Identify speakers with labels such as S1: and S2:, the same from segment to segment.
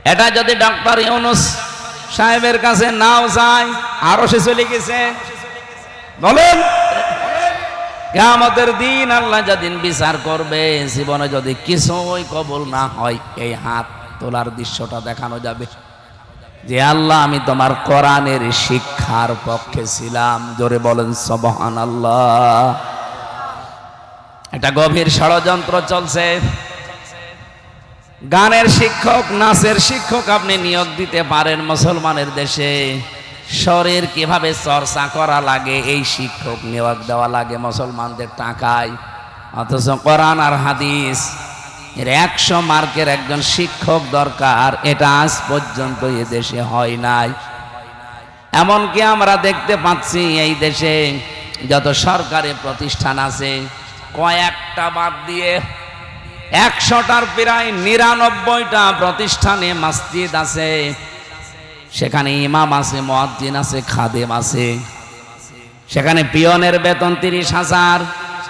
S1: এটা যদি ডক্টর ইউনূস সাহেবের কাছে নাও যায়, আরো সে চলে গেছে। বলেন, কিয়ামতের দিন আল্লাহ যেদিন বিচার করবে, জীবনে যদি কিছুই কবুল না হয়, এই হাত তোলার দৃশ্যটা দেখানো যাবে যে আল্লাহ আমি তোমার কোরআনের শিক্ষার পক্ষে ছিলাম। জোরে বলেন সুবহানাল্লাহ। এটা গভীর ষড়যন্ত্র চলছে। গানের শিক্ষক, নাচের শিক্ষক আপনি নিয়োগ দিতে পারেন মুসলমানের দেশে। শরীর কিভাবে চর্চা করা লাগে এই শিক্ষক নিয়োগ দেওয়া লাগে মুসলমানদের টাকায়। অথচ কোরআন আর হাদিস এর 100 মার্কের একজন শিক্ষক দরকার, এটা আজ পর্যন্ত এ দেশে হয় নাই। এমনকি আমরা দেখতে পাচ্ছি এই দেশে যত সরকারি প্রতিষ্ঠান আছে, কয়েকটা বাদ দিয়ে 100টার প্রায় 99টা প্রতিষ্ঠানে মসজিদ আছে, সেখানে ইমাম আছে, মুয়াজ্জিন আছে, খাদেম আছে। সেখানে পিয়নের বেতন 30,000,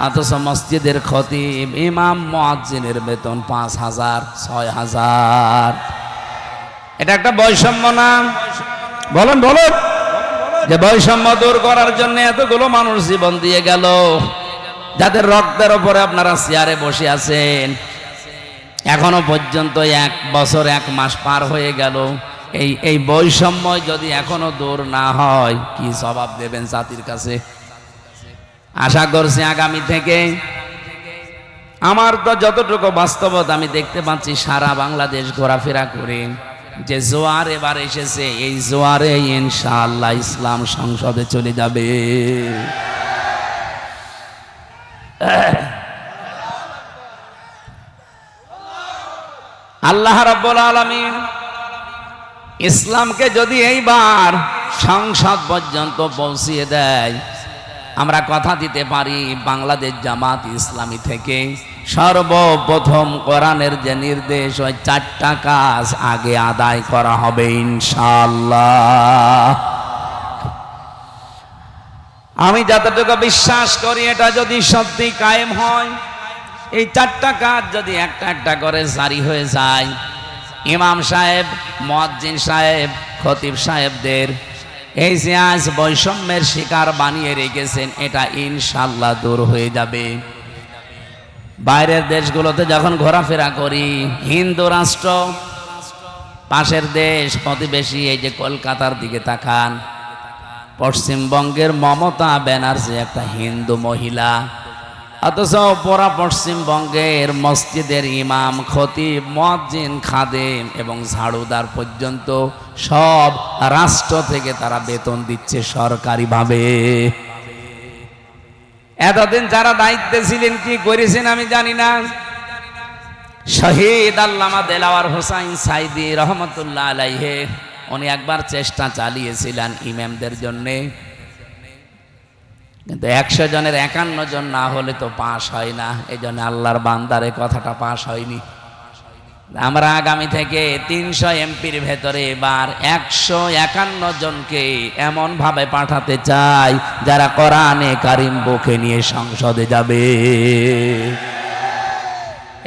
S1: অথচ মসজিদের খতিব, ইমাম, মুয়াজ্জিনের বেতন 5,000, 6,000। এটা একটা বৈষম্য না? বলেন বলেন, যে বৈষম্য দূর করার জন্য এতগুলো মানুষ জীবন দিয়ে গেল, যাদের রক্তের উপরে আপনারা চেয়ারে বসে আছেন, এখনো পর্যন্ত 1 বছর 1 মাস পার হয়ে গেল। এই বৈষম্য যদি এখনো দূর না হয়, কি জবাব দেবেন জাতির কাছে? আশা করছি আগামী থেকে, আমার তো যতটুকু বাস্তবতা আমি দেখতে পাচ্ছি সারা বাংলাদেশ ঘোরাফেরা করে, যে জোয়ার এবার এসেছে, এই জোয়ারে ইনশাআল্লাহ ইসলাম সংসদে চলে যাবে। আল্লাহ রাব্বুল আলামিন ইসলামকে যদি এইবার সংসদ পর্যন্ত পৌঁছিয়ে দেয়, আমরা কথা দিতে পারি বাংলাদেশ জামাত ইসলামী থেকে সর্বপ্রথম কোরআনের যে নির্দেশ, ওই 4টা কাজ আগে আদায় করা হবে ইনশাআল্লাহ। আমি যতটুকু বিশ্বাস করি, এটা যদি সত্যি কায়েম হয়, এই 4টা কাজ যদি একটা একটা করে জারি হয়ে যায়, ইমাম সাহেব, মুয়াজ্জিন সাহেব, খতিব সাহেবদের এই যে আজ বৈষম্যের শিকার বানিয়ে রেখেছেন, এটা ইনশাআল্লাহ দূর হয়ে যাবে। বাইরের দেশগুলোতে যখন ঘোরাফেরা করি, হিন্দু রাষ্ট্র, পাশের দেশ প্রতিবেশী, এই যে কলকাতার দিকে তাকান, পশ্চিমবঙ্গের মমতা ব্যানার্জি একটা হিন্দু মহিলা, অথচ পুরা পশ্চিমবঙ্গের মসজিদের ইমাম, খতিব, মুয়াজ্জিন, খাদেম এবং ঝাড়ুদার পর্যন্ত সব রাষ্ট্র থেকে তারা বেতন দিচ্ছে সরকারিভাবে। এতদিন যারা দায়িত্বে ছিলেন কি করেছেন আমি জানি না। শহীদ আল্লামা দেলাওয়ার হোসাইন সাইদি রহমতুল্লাহ আলাইহে, উনি একবার চেষ্টা চালিয়েছিলেন ইমামদের জন্যে, কিন্তু 100 জনের 51 জন না হলে তো পাশ হয় না। এই জন্য আল্লাহর বান্দার এই কথাটা পাশ হয়নি। আমরা আগামী থেকে 300 এমপির ভেতরে এবার 151 জনকে এমন ভাবে পাঠাতে চাই যারা কোরআনে কারিম বুকে নিয়ে সংসদে যাবে।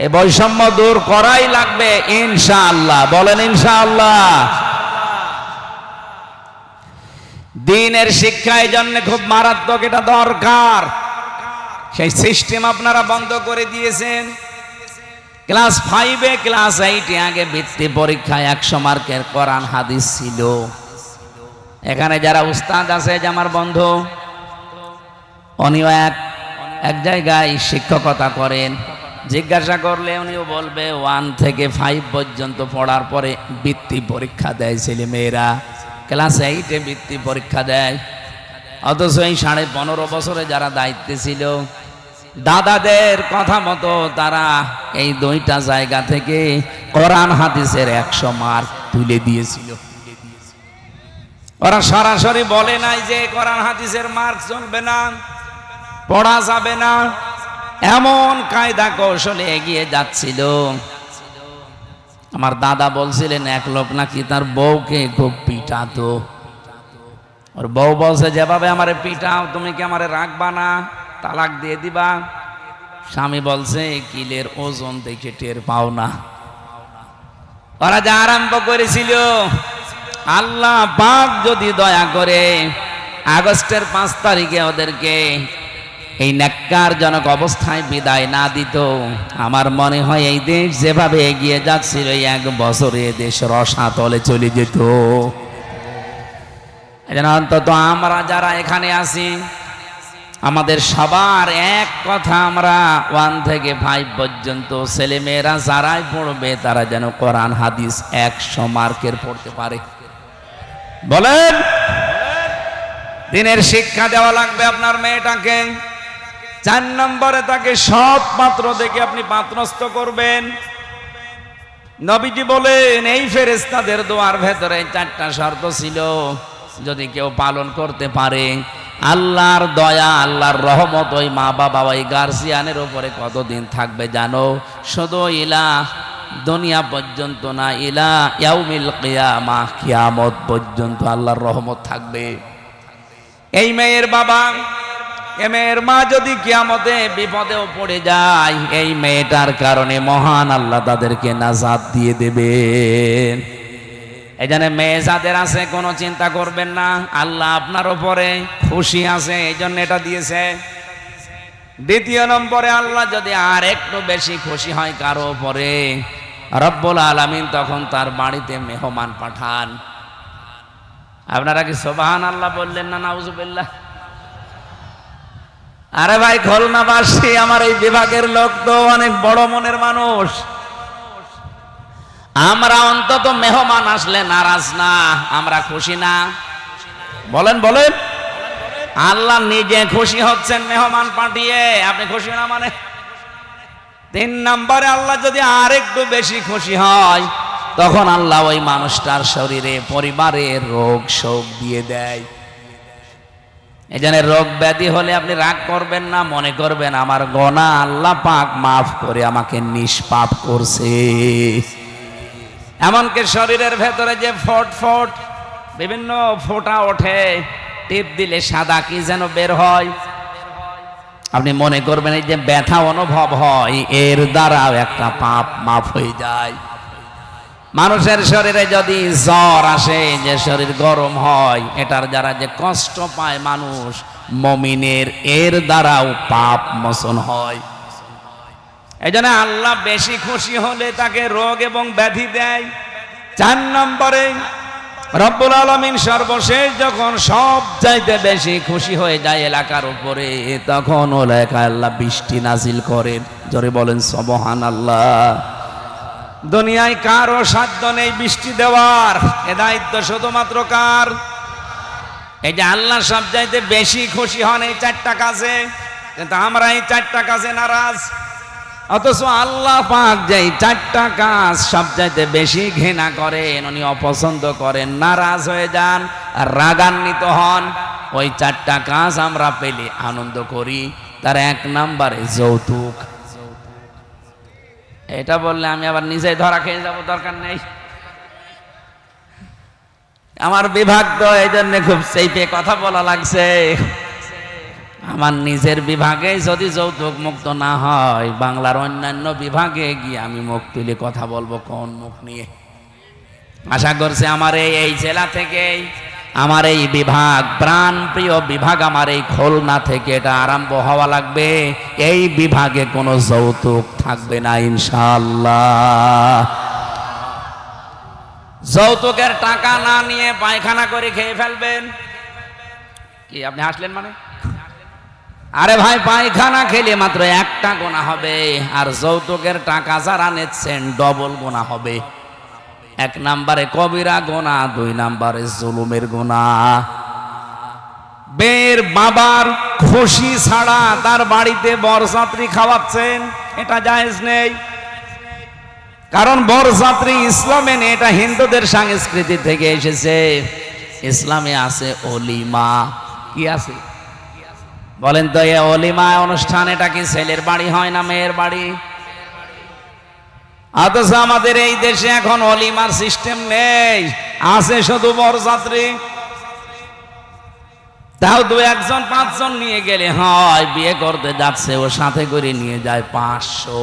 S1: এই বৈষম্য দূর করাই লাগবে ইনশাআল্লাহ। বলেন ইনশাআল্লাহ। দ্বীনের শিক্ষা এই জন্য খুব মারাত্মক, এটা দরকার। সেই সিস্টেম আপনারা বন্ধ করে দিয়েছেন। ক্লাস 5-এ, ক্লাস 8-এ আগে বৃত্তি পরীক্ষায় 100 মার্কের কোরআন হাদিস ছিল। এখানে যারা উস্তাদ আছে, যে আমার বন্ধু, উনিও এক জায়গায় শিক্ষকতা করেন, জিজ্ঞাসা করলে উনিও বলবে 1 থেকে 5 পর্যন্ত পড়ার পরে বৃত্তি পরীক্ষা দেয় ছেলে মেয়েরা। ক্লাস 8-এ বৃত্তি পরীক্ষা দেয়। অথচ এই 15.5 বছরে যারা দায়িত্বে ছিল, দাদাদের কথা মতো তারা এই 2টা জায়গা থেকে কোরআন হাদিসের 100 মার্ক তুলে দিয়েছিল। ওরা সরাসরি বলে নাই যে কোরআন হাদিসের মার্ক চলবে না, পড়া যাবে না, এমন কায়দা কৌশলে এগিয়ে যাচ্ছিল। আমার দাদা বলছিলেন, এক লোক নাকি তার বউকে খুব পিটাতো। ওর বউ বলছে, যেভাবে আমারে পিটাও, তুমি কি আমারে রাখবা না, তালাক দিয়ে দিবা? স্বামী বলছে, কিলের ওজন দেখে টের পাও না? ওরা যা আরম্ভ করেছিল, আল্লাহ পাক যদি দয়া করে আগস্টের 5 তারিখে ওদেরকে এই ন্যাক্কারজনক অবস্থায় বিদায় না দিত, আমার মনে হয় এই দেশ যেভাবে এগিয়ে যাচ্ছিল, এই 1 বছরে দেশ রসাতলে চলে যেত। এজন্য অন্তত আমরা যারা এখানে আছি, আমাদের সবার এক কথা, আমরা 1 থেকে 5 পর্যন্ত ছেলেমেয়েরা যারাই পড়বে তারা যেন কোরআন হাদিস 100 মার্কের পড়তে পারে। বলেন, দিনের শিক্ষা দেওয়া লাগবে আপনার মেয়েটাকে। 4 নম্বরে তাকে সৎ পাত্র দেখে আপনি পাত্রস্থ করবেন। নবীজি বলেন, এই ফেরেশতাদের দোয়ার ভেতরে 4টা শর্ত ছিল, যদি কেউ পালন করতে পারে, আল্লাহর দয়া, আল্লাহর রহমত ওই মা বাবা, ওই গার্জিয়ানের উপরে কতদিন থাকবে জানো? শুধু ইলা দুনিয়া পর্যন্ত না, ইলা ইয়াউমিল কিয়ামাহ, কিয়ামত পর্যন্ত আল্লাহর রহমত থাকবে। এই মেয়ের বাবা, এই মেয়ের মা যদি কিয়ামতে বিপদেও পড়ে যায়, এই মেয়েটার কারণে মহান আল্লাহ তাদেরকে নাজাত দিয়ে দেবেন। এই জন্য মেয়ে যাদের আছে কোনো চিন্তা করবেন না, আল্লাহ আপনার উপরে খুশি আছে, এই জন্য এটা দিয়েছে। 2 নম্বরে, আল্লাহ যদি আর একটু বেশি খুশি হয় কারো উপরে, রব্বুল আলামিন তখন তার বাড়িতে মেহমান পাঠান। আপনারা কি সুবহানাল্লাহ বললেন না নাউজুবিল্লাহ? আরে ভাই, খুলনাবাসী, আমার এই বিভাগের লোক তো অনেক বড় মনের মানুষ। আমরা অন্তত মেহমান আসলে নারাজ না, আমরা খুশি না? বলেন বলেন। আল্লাহ নিজে খুশি হচ্ছেন মেহমান পাঠিয়ে, আপনি খুশি না মানে? 3 নম্বরে, আল্লাহ যদি আর একটু বেশি খুশি হয়, তখন আল্লাহ ওই মানুষটার শরীরে, পরিবারে রোগ শোক দিয়ে দেয়। এই জন্য রোগ ব্যাধি হলে আপনি রাগ করবেন না, মনে করবেন আমার গুনাহ আল্লাহ পাক মাফ করে আমাকে নিষ্পাপ করছে। এমনকি শরীরের ভেতরে যে ফট ফট বিভিন্ন ফোঁটা ওঠে, টিপ দিলে সাদা কি যেন বের হয়, আপনি মনে করবেন এই যে ব্যথা অনুভব হয়, এর দ্বারাও একটা পাপ মাফ হয়ে যায়। মানুষের শরীরে যদি জ্বর আসে, যে শরীর গরম হয়, এটার দ্বারা যে কষ্ট পায় মানুষ, মুমিনের এর দ্বারাও পাপ মোচন হয়। এই জন্য আল্লাহ বেশি খুশি হলে তাকে রোগ এবং ব্যাধি দেয়। 4 নম্বরে, রব্বুল আলামিন সর্বশেষ যখন সব চাইতে বেশি খুশি হয়ে যায় এলাকার উপরে, তখন ও এলাকায় আল্লাহ বৃষ্টি নাজিল করেন। জোরে বলেন সুবহানাল্লাহ। দুনিয়ায় কারো সাধ্য নেই বৃষ্টি দেওয়ার, এ দায়িত্ব শুধুমাত্র কার? এই যে আল্লাহ সব চাইতে বেশি খুশি হন এই 4টা কাজে, কিন্তু আমরা এই 4টা কাজে নারাজ। অথচ আল্লাহ পাক যে 4টা কাজ সবচাইতে বেশি ঘৃণা করেন, উনি অপছন্দ করেন, নারাজ হয়ে যান, রাগান্বিত হন, ওই 4টা কাজ আমরা পেলে আনন্দ করি। তার 1 নম্বরে যৌতুক। এটা বললে আমি আবার নিজেই ধরা খেয়ে যাব, দরকার নেই। আমার বিভাগ তো এই জন্য খুব চেপে কথা বলা লাগছে। আমার নিজের বিভাগে যদি যৌতুক মুক্ত না হয়, বাংলার অন্যান্য বিভাগে গিয়ে আমি মুখ তুলে কথা বলবো কোন মুখ নিয়ে? আশা করছি আমার এই জেলা থেকে, আমার এই বিভাগ, প্রাণ প্রিয় বিভাগ, আমার এই খুলনা থেকে এটা আরম্ভ হওয়া লাগবে। এই বিভাগে কোনো যৌতুক থাকবে না ইনশাআল্লাহ। যৌতুকের টাকা না নিয়ে পায়খানা করে খেয়ে ফেলবেন। কি আপনি হাসলেন মানে? আরে ভাই, পায়খানা খেলে মাত্র 1টা গুনাহ হবে, আর যৌতুকের টাকা যারা নিচ্ছেন ডবল গুনাহ হবে। 1 নম্বরে কবিরা গুনাহ, 2 নম্বরে জুলুমের গুনাহ। বের বাবার খুশি ছাড়া তার বাড়িতে বরযাত্রী খাওয়াচ্ছেন, এটা জায়েজ নেই। কারণ বরযাত্রী ইসলামে নেই, এটা হিন্দুদের সংস্কৃতি থেকে এসেছে। ইসলামে আছে অলিমা। কি আছে বলেন তো? এই অলিমা অনুষ্ঠান, এটা কি ছেলের বাড়ি হয় না মেয়ের বাড়ি? অথচ আমাদের এই দেশে এখন অলিমার সিস্টেম নেই, আছে শুধু বরযাত্রী। তাও 2-1 জন 5 জন নিয়ে গেলে হয়, বিয়ে করতে যাচ্ছে ও সাথে করে নিয়ে যায় 500।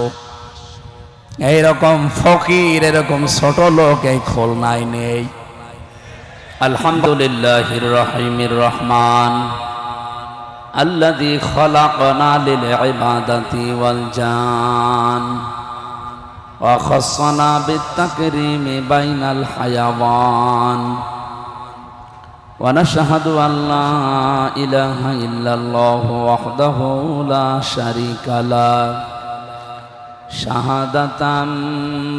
S1: এইরকম ফকির, এরকম ছোট লোক এই খুলনায় নেই। আলহামদুলিল্লাহির রহিমির রহমান আল্লাযী খলাকনা লিল ইবাদাতি ওয়াল জান ওয়া খাসসানা বিত তাকরীমি বাইনাল হায়াওয়ান ওয়া নাশহাদু আল্লা ইলাহা ইল্লাল্লাহু ওয়াহদাহু লা শারীকা লাহু শাহাদাতাম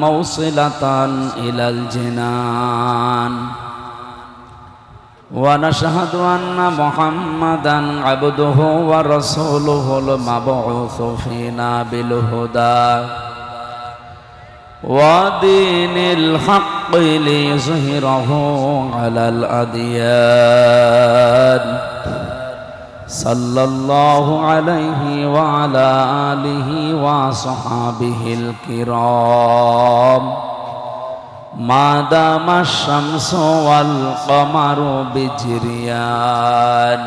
S1: মাওসিলাতান ইলাল জিনান ওয়া নাশহাদু আন্না মুহাম্মাদান আবদুহু ওয়া রাসূলুহুল মাবউসু ফিনা বিল হুদা ওয়া দীনিল হাক্কি লিয়ুযহিরাহু আলাল আদিয়ান সাল্লাল্লাহু আলাইহি ওয়া আলা আলিহি ওয়া সাহাবিহিল কিরাম মা দামাশ শামসু ওয়াল কমারু বিজরিয়ান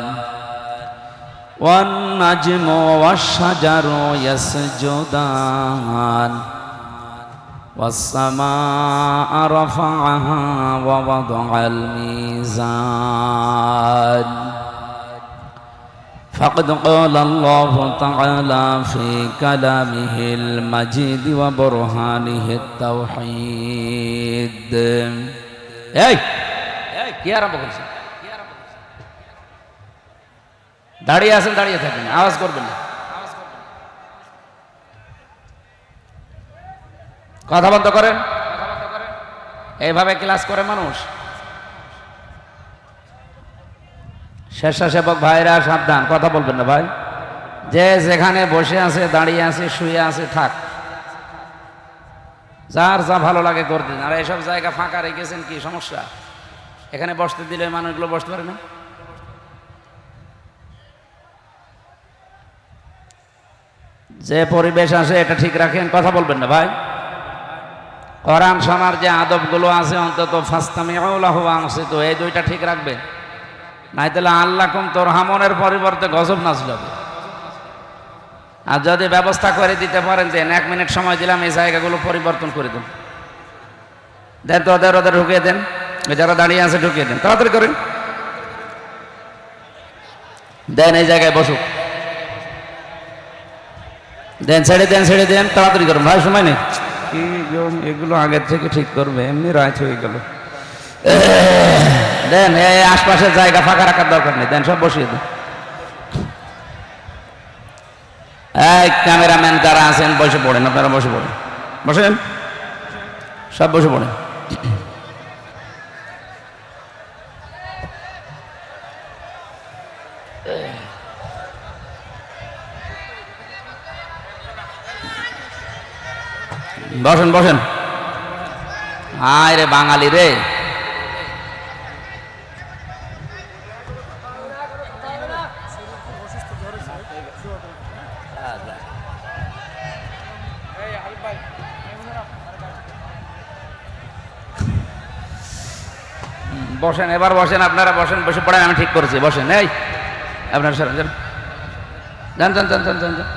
S1: ওয়ান নাজমু ওয়াশ শাজারু ইয়াসজুদান ওয়াস সামাআ রাফা'আহা ওয়া ওয়াদা'আল মিজান فقد قال الله تعالى في كلامه المجيد وبرهانه التوحيد কি আরম্ভ করছেন? দাঁড়িয়ে আছেন, দাঁড়িয়ে থাকেন, আওয়াজ করবেন না, কথা বন্ধ করেন। এইভাবে ক্লাস করে মানুষ? স্বেচ্ছাসেবক ভাইরা সাবধান, কথা বলবেন না ভাই। যে যেখানে বসে আছে, দাঁড়িয়ে আছে, শুয়ে আছে, থাক, যার যা ভালো লাগে করতে। আর এইসব জায়গা ফাঁকা রেখেছেন, কি সমস্যা? এখানে বসতে দিলে মানুষগুলো বসতে পারে না? যে পরিবেশ আছে এটা ঠিক রাখেন, কথা বলবেন না ভাই। কোরআন শোনার যে আদবগুলো আছে, অন্তত ফাসতামিউ লাহু ওয়া আনসিতু, এই দুইটা ঠিক রাখবেন। নাই তাহলে আল্লাকুম তুরহামুনের পরিবর্তে গজব নাযিল হবে। আর যদি ব্যবস্থা করে দিতে পারেন, দেন 1 মিনিট সময় দিলাম, এই জায়গাগুলো পরিবর্তন করে দেন। দেন তো, ওদের ঢুকিয়ে দেন, যারা দাঁড়িয়ে আছে ঢুকিয়ে দেন, তাড়াতাড়ি করেন। দেন এই জায়গায় বসুক, দেন, ছেড়ে দেন, ছেড়ে দেন, তাড়াতাড়ি করুন ভাই, সময় নেই। এগুলো আগের থেকে ঠিক করবে, এমনি রাত হয়ে গেল। দেন, এই আশপাশের জায়গা ফাঁকা রাখার দরকার নেই, দেন, সব বসিয়ে দেন। এই ক্যামেরাম্যান যারা আছেন বসে পড়েন, আপনারা বসে পড়েন, বসেন, সব বসে পড়েন। বসেন বসেন। আয় রে বাঙালি রে, বসেন, এবার বসেন, আপনারা বসেন, বসে পড়েন, আমি ঠিক করেছি, বসেন। এই আপনারা সরেন, যান যান যান যান যান যান।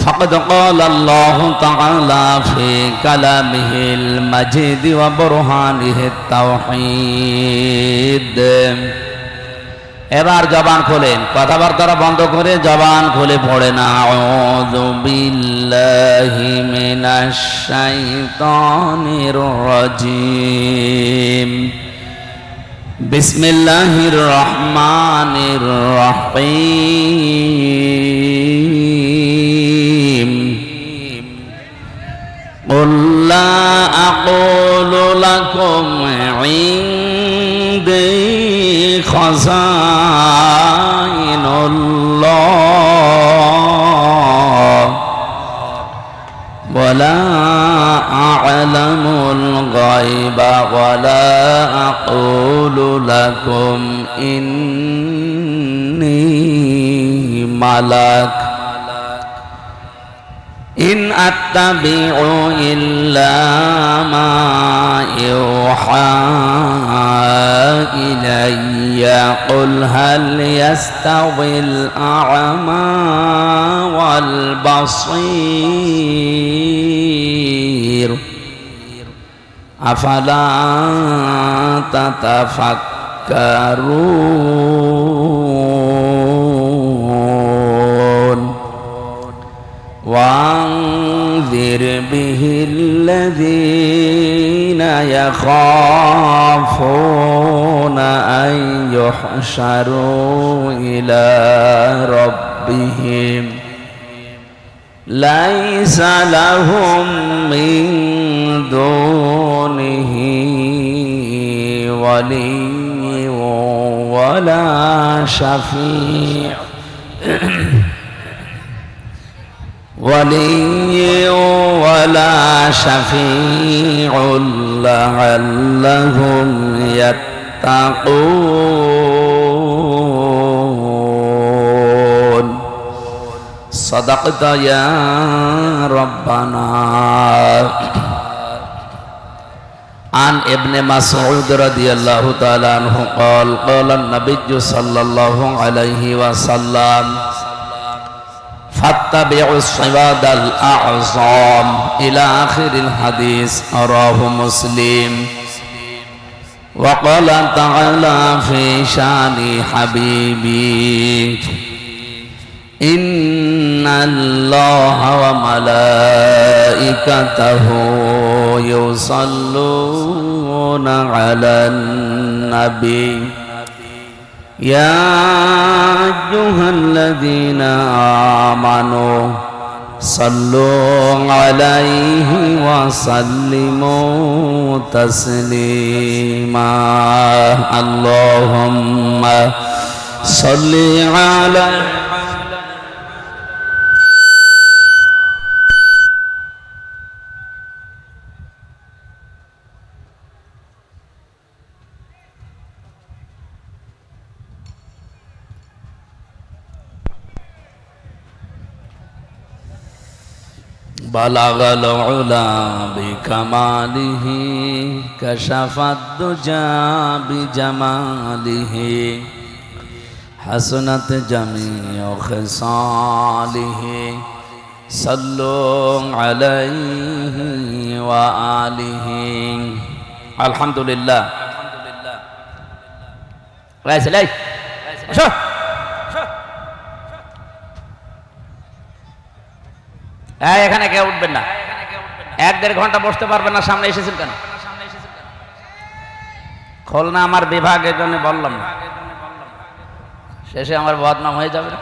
S1: فقد قال الله تعالى في كلامه المجيد وبرهانه التوحيد। এবার জবান খোলেন, কথাবার্তা বন্ধ করে জবান খুলে পড়েন। আউযু বিল্লাহি মিনাশ শাইতানির রাজিম। বিসমিল্লাহির রহমানির রহিম। قل لا أقول لكم عندي خزائن الله ولا أعلم الغيب ولا أقول لكم إني ملك ইন আত্তাবিউ ইল্লা মা ইউহা ইলাইয়া কুল হাল ইয়াস্তাউইল আ'মা ওয়াল বাসীর আফালা তাতাফাক্কারুন وأنذر به الذين يخافون أن يحشروا إلى ربهم ليس لهم من دونه ولي ولا شفيع لعلهم يتقون صدقت يا ربنا. عن ابن مسعود رضي الله تعالى عنه قال قال النبي صلى الله عليه وسلم فاتبعوا الصواد الأعظم إلى آخر الحديث رواه مسلم. وقال تعالى في شان حبيبي إن الله وملائكته يصلون على النبي يا أيها الذين آمنوا صلوا عليه وسلموا تسليما اللهم صل على بلغ العلا بكماله كشف الدجى بجماله حسنت جميع خصاله صلوا عليه وآله. الحمد لله. এখানে কেউ উঠবেন না, 1-1.5 ঘন্টা বসতে পারবেন না। সামনে এসেছেন কেন? খুলনা আমার বিভাগের জন্য বললাম না, শেষে আমার বদনাম হয়ে যাবে না।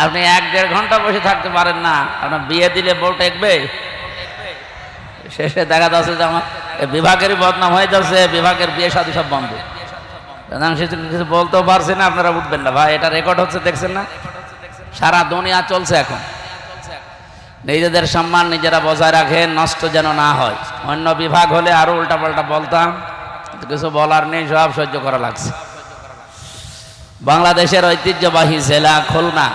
S1: আপনি 1-1.5 ঘন্টা বসে থাকতে পারেন না, আপনার বিয়ে দিলে বউ টেকবে? শেষে দেখা যাচ্ছে যে আমার বিভাগেরই বদনাম হয়ে যাচ্ছে, বিভাগের বিয়ে শাদী সব বন্ধ। কিছু বলতেও পারছে না, আপনারা উঠবেন না। ভাই, এটা রেকর্ড হচ্ছে, দেখছেন না? সারা দুনিয়া চলছে এখন। নিজেদের সম্মান নিজেরা বজায় রাখেন, নষ্ট যেন না হয়। অন্য বিভাগ হলে আরো উল্টাপাল্টা বলতাম, কিছু বলার নেই, সব সহ্য করা লাগছে। বাংলাদেশের ঐতিহ্যবাহী জেলা খুলনা,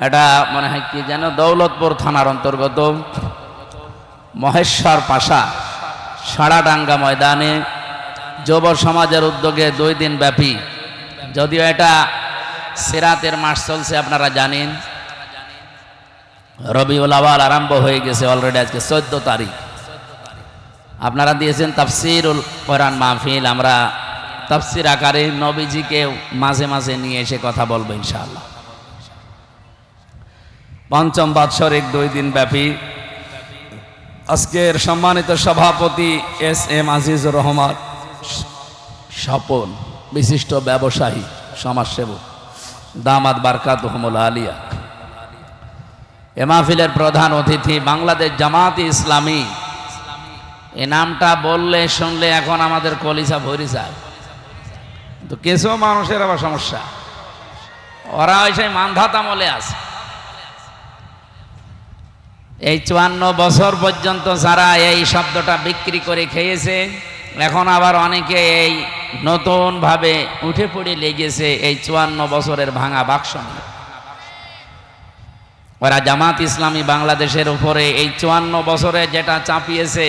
S1: এটা মনে হয় কি যেন দৌলতপুর থানার অন্তর্গত মহেশ্বর পাশা সাড়াডাঙ্গা ময়দানে যুব সমাজের উদ্যোগে 2 দিন ব্যাপী, যদিও এটা সিরাতের মাস চলছে আপনারা জানেন, রবিউল আউয়াল আরম্ভ হয়ে গেছে অলরেডি, আজকে 14 তারিখ। আপনারা দিয়েছেন তাফসিরুল কোরআন মাহফিল, আমরা তাফসির আকারে নবীজিকে মাঝে মাঝে নিয়ে এসে কথা বলবো ইনশাআল্লাহ। 5ম বাৎসরিক 2 দিন ব্যাপী আজকের সম্মানিত সভাপতি এস.এম. আজিজুর রহমান স্বপন, বিশিষ্ট ব্যবসায়ী সমাজসেবক, দামাত বারকাতুহুমুল আলিয়া। এ মাহফিলের প্রধান অতিথি বাংলাদেশ জামায়াতে ইসলামী। এ নামটা বললে শুনলে এখন আমাদের কলিজা ভরে যায়, তো কিছু মানুষের আবার সমস্যা, ওরা ওই সেই মানধাত আমলে আছে। এই 54 বছর পর্যন্ত যারা এই শব্দটা বিক্রি করে খেয়েছে, এখন আবার অনেকে এই নতুন ভাবে উঠে পড়ে লেগেছে এই 54 বছরের ভাঙা বাক্স। ওরা জামাত ইসলামী বাংলাদেশের উপরে এই 54 বছরে যেটা চাপিয়েছে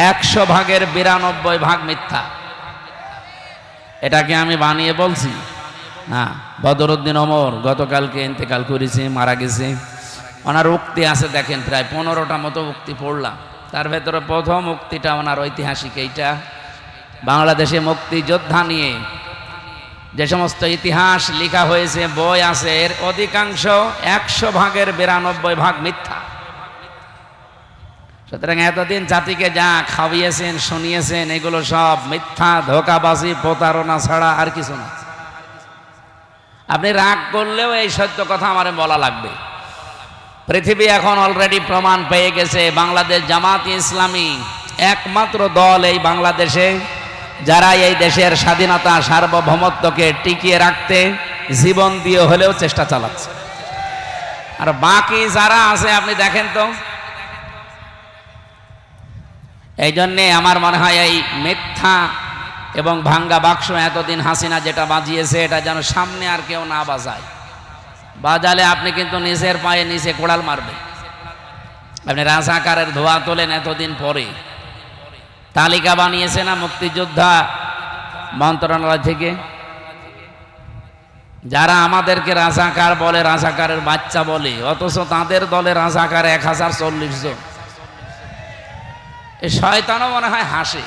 S1: 100 ভাগের 92 ভাগ মিথ্যা। এটাকে আমি বানিয়ে বলছি না। বদরুদ্দিন ওমর গতকালকে ইন্তেকাল করেছে, মারা গেছে। ওনার উক্তি আছে দেখেন, প্রায় 15টা মতো উক্তি পড়লাম। তার ভেতরে প্রথম উক্তিটা ওনার ঐতিহাসিক এইটা, বাংলাদেশে মুক্তিযোদ্ধা নিয়ে যে সমস্ত ইতিহাস লেখা হয়েছে, বই আছে, এর অধিকাংশ 100 ভাগের 92 ভাগ মিথ্যা। সুতরাং এতদিন জাতিকে যা খাওয়িয়েছেন, শুনিয়েছেন, এগুলো সব মিথ্যা, ধোঁকাবাজি, প্রতারণা ছাড়া আর কিছু না। আপনি রাগ করলেও এই সত্য কথা আমারে বলা লাগবে। পৃথিবী এখন অলরেডি প্রমাণ পেয়ে গেছে বাংলাদেশ জামাত ইসলামী একমাত্র দল এই বাংলাদেশে যারা এই দেশের স্বাধীনতা সার্বভৌমত্বকে টিকিয়ে রাখতে জীবন দিয়ে হলেও চেষ্টা চালাচ্ছে। আর বাকি যারা আছে আপনি দেখেন তো। এই জন্যে আমার মনে হয় এই মিথ্যা এবং ভাঙ্গা বাক্স এতদিন হাসিনা যেটা বাজিয়েছে, এটা যেন সামনে আর কেউ না বাজায়। বাজালে আপনি কিন্তু নিজের পায়ে নিচে কোড়াল মারবেন। আপনি রাজাকারের ধোয়া তোলেন এতদিন পরে, তালিকা বানিয়েছে না মুক্তিযোদ্ধা মন্ত্রণালয় থেকে, যারা আমাদেরকে রাজাকার বলে, রাজাকারের বাচ্চা বলে, অথচ তাদের দলে রাজাকার 1040 জন। এই শয়তানও মনে হয় হাসে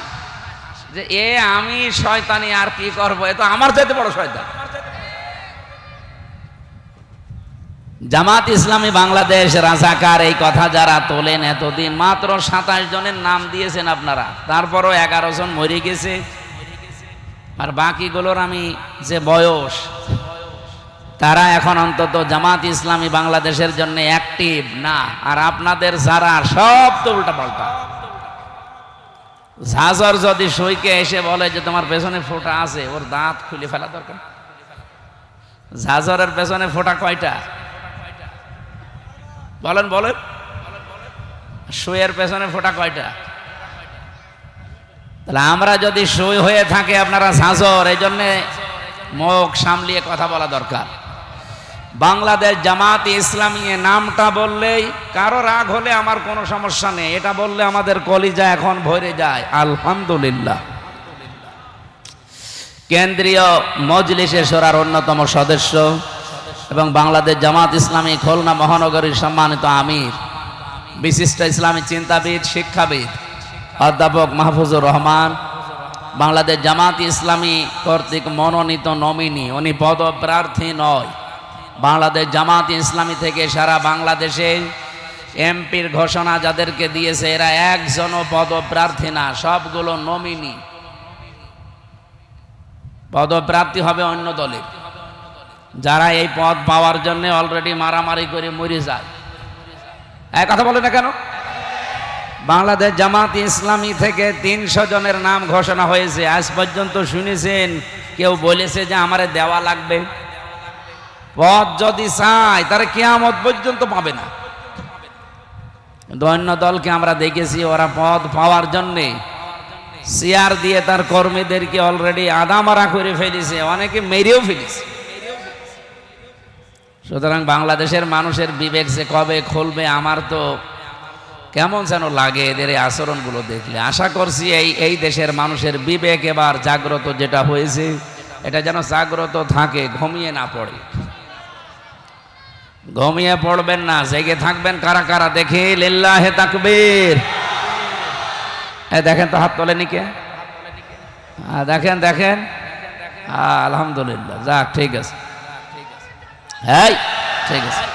S1: যে এ আমি শয়তানি আর কি করবো, এ তো আমার চাইতে বড় শয়তান। জামাত ইসলামী বাংলাদেশ রাজাকার এই কথা যারা তোলেন এতদিন, মাত্র 27 জনের নাম দিয়েছেন আপনারা, তারপরও 11 জন মরে গেছে। আর বাকিগুলোর আমি যে বয়স, তারা এখন অন্তত জামাত ইসলামী বাংলাদেশের জন্য অ্যাক্টিভ না। আর আপনাদের যারা সব তো উল্টা পাল্টা। ঝাঁঝর যদি সইকে এসে বলে যে তোমার পেছনে ফোঁটা আছে, ওর দাঁত খুলে ফেলা দরকার। ঝাঁঝরের পেছনে ফোঁটা কয়টা বলেন বলেন? সইয়ের পেছনে ফোঁটা কয়টা? তাহলে আমরা যদি সই হয়ে থাকে, আপনারা ঝাঁঝর, এই জন্যে মুখ সামলিয়ে কথা বলা দরকার। বাংলাদেশ জামাত ইসলামী নামটা বললেই কারো রাগ হলে আমার কোনো সমস্যা নেই, এটা বললে আমাদের কলিজা এখন ভরে যায়। আলহামদুলিল্লাহ, কেন্দ্রীয় মজলিসে শোরার অন্যতম সদস্য এবং বাংলাদেশ জামাত ইসলামী খুলনা মহানগরীর সম্মানিত আমির, বিশিষ্ট ইসলামী চিন্তাবিদ, শিক্ষাবিদ অধ্যাপক মাহফুজুর রহমান, বাংলাদেশ জামাত ইসলামী কর্তৃক মনোনীত নমিনি, উনি পদপ্রার্থী নয়। বাংলাদেশ জামাত ইসলামী থেকে সারা বাংলাদেশে এমপির ঘোষণা যাদেরকে দিয়েছে, এরা একজনও পদপ্রার্থী না, সবগুলো নমিনি। পদপ্রার্থী হবে অন্য দলের, যারা এই পদ পাওয়ার জন্য অলরেডি মারামারি করে মরে যায়। এক কথা বলে না কেন? বাংলাদেশ জামাত ইসলামী থেকে 300 জনের নাম ঘোষণা হয়েছে। আজ পর্যন্ত শুনেছেন কেউ বলেছে যে আমারে দেওয়া লাগবে? পদ যদি চায় তারা কিয়ামত পর্যন্ত পাবে না। কিন্তু অন্য দলকে আমরা দেখেছি, ওরা পদ পাওয়ার জন্যে চেয়ার দিয়ে তার কর্মীদেরকে অলরেডি আদামারা করে ফেলেছে, অনেকে মেরেও ফেলেছে। সুতরাং বাংলাদেশের মানুষের বিবেক যে কবে খুলবে, আমার তো কেমন যেন লাগে এদের এই আচরণগুলো দেখলে। আশা করছি এই দেশের মানুষের বিবেক এবার জাগ্রত যেটা হয়েছে, এটা যেন জাগ্রত থাকে, ঘুমিয়ে না পড়ে। ঘুমিয়ে পড়বেন না, জেগে থাকবেন। কারা কারা দেখে লিল্লাহে তাকবীর। দেখেন তো, হাত তোলেনি কে? দেখেন দেখেন, আলহামদুলিল্লাহ, যাক ঠিক আছে, হ্যাঁ ঠিক আছে।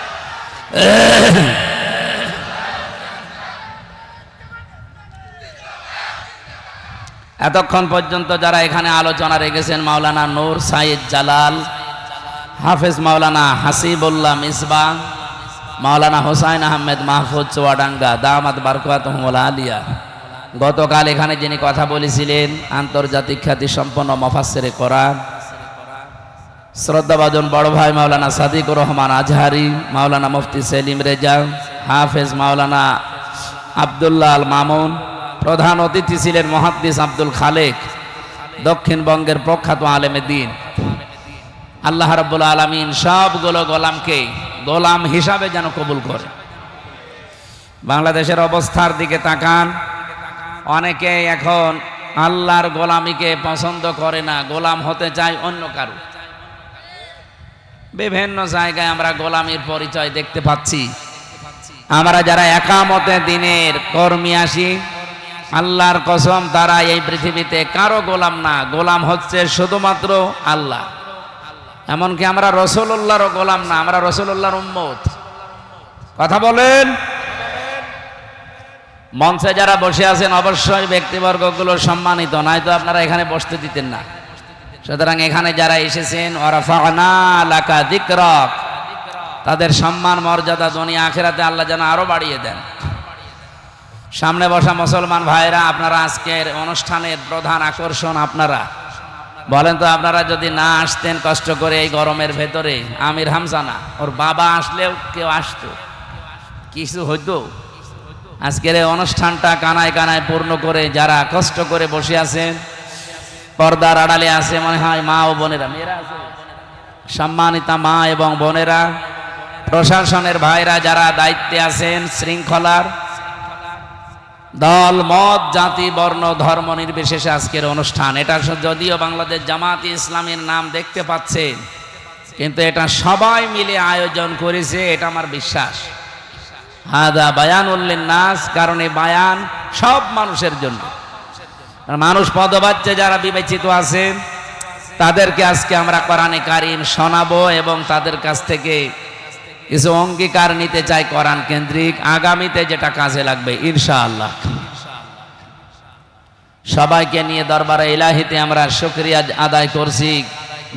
S1: এতক্ষণ পর্যন্ত যারা এখানে আলোচনা রেখেছেন, মাওলানা নূর সাইদ জালাল, হাফেজ মাওলানা হাসিবুল্লাহ মিসবাহ, মাওলানা হোসাইন আহমেদ মাহফুজ চুয়াডাঙ্গা, দামাত বারকাতুহুল আলিয়া, গতকাল এখানে যিনি কথা বলেছিলেন, আন্তর্জাতিক খ্যাতি সম্পন্ন মুফাসসিরে কোরআন, শ্রদ্ধাভাজন বড় ভাই মাওলানা সাদিকুর রহমান আজহারি, মাওলানা মুফতি সেলিম রেজা, হাফেজ মাওলানা আব্দুল্লাহ আল মামুন, প্রধান অতিথি ছিলেন মুহাদ্দিস আব্দুল খালেক, দক্ষিণবঙ্গের প্রখ্যাত আলেমে দ্বীন। আল্লাহ রাব্বুল আলামিন সবগুলো গোলামকে গোলাম হিসাবে যেন কবুল করে। বাংলাদেশের অবস্থার দিকে তাকান, অনেকে এখন আল্লাহর গোলামিকে পছন্দ করে না, গোলাম হতে চায় অন্য কারো। বিভিন্ন জায়গায় আমরা গোলামির পরিচয় দেখতে পাচ্ছি। আমরা যারা একামতে দিনের কর্মী আসি, আল্লাহর কসম তারা এই পৃথিবীতে কারো গোলাম না, গোলাম হচ্ছে শুধুমাত্র আল্লাহ। এমনকি আমরা রাসূলুল্লাহরও গোলাম না, আমরা রাসূলুল্লাহর উম্মত। কথা বলেন। মঞ্চে যারা বসে আছেন অবশ্যই ব্যক্তিবর্গগুলো সম্মানিত, নয়তো আপনারা এখানে বসতে দিতেন না। সুতরাং এখানে যারা এসেছেন ওয়ারাফা'না লাকা যিকরাক, তাদের সম্মান মর্যাদা দুনিয়া আখিরাতে আল্লাহ যেন আরো বাড়িয়ে দেন। সামনে বসা মুসলমান ভাইরা, আপনারা আজকের অনুষ্ঠানের প্রধান আকর্ষণ। আপনারা বলেন তো, আপনারা যদি না আসতেন কষ্ট করে এই গরমের ভেতরে, আমির হামজা না, ওর বাবা আসলেও কেউ আসতো, কিছু হইতো? আজকের এই অনুষ্ঠানটা কানায় কানায় পূর্ণ করে যারা কষ্ট করে বসে আছেন, পর্দার আড়ালে আছে মনে হয় মা ও বোনেরা, মেয়েরা আছে, সম্মানিতা মা এবং বোনেরা, প্রশাসনের ভাইরা যারা দায়িত্বে আছেন, শৃঙ্খলার, দল মত জাতি বর্ণ ধর্ম নির্বিশেষে আজকের অনুষ্ঠান। এটা যদিও বাংলাদেশ জামাতে ইসলামীর নাম দেখতে পাচ্ছেন, কিন্তু এটা সবাই মিলে আয়োজন করেছে, এটা আমার বিশ্বাস। হাদা বায়ানুল লিন্নাস, কারণ এই বায়ান সব মানুষের জন্য। মানুষ পদবাচ্যে যারা বিবেচিত আছেন তাদেরকে আজকে আমরা কোরআনে কারীম শোনাবো এবং তাদের কাছ থেকে কিছু অঙ্গীকার নিতে চাই কোরআন কেন্দ্রিক, আগামীতে যেটা কাজে লাগবে ইনশাআল্লাহ। সবাইকে নিয়ে দরবারে ইলাহিতে আমরা শুকরিয়া আদায় করছি,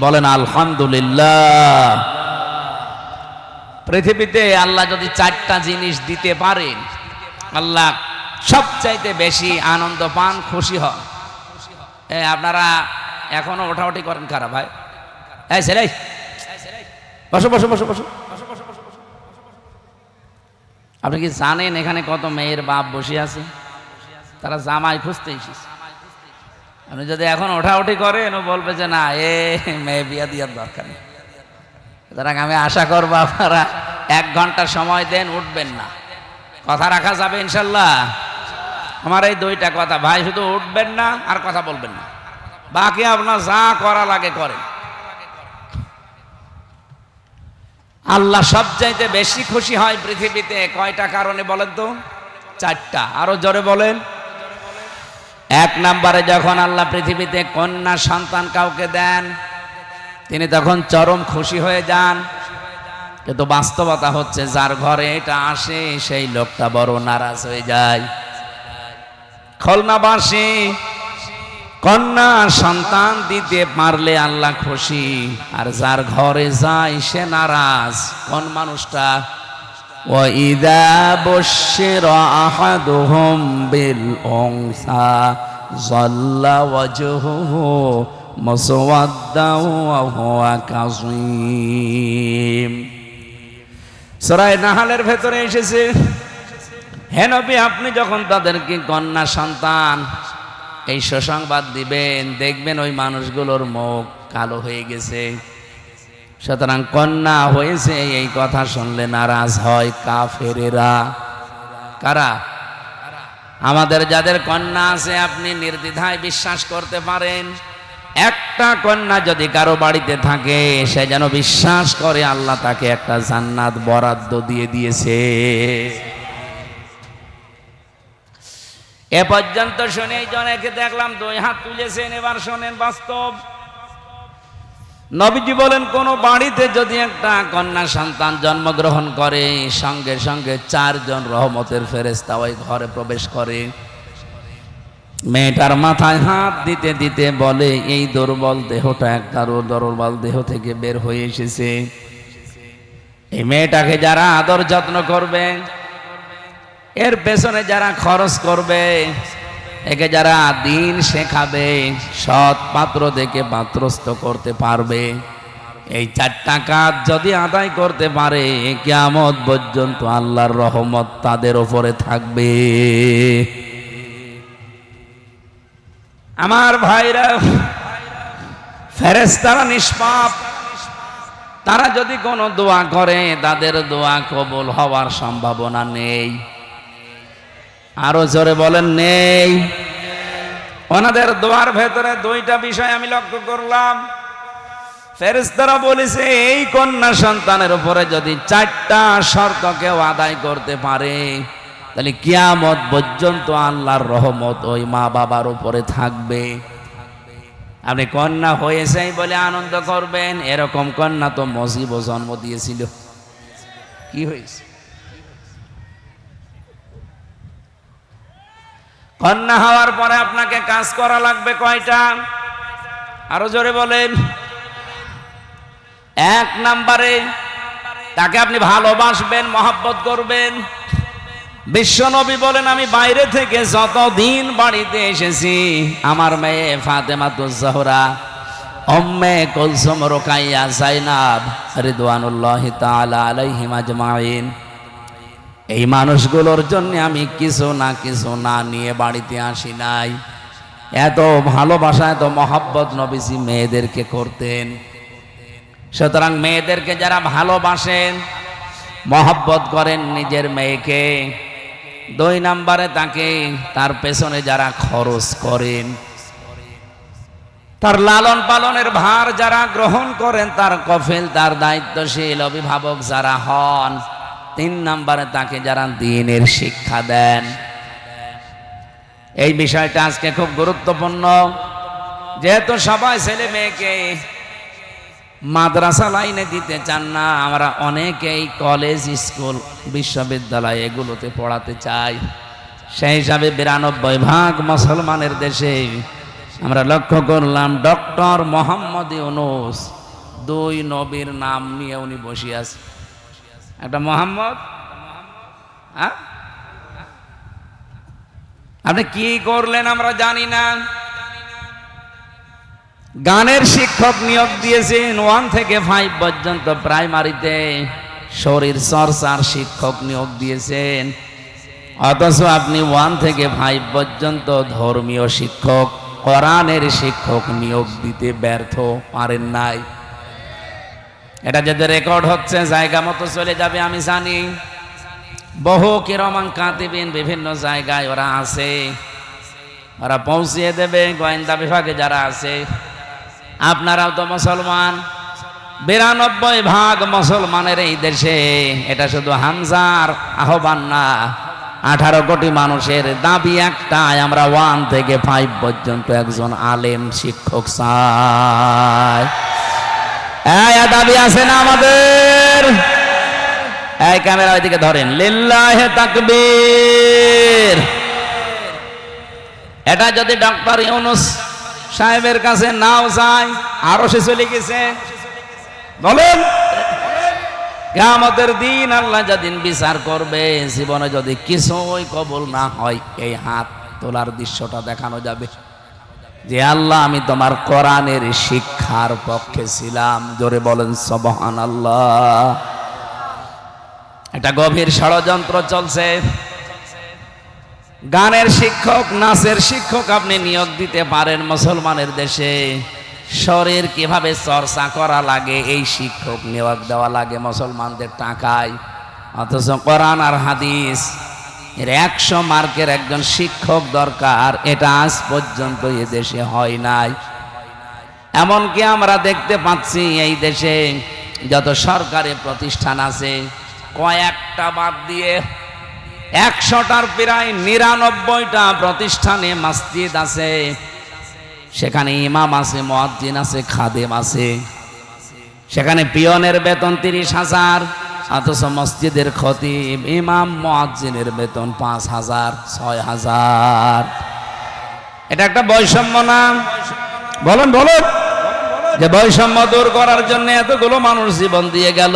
S1: বলেন আলহামদুলিল্লাহ। পৃথিবীতে আল্লাহ যদি 4টা জিনিস দিতে পারেন, আল্লাহ সবচাইতে বেশি আনন্দ পান, খুশি হন। আপনারা এখনো ওঠাউঠি করেন কারা ভাই? এই ছেলে, বসো বসো বসো বসো। আপনি কি জানেন এখানে কত মেয়ের বাপ বসে আছে? তারা জামাই খুঁজতে এসেছে। আপনি যদি এখন ওঠাউঠি করেন, ও বলবে যে না, মেয়ে বিয়া দিয়ার দরকার নেই। সুতরাং আমি আশা করবো আপনারা 1 ঘন্টা সময় দেন, উঠবেন না। কথা রাখা যাবে ইনশাল্লাহ? আমার এই 2টা কথা ভাই, শুধু উঠবেন না আর কথা বলবেন না, বাকি আপনার যা করা লাগে করেন। আল্লাহ সবচাইতে বেশি খুশি হয় পৃথিবীতে কয়টা কারণে বলেন তো? 4টা। আরো জোরে বলেন। 1 নম্বরে যখন আল্লাহ পৃথিবীতে কন্যা সন্তান কাউকে দেন, তিনি তখন চরম খুশি হয়ে যান। কিন্তু বাস্তবতা হচ্ছে যার ঘরে এটা আসে সেই লোকটা বড় নারাজ হয়ে যায়। খুলনাবাসী কন্যা সন্তান দিতে পারলে আল্লাহ খুশি, আর যার ঘরে যায় সে নারাজ। কোন মানুষটা? ওয়াইদা বুশিরা আহাদুহুম বিল উনসা যাল্লা ওয়াজহুহু মুসওয়াদ্দাও ওয়া হুয়া কাযীম। সূরা নাহলের ভেতরে এসেছে, হে নবী, আপনি যখন তাদেরকে কন্যা সন্তান এই সুসংবাদ দিবেন, দেখবেন ওই মানুষগুলোর মুখ কালো হয়ে গেছে। সুতরাং কন্যা হয়েছে এই কথা শুনলে নারাজ হয় কাফেরেরা। কারা? আমাদের যাদের কন্যা আছে, আপনি নির্দ্বিধায় বিশ্বাস করতে পারেন, একটা কন্যা যদি কারো বাড়িতে থাকে, সে যেন বিশ্বাস করে আল্লাহ তাকে একটা জান্নাত বরাদ্দ দিয়ে দিয়েছে। এ পর্যন্ত শুনে জনেকে দেখলাম 2 হাত তুলেছেন, এবার শোনেন বাস্তব। নবীজি বলেন, কোন বাড়িতে যদি একটা কন্যা সন্তান জন্মগ্রহণ করে, সঙ্গে সঙ্গে 4 জন রহমতের ফেরেশতা ওই ঘরে প্রবেশ করে। মেয়েটার মাথায় হাত দিতে দিতে বলে, এই দুর্বল দেহটা একটা দুর্বল দেহ থেকে বের হয়ে এসেছে। এই মেয়েটাকে যারা আদর যত্ন করবে, এর পেছনে যারা খরচ করবে, একে যারা দিন শেখাবে, সৎ পাত্র দেখে পাত্রস্থ করতে পারবে, এই 4টা কাজ যদি আদায় করতে পারে, কিয়ামত পর্যন্ত আল্লাহর রহমত তাদের উপরে থাকবে। আমার ভাইরা, ফেরেশতারা নিষ্পাপ, তারা যদি কোনো দোয়া করে তাদের দোয়া কবুল হওয়ার সম্ভাবনা নেই। আরো জোরে বলেন নেই। ওনাদের দোয়ার ভেতরে দুইটা বিষয় আমি লক্ষ্য করলাম। ফেরেশতারা বলেছে এই কন্যা সন্তানের উপরে যদি 4টা শর্ত কেউ আদায় করতে পারে তাহলে কিয়ামত পর্যন্ত আল্লাহর রহমত ওই মা বাবার উপরে থাকবে। আপনি কন্যা হয়েছেই বলে আনন্দ করবেন, এরকম কন্যা তো মজিব জন্ম দিয়েছিল। কি হয়েছে? কন্যা হওয়ার পরে আপনাকে কাজ করা লাগবে কয়টা? আরো জোরে বলেন। 1 নম্বরে তাকে আপনি ভালোবাসবেন, মহব্বত করবেন। বিশ্বনবী বলেন আমি বাইরে থেকে যতদিন বাড়িতে এসেছি আমার মেয়ে ফাতেমাতুজ জোহরা, উম্মে কুলসুম, রুকাইয়া, যায়নাব রিদওয়ানুল্লাহি তাআলা আলাইহিম আজমাইন, এই মানুষগুলোর জন্য আমি কিছু না নিয়ে বাড়িতে আসি নাই। এত ভালোবাসা, এত মহব্বত নবীজি মেয়েদেরকে করতেন। সুতরাং মেয়েদেরকে যারা ভালোবাসেন, মহব্বত করেন নিজের মেয়েকে, 2 নম্বরে তাকে তার পেছনে যারা খরচ করেন, তার লালন পালনের ভার যারা গ্রহণ করেন, তার কফিল, তার দায়িত্বশীল অভিভাবক যারা হন, 3 নম্বরে তাকে যারা দ্বীনের শিক্ষা দেন। এই বিষয়টা আজকে খুব গুরুত্বপূর্ণ। যেহেতু সবাই ছেলে মেয়েকে মাদ্রাসা লাইনে দিতে চান না, আমরা অনেকেই কলেজ, স্কুল, বিশ্ববিদ্যালয় এগুলোতে পড়াতে চাই। সেই হিসাবে 92% মুসলমানের দেশে আমরা লক্ষ্য করলাম ডক্টর মোহাম্মদ ইউনূস 2 নবীর নাম নিয়ে উনি বসে আছে। একটা মোহাম্মদ, আপনি কি করলেন আমরা জানি না। গানের শিক্ষক নিয়োগ দিয়েছেন 1 থেকে 5 পর্যন্ত প্রাইমারিতে, শরীর চর্চার শিক্ষক নিয়োগ দিয়েছেন, অথচ আপনি 1 থেকে 5 পর্যন্ত ধর্মীয় শিক্ষক, কোরআনের শিক্ষক নিয়োগ দিতে ব্যর্থ পারেন নাই। এটা যদি রেকর্ড হচ্ছে জায়গা মতো চলে যাবে আমি জানি। বহু কিরামান কাতিবিন বিভিন্ন জায়গায় ওরা আছে, ওরা পৌঁছিয়ে দেবে। গোয়েন্দা বিভাগে যারা আছে, আপনারাও তো মুসলমান। 92% মুসলমানের এই দেশে এটা শুধু হামজার আহ্বান না, 18 কোটি মানুষের দাবি একটাই, আমরা 1 থেকে 5 পর্যন্ত একজন আলেম শিক্ষক চাই। এই দাবি আছে না আমাদের? এই ক্যামেরা ওইদিকে ধরেন, লিল্লাহে তাকবীর। এটা যদি ডক্টর ইউনূস সাহেবের কাছে নাও যায়, আরো সে চলে গেছে। বলেন কিয়ামতের দিন আল্লাহ যেদিন বিচার করবে, জীবনে যদি কিছুই কবুল না হয়, এই হাত তোলার দৃশ্যটা দেখানো যাবে যে আল্লাহ আমি তোমার কোরআনের শিক্ষার পক্ষে ছিলাম। জোরে বলেন সুবহানাল্লাহ। এটা গভীর ষড়যন্ত্র চলছে। গানের শিক্ষক, নাচের শিক্ষক আপনি নিয়োগ দিতে পারেন মুসলমানের দেশে। শরীর কিভাবে চর্চা করা লাগে এই শিক্ষক নিয়োগ দেওয়া লাগে মুসলমানদের টাকায়, অথচ কোরআন আর হাদিস এর 100 মার্কের একজন শিক্ষক দরকার, এটা আজ পর্যন্ত এ দেশে হয় নাই। এমনকি আমরা দেখতে পাচ্ছি এই দেশে যত সরকারি প্রতিষ্ঠান আছে, কয়েকটা বাদ দিয়ে 100টার প্রায় 99টা প্রতিষ্ঠানে মসজিদ আছে, সেখানে ইমাম আছে, মুয়াজ্জিন আছে, খাদেম আছে। সেখানে পিয়নের বেতন 30,000, অথচ মসজিদের খতিব, ইমাম, মুয়াজ্জিনের বেতন 5,000, 6,000। এটা একটা বৈষম্য না? বলেন বলেন, যে বৈষম্য দূর করার জন্য এতগুলো মানুষ জীবন দিয়ে গেল,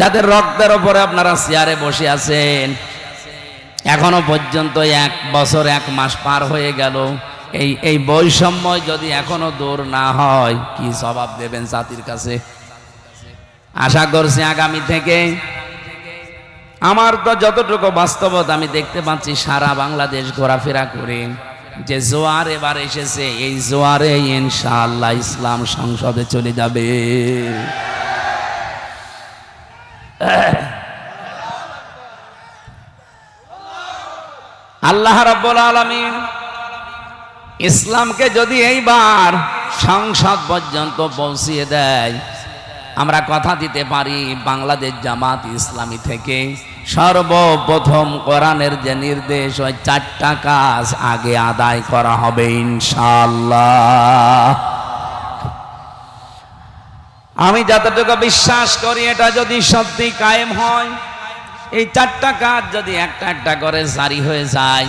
S1: যাদের রক্তের উপরে আপনারা চেয়ারে বসে আছেন, এখনো পর্যন্ত 1 বছর 1 মাস পার হয়ে গেল। এই বৈষম্য যদি এখনো দূর না হয়, কি জবাব দেবেন জাতির কাছে? আশা করছি আগামী থেকে, আমার তো যতটুকু বাস্তবতা আমি দেখতে পাচ্ছি সারা বাংলাদেশ ঘোরাফেরা করে, যে জোয়ার এবার এসেছে, এই জোয়ারে ইনশাআল্লাহ ইসলাম সংসদে চলে যাবে। আল্লাহ রাব্বুল আলামিন ইসলামকে যদি এইবার সংসদ পর্যন্ত পৌঁছিয়ে দেয়, আমরা কথা দিতে পারি বাংলাদেশ জামাত ইসলামী থেকে সর্বপ্রথম কোরআনের যে নির্দেশ, ওই 4টা কাজ আগে আদায় করা হবে ইনশাআল্লাহ। আমি যতটুকু বিশ্বাস করি, এটা যদি সত্যি কায়েম হয়, এই 4টা কাজ যদি একটা একটা করে জারি হয়ে যায়,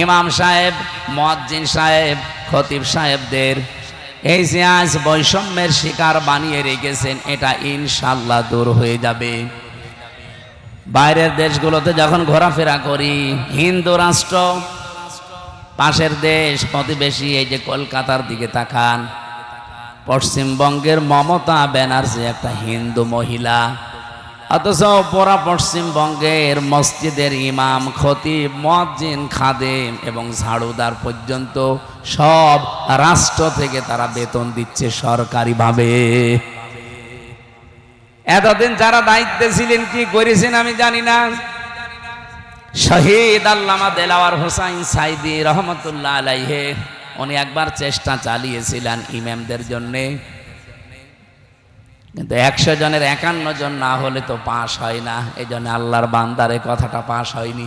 S1: ইমাম সাহেব, মুয়াজ্জিন সাহেব, খতিব সাহেবদের এই যে আজ বৈষম্যের শিকার বানিয়ে রেখেছেন, এটা ইনশাআল্লাহ দূর হয়ে যাবে। বাইরের দেশগুলোতে যখন ঘোরাফেরা করি, হিন্দু রাষ্ট্র, পাশের দেশ প্রতিবেশী, এই যে কলকাতার দিকে তাকান, পশ্চিমবঙ্গের মমতা ব্যানার্জি একটা হিন্দু মহিলা, অথচ পুরা পশ্চিমবঙ্গের মসজিদের ইমাম, খতিব, মুয়াজ্জিন, খাদেম এবং ঝাড়ুদার পর্যন্ত সব রাষ্ট্র থেকে তারা বেতন দিচ্ছে সরকারিভাবে। এতদিন যারা দায়িত্বে ছিলেন কি করেছেন আমি জানি না। শহীদ আল্লামা দেলাওয়ার হোসাইন সাইদি রহমতুল্লাহ আলাইহে, উনি একবার চেষ্টা চালিয়েছিলেন ইমামদের জন্যে, কিন্তু 100 জনের 51 জন না হলে তো পাশ হয় না। এই জন্য আল্লাহর বান্দার এই কথাটা পাশ হয়নি।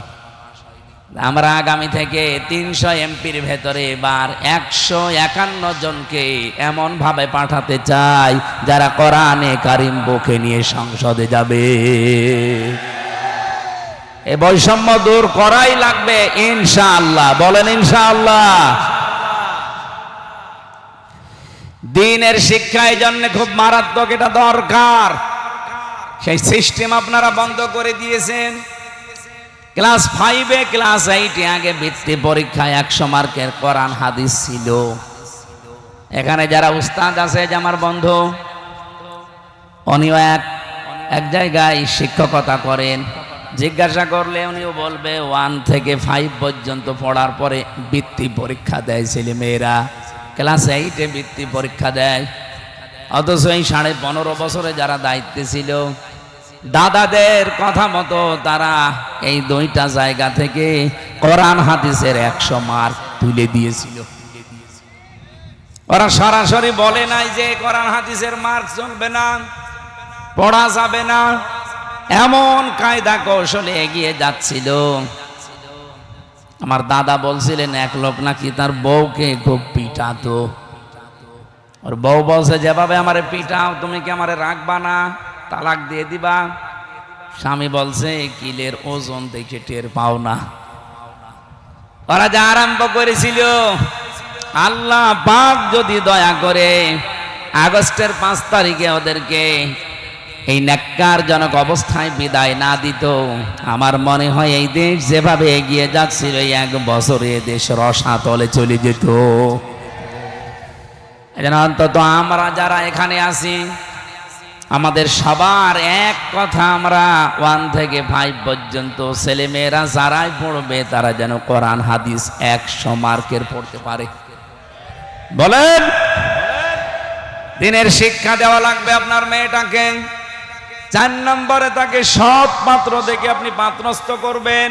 S1: আমরা আগামী থেকে 300 এমপির ভেতরে এবার 151 জনকে এমন ভাবে পাঠাতে চাই যারা কোরআনে কারিম বুকে নিয়ে সংসদে যাবে। এই বৈষম্য দূর করাই লাগবে ইনশাআল্লাহ। বলেন ইনশাআল্লাহ। দ্বীনের শিক্ষা এই জন্য খুব মারাত্মক, এটা দরকার। সেই সিস্টেম আপনারা বন্ধ করে দিয়েছেন। ক্লাস 5-এ, ক্লাস 8-এ আগে বৃত্তি পরীক্ষায় 100 মার্কের কোরআন হাদিস ছিল। এখানে যারা উস্তাদ আছে, যে আমার বন্ধু, উনিও এক জায়গায় শিক্ষকতা করেন, জিজ্ঞাসা করলে উনিও বলবে 1 থেকে 5 পর্যন্ত পড়ার পরে বৃত্তি পরীক্ষা দেয় ছেলে মেয়েরা। ক্লাস 8-এ বৃত্তি পরীক্ষা দেয়। অথচ এই 15.5 বছরে যারা দায়িত্বে ছিল, দাদাদের কথা মতো তারা এই 2টা জায়গা থেকে কোরআন হাদিসের 100 মার্ক তুলে দিয়েছিল। ওরা সরাসরি বলে নাই যে কোরআন হাদিসের মার্ক চলবে না, পড়া যাবে না, এমন কায়দা কৌশলে এগিয়ে যাচ্ছিল। আমার দাদা বলছিলেন, এক লোক নাকি তার বউকে খুব পিটাতো। ওর বউ বলছে, যেভাবে আমারে পিটাও, তুমি কি আমারে রাখবা না, তালাক দিয়ে দিবা? স্বামী বলছে, কিলের ওজন দেখে টের পাও না। ওরা যা আরম্ভ করেছিল, আল্লাহ পাক যদি দয়া করে আগস্টের 5 তারিখে ওদেরকে এই ন্যাক্কারজনক অবস্থায় বিদায় না দিত, আমার মনে হয় এই দেশ যেভাবে এগিয়ে যাচ্ছিল, এই 1 বছরে দেশ রসাতলে চলে যেত। এজন্য অন্তত আমরা যারা এখানে আছি, আমাদের সবার এক কথা, আমরা 1 থেকে 5 পর্যন্ত ছেলেমেয়েরা যারাই পড়বে, তারা যেন কোরআন হাদিস 100 মার্কের পড়তে পারে। বলেন, দিনের শিক্ষা দেওয়া লাগবে আপনার মেয়েটাকে। 4 নম্বরে তাকে সৎ পাত্র দেখে আপনি পাত্রস্থ করবেন।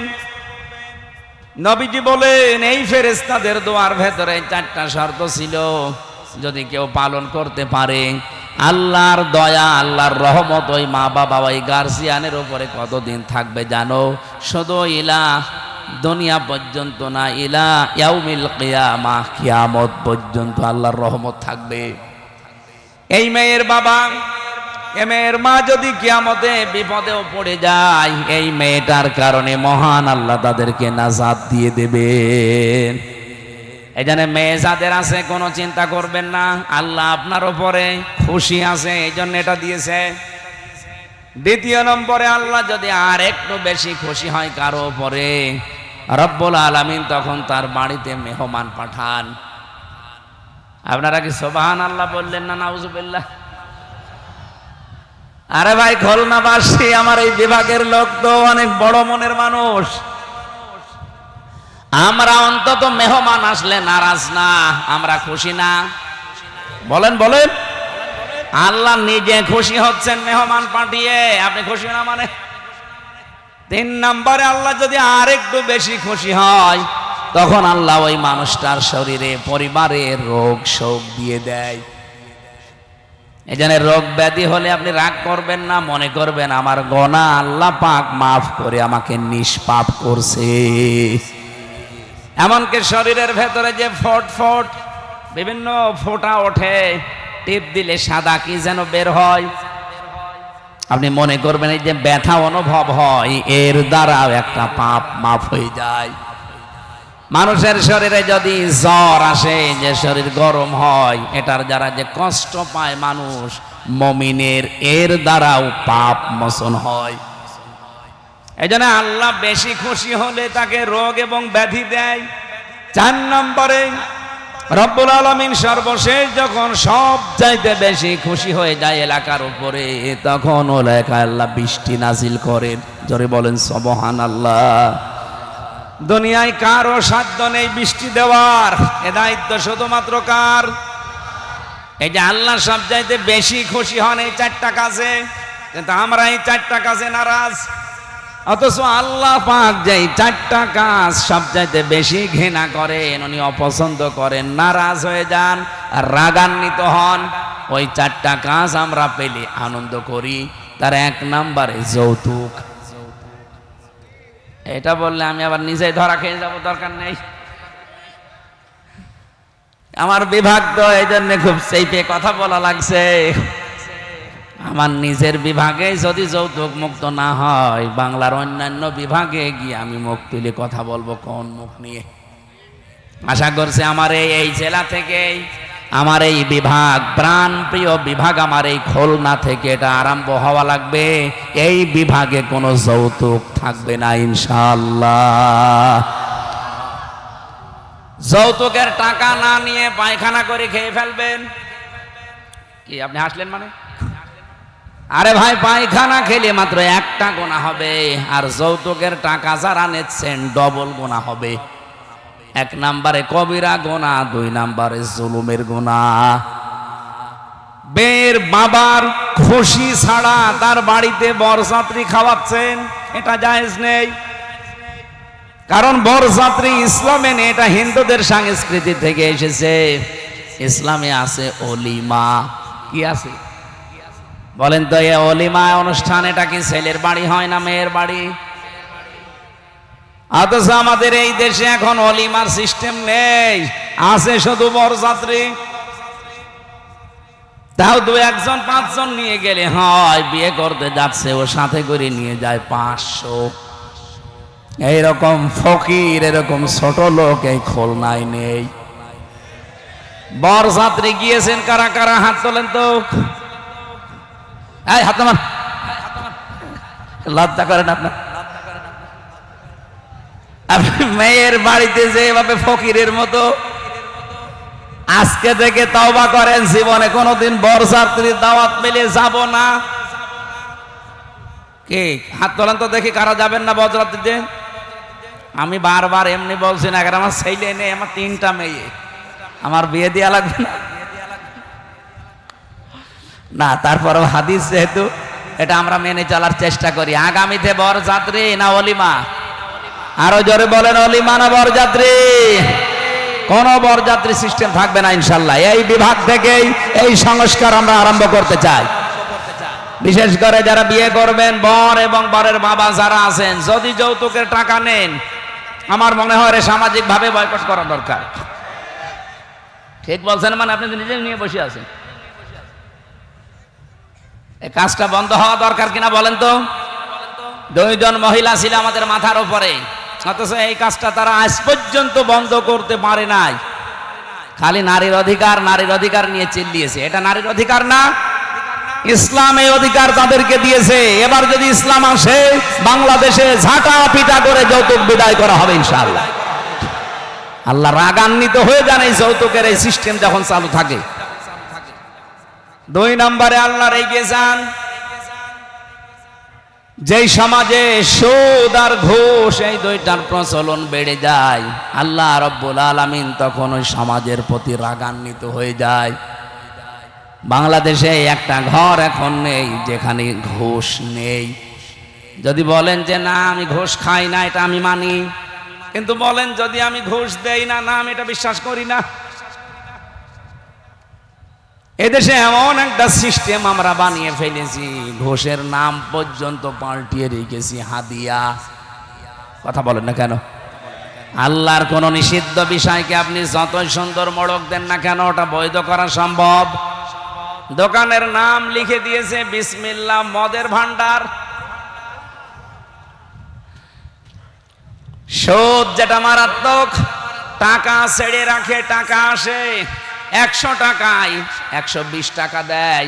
S1: নবীজি বলেন, এই ফেরেশতাদের দোয়ার ভেতরে 4টা শর্ত ছিল, যদি কেউ পালন করতে পারে, আল্লাহর দয়া, আল্লাহর রহমত ওই মা বাবা, ওই গার্জিয়ানের উপরে কতদিন থাকবে জানো? শুধু ইলা দুনিয়া পর্যন্ত না, ইলা ইয়াউমিল কিয়ামাহ, কিয়ামত পর্যন্ত আল্লাহর রহমত থাকবে। এই মেয়ের বাবা, এই মেয়ের মা যদি কিয়ামতে বিপদেও পড়ে যায়, এই মেয়েটার কারণে মহান আল্লাহ তাদেরকে নাজাত দিয়ে দেবেন। এই জন্য মেয়ে যাদের আছে, কোনো চিন্তা করবেন না, আল্লাহ আপনার উপরে খুশি আছে, এই জন্য এটা দিয়েছে। 2 নম্বরে, আল্লাহ যদি আর একটু বেশি খুশি হয় কারো উপরে, রব্বুল আলামিন তখন তার বাড়িতে মেহমান পাঠান। আপনারা কি সুবহানাল্লাহ বললেন না নাউজুবিল্লাহ? আরে ভাই, খুলনাবাসী, আমার এই বিভাগের লোক তো অনেক বড় মনের মানুষ। আমরা অন্তত মেহমান আসলে নারাজ না, আমরা খুশি না। বলেন বলেন। আল্লাহ নিজে খুশি হচ্ছেন মেহমান পাঠিয়ে, আপনি খুশি না মানে। 3 নম্বরে আল্লাহ যদি আরেকটু বেশি খুশি হয় তখন আল্লাহ ওই মানুষটার শরীরে পরিবারে রোগ শোক দিয়ে দেয়। এই জন্য রোগ ব্যাধি হলে আপনি রাগ করবেন না, মনে করবেন আমার গোনা আল্লাহ পাক মাফ করে আমাকে নিষ্পাপ করছে। এমনকি শরীরের ভেতরে যে ফট ফট বিভিন্ন ফোঁটা ওঠে, টিপ দিলে সাদা কি যেন বের হয়, আপনি মনে করবেন এই যে ব্যথা অনুভব হয় এর দ্বারাও একটা পাপ মাফ হয়ে যায়। মানুষের শরীরে যদি জ্বর আসে, যে শরীর গরম হয়, এটার দ্বারা যে কষ্ট পায় মানুষ, মুমিনের এর দ্বারাও পাপ মোচন হয়। এই জন্য আল্লাহ বেশি খুশি হলে তাকে রোগ এবং ব্যাধি দেয়। 4 নম্বরে রব্বুল আলামিন সর্বশেষ যখন সব চাইতে বেশি খুশি হয়ে যায় এলাকার উপরে, তখন ও এলাকায় আল্লাহ বৃষ্টি নাজিল করেন। জোরে বলেন সুবহানাল্লাহ। দুনিয়ায় কারও সাধ্য নেই বৃষ্টি দেওয়ার, এ দায়িত্ব শুধুমাত্র কার? এই যে আল্লাহ সব চাইতে বেশি খুশি হন এই 4টা কাজে, কিন্তু আমরা এই 4টা কাজে নারাজ। অথচ আল্লাহ পাক যে 4টা কাজ সব চাইতে বেশি ঘৃণা করেন, উনি অপছন্দ করেন, নারাজ হয়ে যান আর রাগান্বিত হন। ওই 4টা কাজ আমরা পেলে আনন্দ করি। তার 1 নম্বরে যৌতুক। এটা বললে আমি আবার নিজেই ধরা খেয়ে যাব, দরকার নেই। আমার বিভাগ তো এই জন্য খুব চেপে কথা বলা লাগছে। আমার নিজের বিভাগে যদি যৌতুক মুক্ত না হয়, বাংলার অন্যান্য বিভাগে গিয়ে আমি মুখ তুলে কথা বলবো কোন মুখ নিয়ে? আশা করছি আমার এই জেলা থেকে, আমার এই বিভাগ, প্রাণ প্রিয় বিভাগ, আমার এই খুলনা থেকে এটা আরম্ভ হওয়া লাগবে। এই বিভাগে কোনো যৌতুক থাকবে না ইনশাআল্লাহ। যৌতুকের টাকা না নিয়ে পায়খানা করে খেয়ে ফেলবেন। কি আপনি হাসলেন মানে? আরে ভাই, পায়খানা খেলে মাত্র 1টা গোনা হবে, আর যৌতুকের টাকা যারা নিচ্ছেন ডবল গোনা হবে। 1 নম্বরে কবিরা গোনা, 2 নম্বরে জুলুমের গোনা। বের বাবার খুশি ছাড়া তার বাড়িতে বরযাত্রী খাওয়াচ্ছেন, এটা জায়েজ নেই। কারণ বরযাত্রী ইসলামে নেই, এটা হিন্দুদের সংস্কৃতি থেকে এসেছে। ইসলামে আছে অলিমা। কি আছে বলেন তো? এই অলিমা অনুষ্ঠান, এটা কি ছেলের বাড়ি হয় না মেয়ের বাড়ি? অথচ আমাদের এই দেশে এখন অলিমার সিস্টেম নেই, আছে শুধু বরযাত্রী। তাও 2-1 জন 5 জন নিয়ে গেলে হয়, বিয়ে করতে যাচ্ছে ও সাথে করে নিয়ে যায় 500। এইরকম ফকির, এরকম ছোট লোক এই খুলনায় নেই। বরযাত্রী গিয়েছেন কারা কারা? হাত তোলেন তো। এই হাত নামান, লজ্জা করেন আপনার? আপনি মেয়ের বাড়িতে যে এভাবে ফকিরের মতো আজকে থেকে তওবা করেন, জীবনে কোনোদিন বরযাত্রীর দাওয়াত পেলে যাব না। কে হাত তোলেন তো দেখি, কারা যাবেন না বরযাত্রীতে? আমি বারবার এমনি বলছি না, আমার ছেলে নেই, আমার 3টা মেয়ে, আমার বিয়ে দেওয়া লাগবে না? না, তারপরেও হাদিস যেহেতু, এটা আমরা মেনে চলার চেষ্টা করি। আগামীতে বরযাত্রী না অলিমা? আরো জোরে বলেন, অলিমা না বরযাত্রী? কোন বরযাত্রী সিস্টেম থাকবে না ইনশাল্লাহ। এই বিভাগ থেকেই এই সংস্কার আমরা আরম্ভ করতে চাই। বিশেষ করে যারা বিয়ে করবেন, বর এবং বরের বাবা যারা আছেন, যদি যৌতুকের টাকা নেন, আমার মনে হয় সামাজিক ভাবে বয়কট করা দরকার। ঠিক বলছেন মানে? আপনি নিজে নিয়ে বসে আছেন। এই কাজটা বন্ধ হওয়া দরকার কিনা বলেন তো? 2 জন মহিলা ছিল আমাদের মাথার উপরে, অথচ এই কাজটা তারা আজ পর্যন্ত বন্ধ করতে পারে নাই। খালি নারীর অধিকার, নারীর অধিকার নিয়ে চিল্লিয়েছে। এটা নারীর অধিকার না, ইসলাম এই অধিকার তাদেরকে দিয়েছে। এবার যদি ইসলাম আসে, বাংলাদেশে ঝাঁটা পিটা করে যৌতুক বিদায় করা হবে ইনশাআল্লাহ। আল্লাহ রাগান্বিত হয়ে যান এই যৌতুকের এই সিস্টেম যখন চালু থাকে। 2 নম্বরে আল্লাহ রেগে যান যেই সমাজে সুদ আর ঘুষ, এই 2টার প্রচলন বেড়ে যায়, আল্লাহ রাব্বুল আলামিন তখন ওই সমাজের প্রতি রাগান্বিত হয়ে যায়। বাংলাদেশে একটা ঘর এখন নেই যেখানে ঘুষ নেই। যদি বলেন যে না আমি ঘুষ খাই না, এটা আমি মানি, কিন্তু বলেন যদি আমি ঘুষ দেই না, না আমি এটা বিশ্বাস করি না। এদেশে এমন একটা সিস্টেম আমরা বানিয়ে ফেলেছি, ঘুষের নাম পর্যন্ত পাল্টিয়ে রেখেছি হাদিয়া। কথা বলেন না কেন? আল্লাহর কোন নিষিদ্ধ বিষয়কে আপনি যতই সুন্দর মোড়ক দেন না কেন, ওটা বৈধ করা সম্ভব? দোকানের নাম লিখে দিয়েছে বিসমিল্লাহ মদের ভান্ডার। সুদ যেটা মারাত্মক, টাকা ছেড়ে রাখে, টাকা আসে 100 টাকায় 120 টাকা দেয়।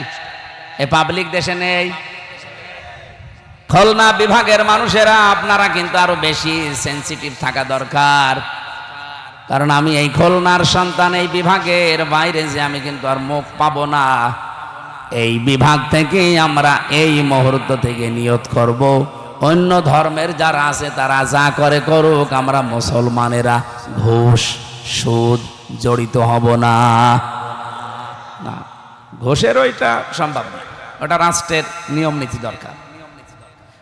S1: এ পাবলিক দেশে নেই। খুলনা বিভাগের মানুষেরা আপনারা কিন্তু আরো বেশি সেনসিটিভ থাকা দরকার, কারণ আমি এই খুলনার সন্তান, এই বিভাগের বাইরে যে আমি কিন্তু আর মুখ পাবো না। এই বিভাগ থেকেই আমরা এই মুহূর্ত থেকে নিয়ত করব, অন্য ধর্মের যারা আছে তারা যা করে করুক, আমরা মুসলমানেরা ঘুষ সুদ জড়িত হব না। না, ঘুষের ওইটা সম্ভব না, ওটা রাষ্ট্রের নিয়ম নীতি দরকার,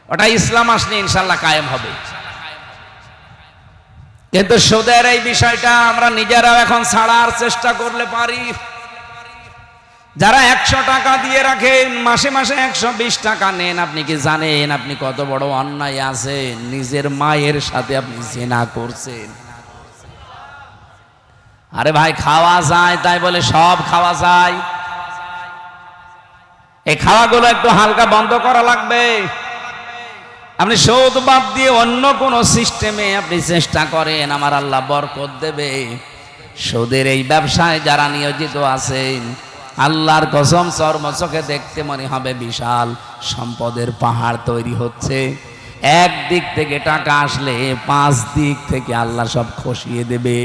S1: ওটা ইসলাম আসলে ইনশাল্লাহ কায়েম হবে। কিন্তু সুদের এই বিষয়টা আমরা নিজেরাও এখন ছাড়ার চেষ্টা করলে পারি। যারা 100 টাকা দিয়ে রাখেন, মাসে মাসে 120 টাকা নেন, আপনি কি জানেন আপনি কত বড় অন্যায় আছেন? নিজের মায়ের সাথে আপনি জিনা করছেন। আরে ভাই, খাওয়া যায় তাই বলে সব খাওয়া যায়? এই খাওয়াগুলো একটু হালকা বন্ধ করা লাগবে। আপনি সুদ বাদ দিয়ে অন্য কোন সিস্টেমে আপনি চেষ্টা করেন, আমার আল্লাহ বরকত দেবে। সুদের এই ব্যবসায় যারা নিয়োজিত আছেন, আল্লাহর কসম চর্মচোখে দেখতে মনে হবে বিশাল সম্পদের পাহাড় তৈরি হচ্ছে। এক দিক থেকে টাকা আসলে 5 দিক থেকে আল্লাহ সব খসিয়ে দেবে।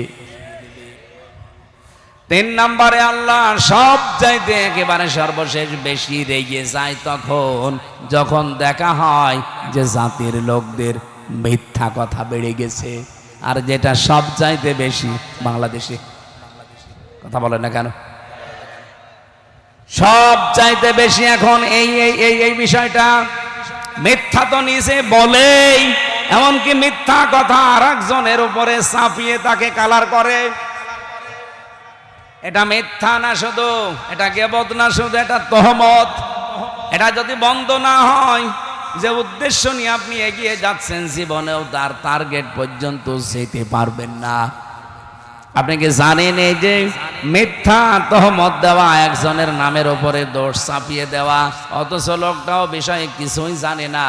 S1: 3 নম্বরে আল্লাহ সব চাইতে একেবারে সর্বশেষ বেশি রেগে যায় তখন যখন দেখা হয় যে জাতির লোকদের মিথ্যা কথা বেড়ে গেছে। আর যেটা সব চাইতে বেশি বাংলাদেশে, কথা বলেন না কেন, সব চাইতে বেশি এখন এই বিষয়টা। মিথ্যা তো নিজে বলেই, এমনকি মিথ্যা কথা আর একজনের উপরে চাপিয়ে তাকে কালার করে। এটা মিথ্যা না শুধু, এটা গীবত না শুধু, এটা তহমত। এটা যদি বন্ধ না হয়, যে উদ্দেশ্য নিয়ে আপনি এগিয়ে যাচ্ছেন জীবনেও তার টার্গেট পর্যন্ত যেতে পারবেন না। আপনি কি জানেন এই যে মিথ্যা তহমত দেওয়া, একজনের নামের উপরে দোষ চাপিয়ে দেওয়া, অথচ লোকটাও বিষয়ে কিছুই জানে না।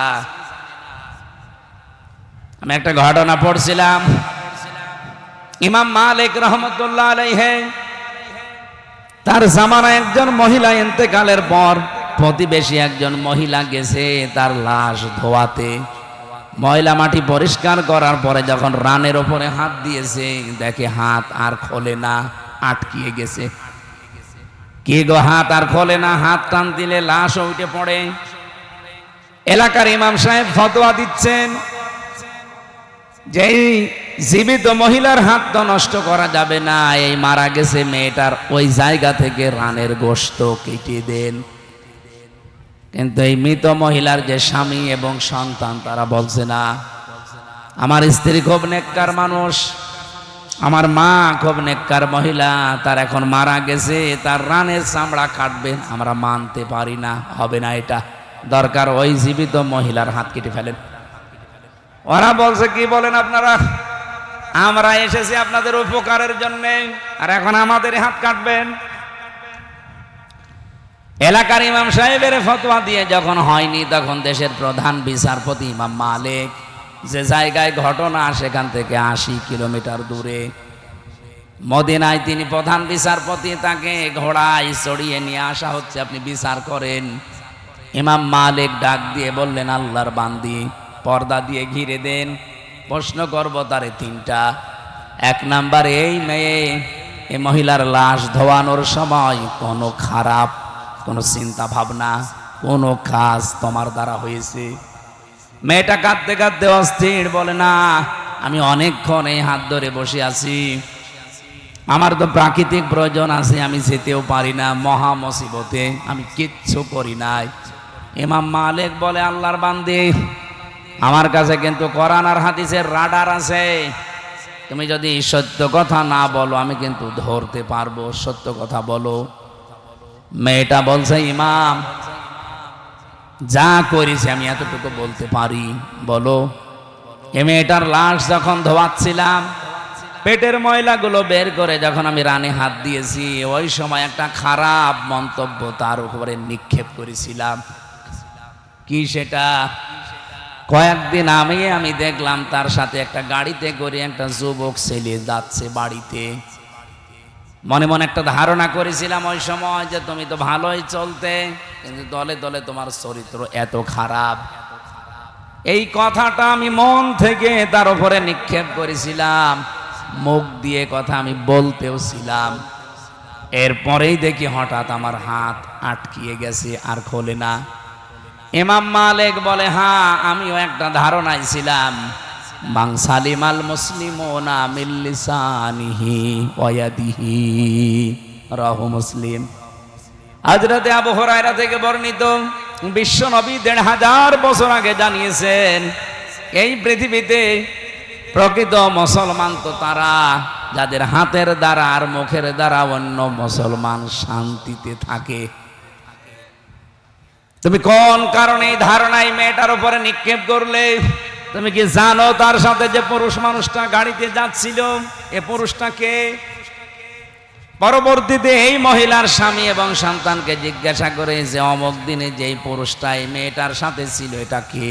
S1: আমি একটা ঘটনা পড়ছিলাম, ইমাম মালিক রহমতুল্লাহ আলাইহি, তার জামানায় একজন মহিলা ইন্তেকালের পর প্রতিবেশী একজন মহিলা গেছে তার লাশ ধোয়াতে। ময়লা মাটি পরিষ্কার করার পরে যখন রানের ওপরে হাত দিয়েছে, দেখে হাত আর খোলে না, আটকিয়ে গেছে। কি গো, হাত আর খোলে না? হাত টান দিলে লাশ উঠে পড়ে। এলাকার ইমাম সাহেব ফতোয়া দিচ্ছেন যে জীবিত মহিলার হাত তো নষ্ট করা যাবে না, এই মারা গেছে মেয়েটার ওই জায়গা থেকে রানের গোশত কেটে দেন। কিন্তু এই মৃত মহিলার যে স্বামী এবং সন্তান, তারা বলছে না, আমার স্ত্রী খুব নেককার মানুষ, আমার মা খুব নেককার মহিলা, তার এখন মারা গেছে, তার রানের চামড়া কাটবেন, আমরা মানতে পারি না, হবে না, এটা দরকার ওই জীবিত মহিলার হাত কেটে ফেলেন। ওরা বলছে কি বলেন আপনারা, আমরা এসেছি আপনাদের উপকারের জন্য, আর এখন আমাদের হাত কাটবেন? এলাকার ইমাম সাহেবের ফতোয়া দিয়ে যখন হয়নি, তখন দেশের প্রধান বিচারপতি ইমাম মালিক, যে জায়গায় ঘটনা সেখান থেকে 80 কিলোমিটার দূরে মদিনায় তিনি প্রধান বিচারপতি, তাকে ঘোড়ায় চড়িয়ে নিয়ে আসা হচ্ছে, আপনি বিচার করেন। ইমাম মালিক ডাক দিয়ে বললেন, আল্লাহর বান্দি, পর্দা দিয়ে ঘিরে দেন, প্রশ্ন করব তারে 3টা। 1 নাম্বার, এই মেয়ে, এই মহিলার লাশ ধোয়ানোর সময় কোনো খারাপ কোনো চিন্তা ভাবনা, কোনো কাজ তোমার দ্বারা হয়েছে? মেয়েটা কাঁদতে কাঁদতে অস্থির, বলে না, আমি অনেকক্ষণ এই হাত ধরে বসে আছি, আমার তো প্রাকৃতিক প্রয়োজন আছে, আমি যেতেও পারি না, মহা মুসিবতে আমি কিচ্ছু করি নাই। ইমাম মালিক বলে, আল্লাহর বান্দী, আমার কাছে কিন্তু কোরআন আর হাদিসের রাডার আছে। তুমি যদি সত্য কথা না বলো আমি কিন্তু ধরতে পারবো, সত্য কথা বলো। মেয়েটা বলছে, ইমাম যা করেছি আমি এতটুকু বলতে পারি, বলো। এ মেয়েটার লাশ যখন ধোয়াচ্ছিলাম, পেটের ময়লাগুলো বের করে যখন আমি রানে হাত দিয়েছি, ওই সময় একটা খারাপ মন্তব্য তার উপরে নিক্ষেপ করেছিলাম। কি সেটা? কয়েকদিন আমি দেখলাম তার সাথে একটা গাড়িতে করে একটা যুবক ছেলে যাচ্ছে বাড়িতে। মনে মনে একটা ধারণা করেছিলাম ওই সময় যে তুমি তো ভালোই চলতে, কিন্তু দলে দলে তোমার চরিত্র এত খারাপ। এই কথাটা আমি মন থেকে তার উপরে নিক্ষেপ করেছিলাম, মুখ দিয়ে কথা আমি বলতেও ছিলাম। এরপরেই দেখি হঠাৎ আমার হাত আটকিয়ে গেছে, আর খোলে না। ইমাম মালিক বলে, হ্যাঁ আমিও একটা ধারণায় ছিলাম, মান সালিমাল মুসলিমুনা মিন লিসানিহি ওয়া ইয়াদিহি, রাহু মুসলিম। হযরতে আবু হুরায়রা থেকে বর্ণিত, বিশ্ব নবী ১৫০০ বছর আগে জানিয়েছেন, এই পৃথিবীতে প্রকৃত মুসলমান তো তারা যাদের হাতের দ্বারা আর মুখের দ্বারা অন্য মুসলমান শান্তিতে থাকে। তুমি কোন কারণে এই ধারণায় মেয়েটার উপরে নিক্ষেপ করলে? তুমি কি জানো তার সাথে যে পুরুষ মানুষটা গাড়িতে যাচ্ছিল, এ পুরুষটা কে? পরবর্তীতে এই মহিলার স্বামী এবং সন্তানকে জিজ্ঞাসা করে যে অমুক দিনে যেই পুরুষটা এই মেয়েটার সাথে ছিল, এটা কে?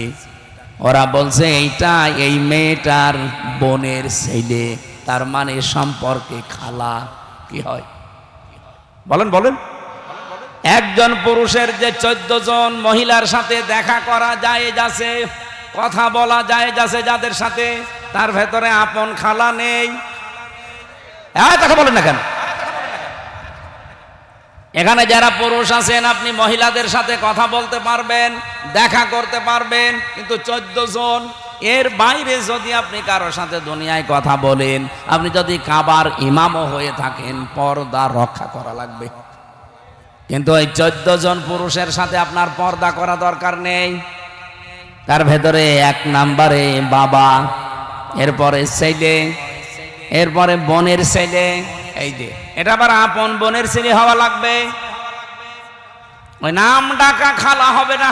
S1: ওরা বলছে এইটা এই মেয়েটার বোনের ছেলে, তার মানে সম্পর্কে খালা। কি হয় বলেন বলেন? একজন পুরুষের যে ১৪ জন মহিলার সাথে দেখা করা যায় যাচ্ছে, কথা বলা যায় যাচ্ছে যাদের সাথে, তার ভেতরে আপন খালা নেই। কথা বলেন না কেন? এখানে যারা পুরুষ আছেন, আপনি মহিলাদের সাথে কথা বলতে পারবেন, দেখা করতে পারবেন, কিন্তু ১৪ জন এর বাইরে যদি আপনি কারোর সাথে দুনিয়ায় কথা বলেন, আপনি যদি কাবার ইমামও হয়ে থাকেন, পর্দা রক্ষা করা লাগবে। কিন্তু ওই ১৪ জন পুরুষের সাথে আপনার পর্দা করা দরকার নেই। তার ভেতরে ১ নম্বরে বাবা, এরপরে ছেলে, এরপরে বোনের ছেলে। এই যে এটা আবার আপন বোনের ছেলে হওয়া লাগবে, ওই নাম ডাকা খালা হবে না।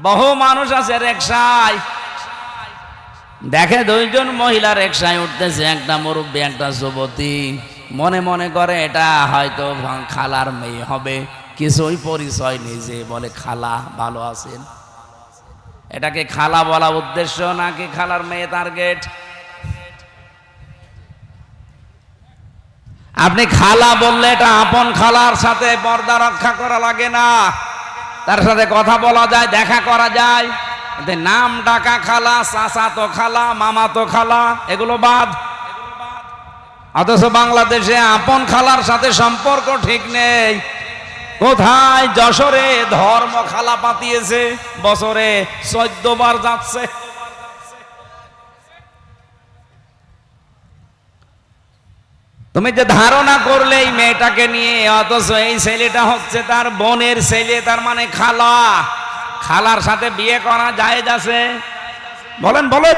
S1: বহু মানুষ আছে রিকশায়, দেখে ২ জন মহিলা রিকশায় উঠতেছে, একটা মুরব্বী একটা যুবতী, মনে মনে করে এটা হয়তো খালার মেয়ে হবে, কিছুই পরিচয় নেই, যে বলে খালা ভালো আছেন। এটাকে খালা বলা উদ্দেশ্য নাকি খালার মেয়ে টার্গেট? আপনি খালা বললে এটা আপন খালার সাথে পর্দা রক্ষা করা লাগে না, তার সাথে কথা বলা যায়, দেখা করা যায়। নাম ডাকা খালা, চাচা তো খালা, মামা তো খালা, এগুলো বাদ। অথচ বাংলাদেশে আপন খালার সাথে সম্পর্ক ঠিক নেই। কোথায়? যশোরে ধর্ম খালা পাতিয়েছে, বছরে ১৪ বার যাচ্ছে। তুমি যে ধারণা করলে এই মেয়েটাকে নিয়ে, অথচ এই ছেলেটা হচ্ছে তার বোনের ছেলে, তার মানে খালা। খালার সাথে বিয়ে করা জায়েজ আছে? বলেন বলেন,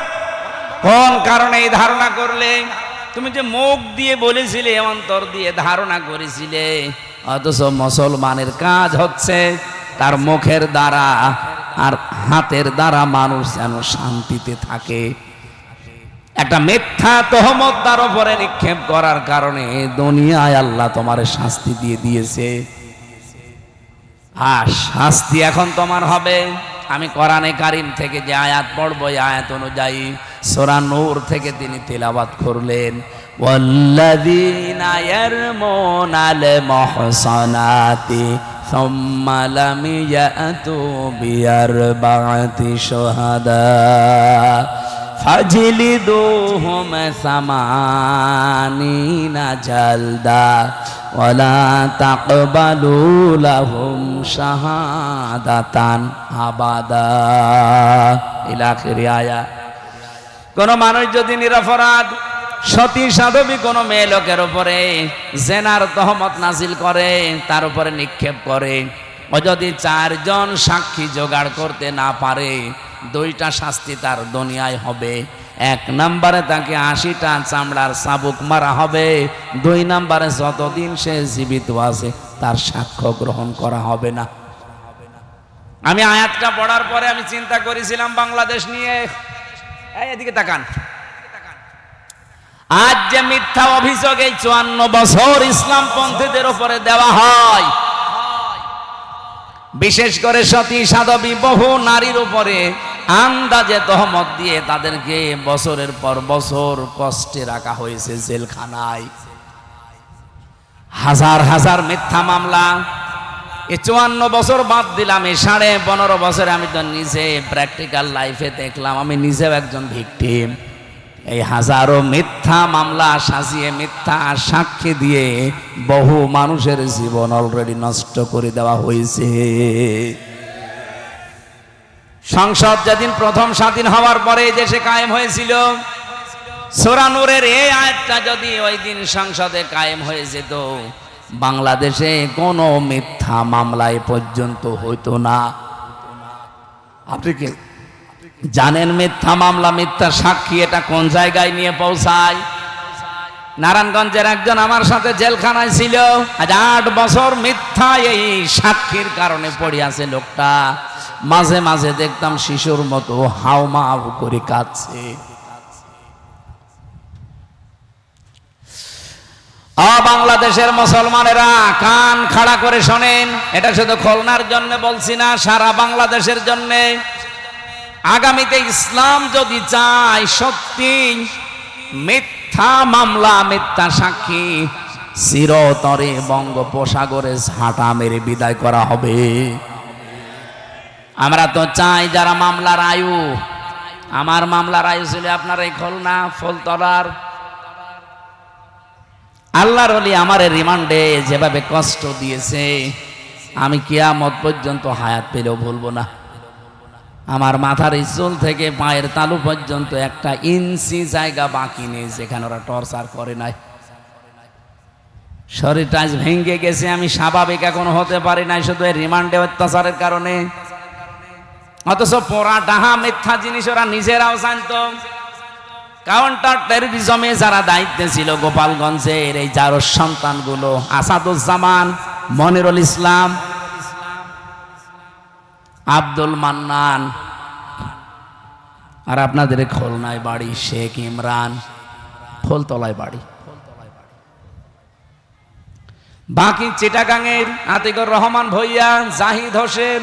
S1: কোন কারণে এই ধারণা করলে? তুমি যে মুখ দিয়ে বলেছিলে, অন্তর দিয়ে ধারণা করেছিলে, অথচ মুসলমানের কাজ হচ্ছে তার মুখের দ্বারা আর হাতের দ্বারা মানুষ যেন শান্তিতে থাকে। একটা মিথ্যা তহমত তার উপরে নিক্ষেপ করার কারণে দুনিয়ায় আল্লাহ তোমার শাস্তি দিয়ে দিয়েছে। আর শাস্তি এখন তোমার হবে। আমি কোরআনে কারিম থেকে যে আয়াত পড়বো, এই আয়াত অনুযায়ী সূরা নূর থেকে তিনি তেলাওয়াত করলেন, ওয়াল্লাযীনা ইয়ারমুনাল মুহসানাতি সুম্মা লাম ইয়াতু বিআরবা'তি শুহাদা ফাজলিদুহুম সামানিনা জালদা ওয়ালা তাকবালু লাহুম শাহাদাতান আবাদা ইলা আখির আয়াত। কোন মানুষ যদি নিরপরাধ সতী সাধবী কোনো মেয়ে লোকের উপরে জেনার তহমত নাজিল করে, তার উপরে নিক্ষেপ করে, ও যদি 4 জন সাক্ষী জোগাড় করতে না পারে, 2টা শাস্তি তার দুনিয়ায় হবে। 1 নম্বরে তাকে 80টা চামড়ার চাবুক মারা হবে। 2 নম্বরে যতদিন সে জীবিত আছে তার সাক্ষ্য গ্রহণ করা হবে না। আমি আয়াতটা পড়ার পরে আমি চিন্তা করেছিলাম বাংলাদেশ নিয়ে। এদিকে তাকান। আজ যে মিথ্যা অভিযোগ এই 54 বছর ইসলামপন্থীদের উপরে দেওয়া হয়, বিশেষ করে সতী সাধবী বহু নারীর উপরে আন্দাজে তহমত দিয়ে তাদেরকে বছরের পর বছর কষ্টে রাখা হয়েছে জেলখানায়। হাজার হাজার মিথ্যা মামলা। এই 54 বছর বাদ দিলাম, এই 15.5 বছরে আমি তো নিজে প্র্যাকটিক্যাল লাইফে দেখলাম, আমি নিজেও একজন ভিকটিম। এই হাজারো মিথ্যা মামলা সাজিয়ে মিথ্যা সাক্ষী দিয়ে বহু মানুষের জীবন অলরেডি নষ্ট করে দেওয়া হয়েছে। সংসদ যেদিন প্রথম স্বাধীন হওয়ার পরে দেশে কায়েম হয়েছিল, সূরা নূরের এই আয়াতটা যদি ওই দিন সংসদে কায়েম হয়ে যেত, বাংলাদেশে কোনো মিথ্যা মামলায় পর্যন্ত হইতো না। আপনি কি জানেন মিথ্যা মামলা, মিথ্যা সাক্ষী এটা কোন জায়গায় নিয়ে পৌঁছায়? নারায়ণগঞ্জের একজন আমার সাথে জেলখানায় ছিল, আজ 8 বছর মিথ্যা এই সাক্ষীর কারণে পড়ে আছে লোকটা। মাঝে মাঝে দেখতাম শিশুর মতো হাউমাউ করে কাঁদছে। বাংলাদেশের মুসলমানেরা কান খাড়া করে শোনেন, এটা শুধু খুলনার জন্য বলছি না, সারা বাংলাদেশের জন্য। আগামীতে ইসলাম যদি চায় সত্যি, মিথ্যা মামলা মিথ্যা সাক্ষী চিরতরে বঙ্গোপসাগরে ঝাঁটা মেরে বিদায় করা হবে। আমরা তো চাই যারা মামলার আয়ু, আমার মামলার আয়ু ছিল আপনার এই খুলনা ফুলতলার। আল্লাহর ওলি আমার রিমান্ডে যেভাবে কষ্ট দিয়েছে, আমি কিয়ামত পর্যন্ত হায়াত পেলেও ভুলবো না। আমার মাথার চুল থেকে পায়ের তালু পর্যন্ত 1 ইঞ্চি জায়গা বাকি নেই যেখানে ওরা টর্চার করে নাই। শরীরটা আজ ভেঙে গেছে, আমি স্বাভাবিক এখন হতে পারি নাই শুধু রিমান্ডে অত্যাচারের কারণে। অথচ পোড়া ডাহা মিথ্যা জিনিস ওরা নিজেরাও জানতো। কাউন্টার টেররিজমে যারা দায়িত্বে ছিল গোপালগঞ্জের এই জারোর সন্তানগুলো, আসাদুজ্জামান, মনিরুল ইসলাম, আব্দুল মান্নান, আর আপনাদের খুলনায় বাড়ি শেখ ইমরান, ফুলতলায় বাড়ি। বাকি চিটাগাঙের আতিকুর রহমান ভইয়া, জাহিদ হোসেন,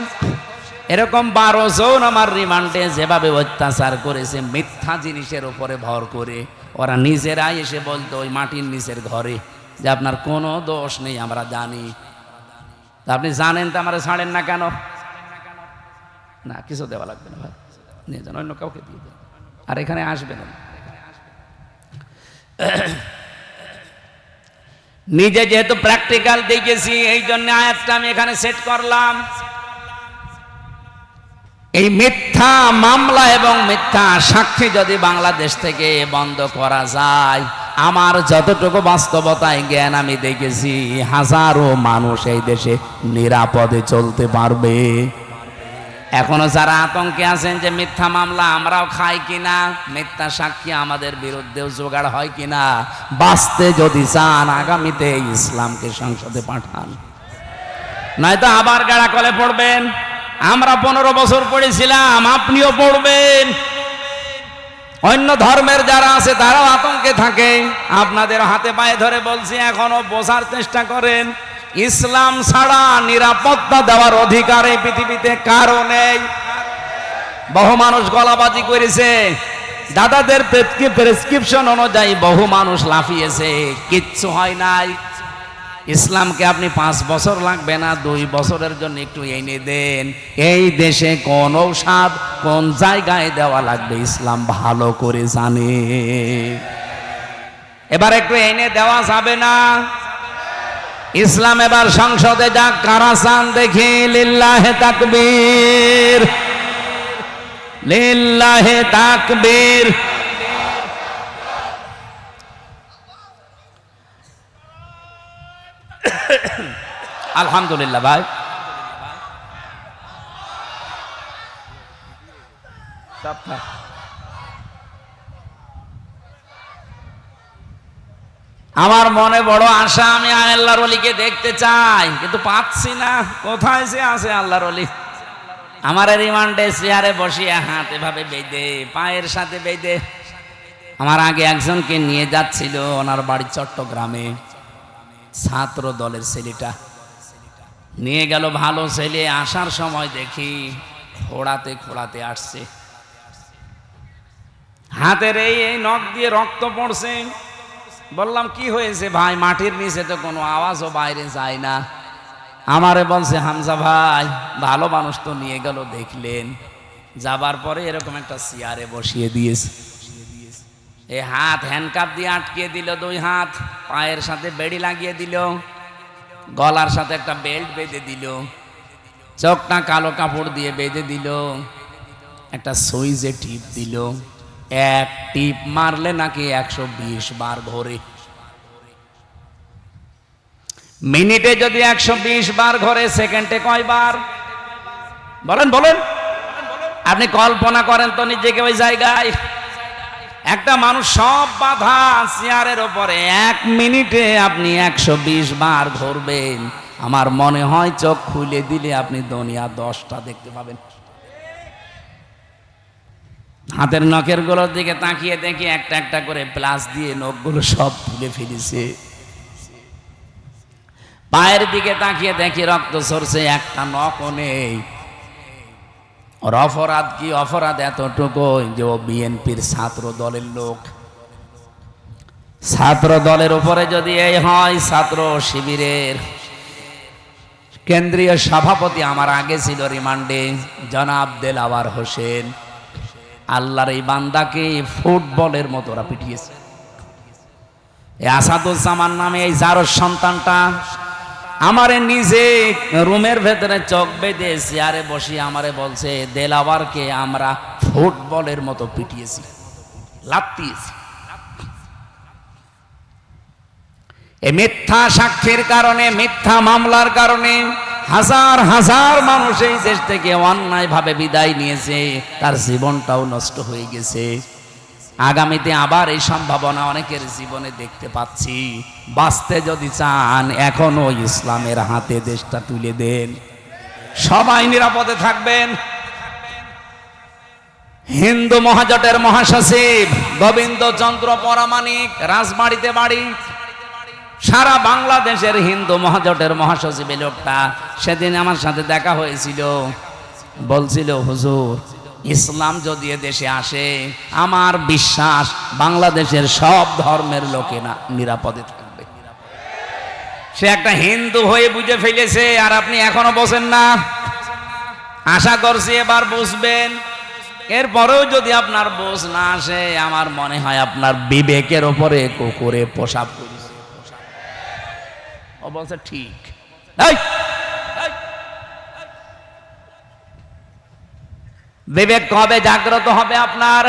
S1: এরকম 12 জন আমার রিমান্ডে যেভাবে অত্যাচার করেছে মিথ্যা জিনিসের উপরে ভর করে, ওরা নিজেরাই এসে বলতো ওই মাটির নিচের ঘরে যে আপনার কোনো দোষ নেই, আমরা জানি। তা আপনি জানেন তো আমরা ছাড়েন না কেন? না, কিছু দেওয়া লাগবে না ভাই, নিয়ে যান, অন্য কাউকে দিয়ে দেন, আর এখানে আসবেন না। নিজে যেহেতু প্র্যাকটিক্যাল দেখেছি, এই জন্য আয়াতটা আমি এখানে সেট করলাম। এই মিথ্যা মামলা এবং মিথ্যা সাক্ষী যদি বাংলাদেশ থেকে বন্ধ করা যায়, আমার যতটুকু বাস্তবতায় জ্ঞান আমি দেখেছি, হাজারো মানুষ এই দেশে নিরাপদে চলতে পারবে। এখনো যারা আতঙ্কে আছেন যে মিথ্যা মামলা আমরাও খাই কিনা, মিথ্যা সাক্ষী আমাদের বিরুদ্ধেও জোগাড় হয় কিনা, বাঁচতে যদি চান আগামীতে ইসলামকে সংসদে পাঠান, নয়তো আবার গাড়া কলে পড়বেন। আমরা 15 বছর পড়েছিলাম, আপনিও পড়বেন। অন্য ধর্মের যারা আছে তারাও আতঙ্কে থাকে। আপনাদের হাতে পায়ে ধরে বলছি, এখনো বোঝার চেষ্টা করেন, ইসলাম ছাড়া নিরাপত্তা দেওয়ার অধিকার এই পৃথিবীতে কারো নেই। বহু মানুষ গলাবাজি করেছে, দাদাদের প্রেসক্রিপশন অনুযায়ী বহু মানুষ লাফিয়েছে, কিচ্ছু হয় নাই। ইসলামকে আপনি 5 বছর লাগবে না, 2 বছরের জন্য একটু এনে দেন। এই দেশে কোন ঔষধ কোন জায়গায় দেওয়া লাগবে ইসলাম ভালো করে জানে। এবার একটু এনে দেওয়া যাবে না? ইসলাম এবার সংসদে যাক, কারা চান দেখি? লিল্লাহে তাকবীর, লিল্লাহে তাকবীর। আলহামদুলিল্লাহ ভাই। আমার মনে বড় আশা, আমি আল্লাহর ওলিকে দেখতে চাই, কিন্তু পাচ্ছি না। কোথায় যে আছে আল্লাহর ওলি? আমার রিমান্ডে চেয়ারে বসিয়ে হাত এভাবে বেঁধে, পায়ের সাথে বেঁধে। আমার আগে একজনকে নিয়ে যাচ্ছিল, ওনার বাড়ি চট্টগ্রামে, ছাত্র দলের ছেলেটা নিয়ে গেল, ভালো ছেলে। আসার সময় দেখি খোড়াতে খোড়াতে আসছে, হাতের এই নখ দিয়ে রক্ত পড়ছে। বললাম কি হয়েছে ভাই? মাটির নিচে তো কোনো আওয়াজও বাইরে যায় না। আমারে বলছে, হামজা ভাই, ভালো মানুষ তো নিয়ে গেল, দেখলেন? যাবার পরে এরকম একটা চেয়ারে বসিয়ে দিয়েছে, এই হাত হ্যান্ডকাপ দিয়ে আটকিয়ে দিল, দুই হাত পায়ের সাথে বেড়ি লাগিয়ে দিল, গলার সাথে একটা বেল্ট বেঁধে দিল, চোখটা কালো কাপড় দিয়ে বেঁধে দিল, একটা সুইচে টিপ দিল। এক টিপ মারলে নাকি 120 বার ঘোরে। মিনিটে যদি 120 বার ঘোরে, সেকেন্ডে কয়বার? বলেন বলেন, আপনি কল্পনা করেন তো নিজেকে ওই জায়গায়। একটা মানুষ সব বাধা চেয়ারের ওপরে, 1 মিনিটে আপনি 120 বার ঘুরবেন। আমার মনে হয় চোখ খুলে দিলে আপনি দুনিয়া 10টা দেখতে পাবেন। হাতের নখের গুলোর দিকে তাকিয়ে দেখি একটা একটা করে প্লাস দিয়ে নখগুলো সব তুলে ফেলেছে। পায়ের দিকে তাকিয়ে দেখি রক্ত ঝরছে, একটা নখও নেই। ওর অপরাধ কি? অপরাধ এতটুকু যে ও বিএনপির ছাত্র দলের লোক। ছাত্র দলের উপরে যদি এই হয়, ছাত্র শিবিরের কেন্দ্রীয় সভাপতি আমার আগে ছিল রিমান্ডে, জনাব দেলাওয়ার হোসেন। আল্লাহর এই বান্দাকে ফুটবলের মতো ওরা পিটিয়েছে। এই আসাদুজ্জামান নামে এই জারোর সন্তানটা আমারে নিজে রুমের ভেতরে চোখ বেঁধে চেয়ারে বসিয়ে আমারে বলছে, দেলাওয়ারকে আমরা ফুটবলের মতো পিটিয়েছি, লাথিয়েছি। এই মিথ্যা সাক্ষীর কারণে, মিথ্যা মামলার কারণে হাজার হাজার মানুষ এই দেশ থেকে অন্যায় ভাবে বিদায় নিয়েছে, তার জীবনটাও নষ্ট হয়ে গেছে। আগামীতে আবার এই সম্ভাবনা অনেকের জীবনে দেখতে পাচ্ছি। বাঁচতে যদি চান, এখনো ইসলামের হাতে দেশটা তুলে দেন, সবাই নিরাপদে থাকবেন। হিন্দু মহাজোটের মহাসচিব গোবিন্দ চন্দ্র পরামানিক, রাজবাড়িতে বাড়ি, সারা বাংলাদেশের হিন্দু মহাজোটের মহাসচিব লোকটা। সেদিন আমার সাথে দেখা হয়েছিল, বলছিল, হুজুর, ইসলাম যদি দেশে আসে, আমার বিশ্বাস বাংলাদেশের সব ধর্মের লোকেরা নিরাপদে থাকবে। সে একটা হিন্দু হয়ে বুঝে ফেলেছে, আর আপনি এখনো বোঝেন না। আশা করছি এবার বুঝবেন। এরপরেও যদি আপনার বোঝ না আসে, আমার মনে হয় আপনার বিবেকের ওপরে কুকুরে পোশাক করেছে। ও বলছে ঠিক। বিবেক কবে জাগ্রত হবে আপনার?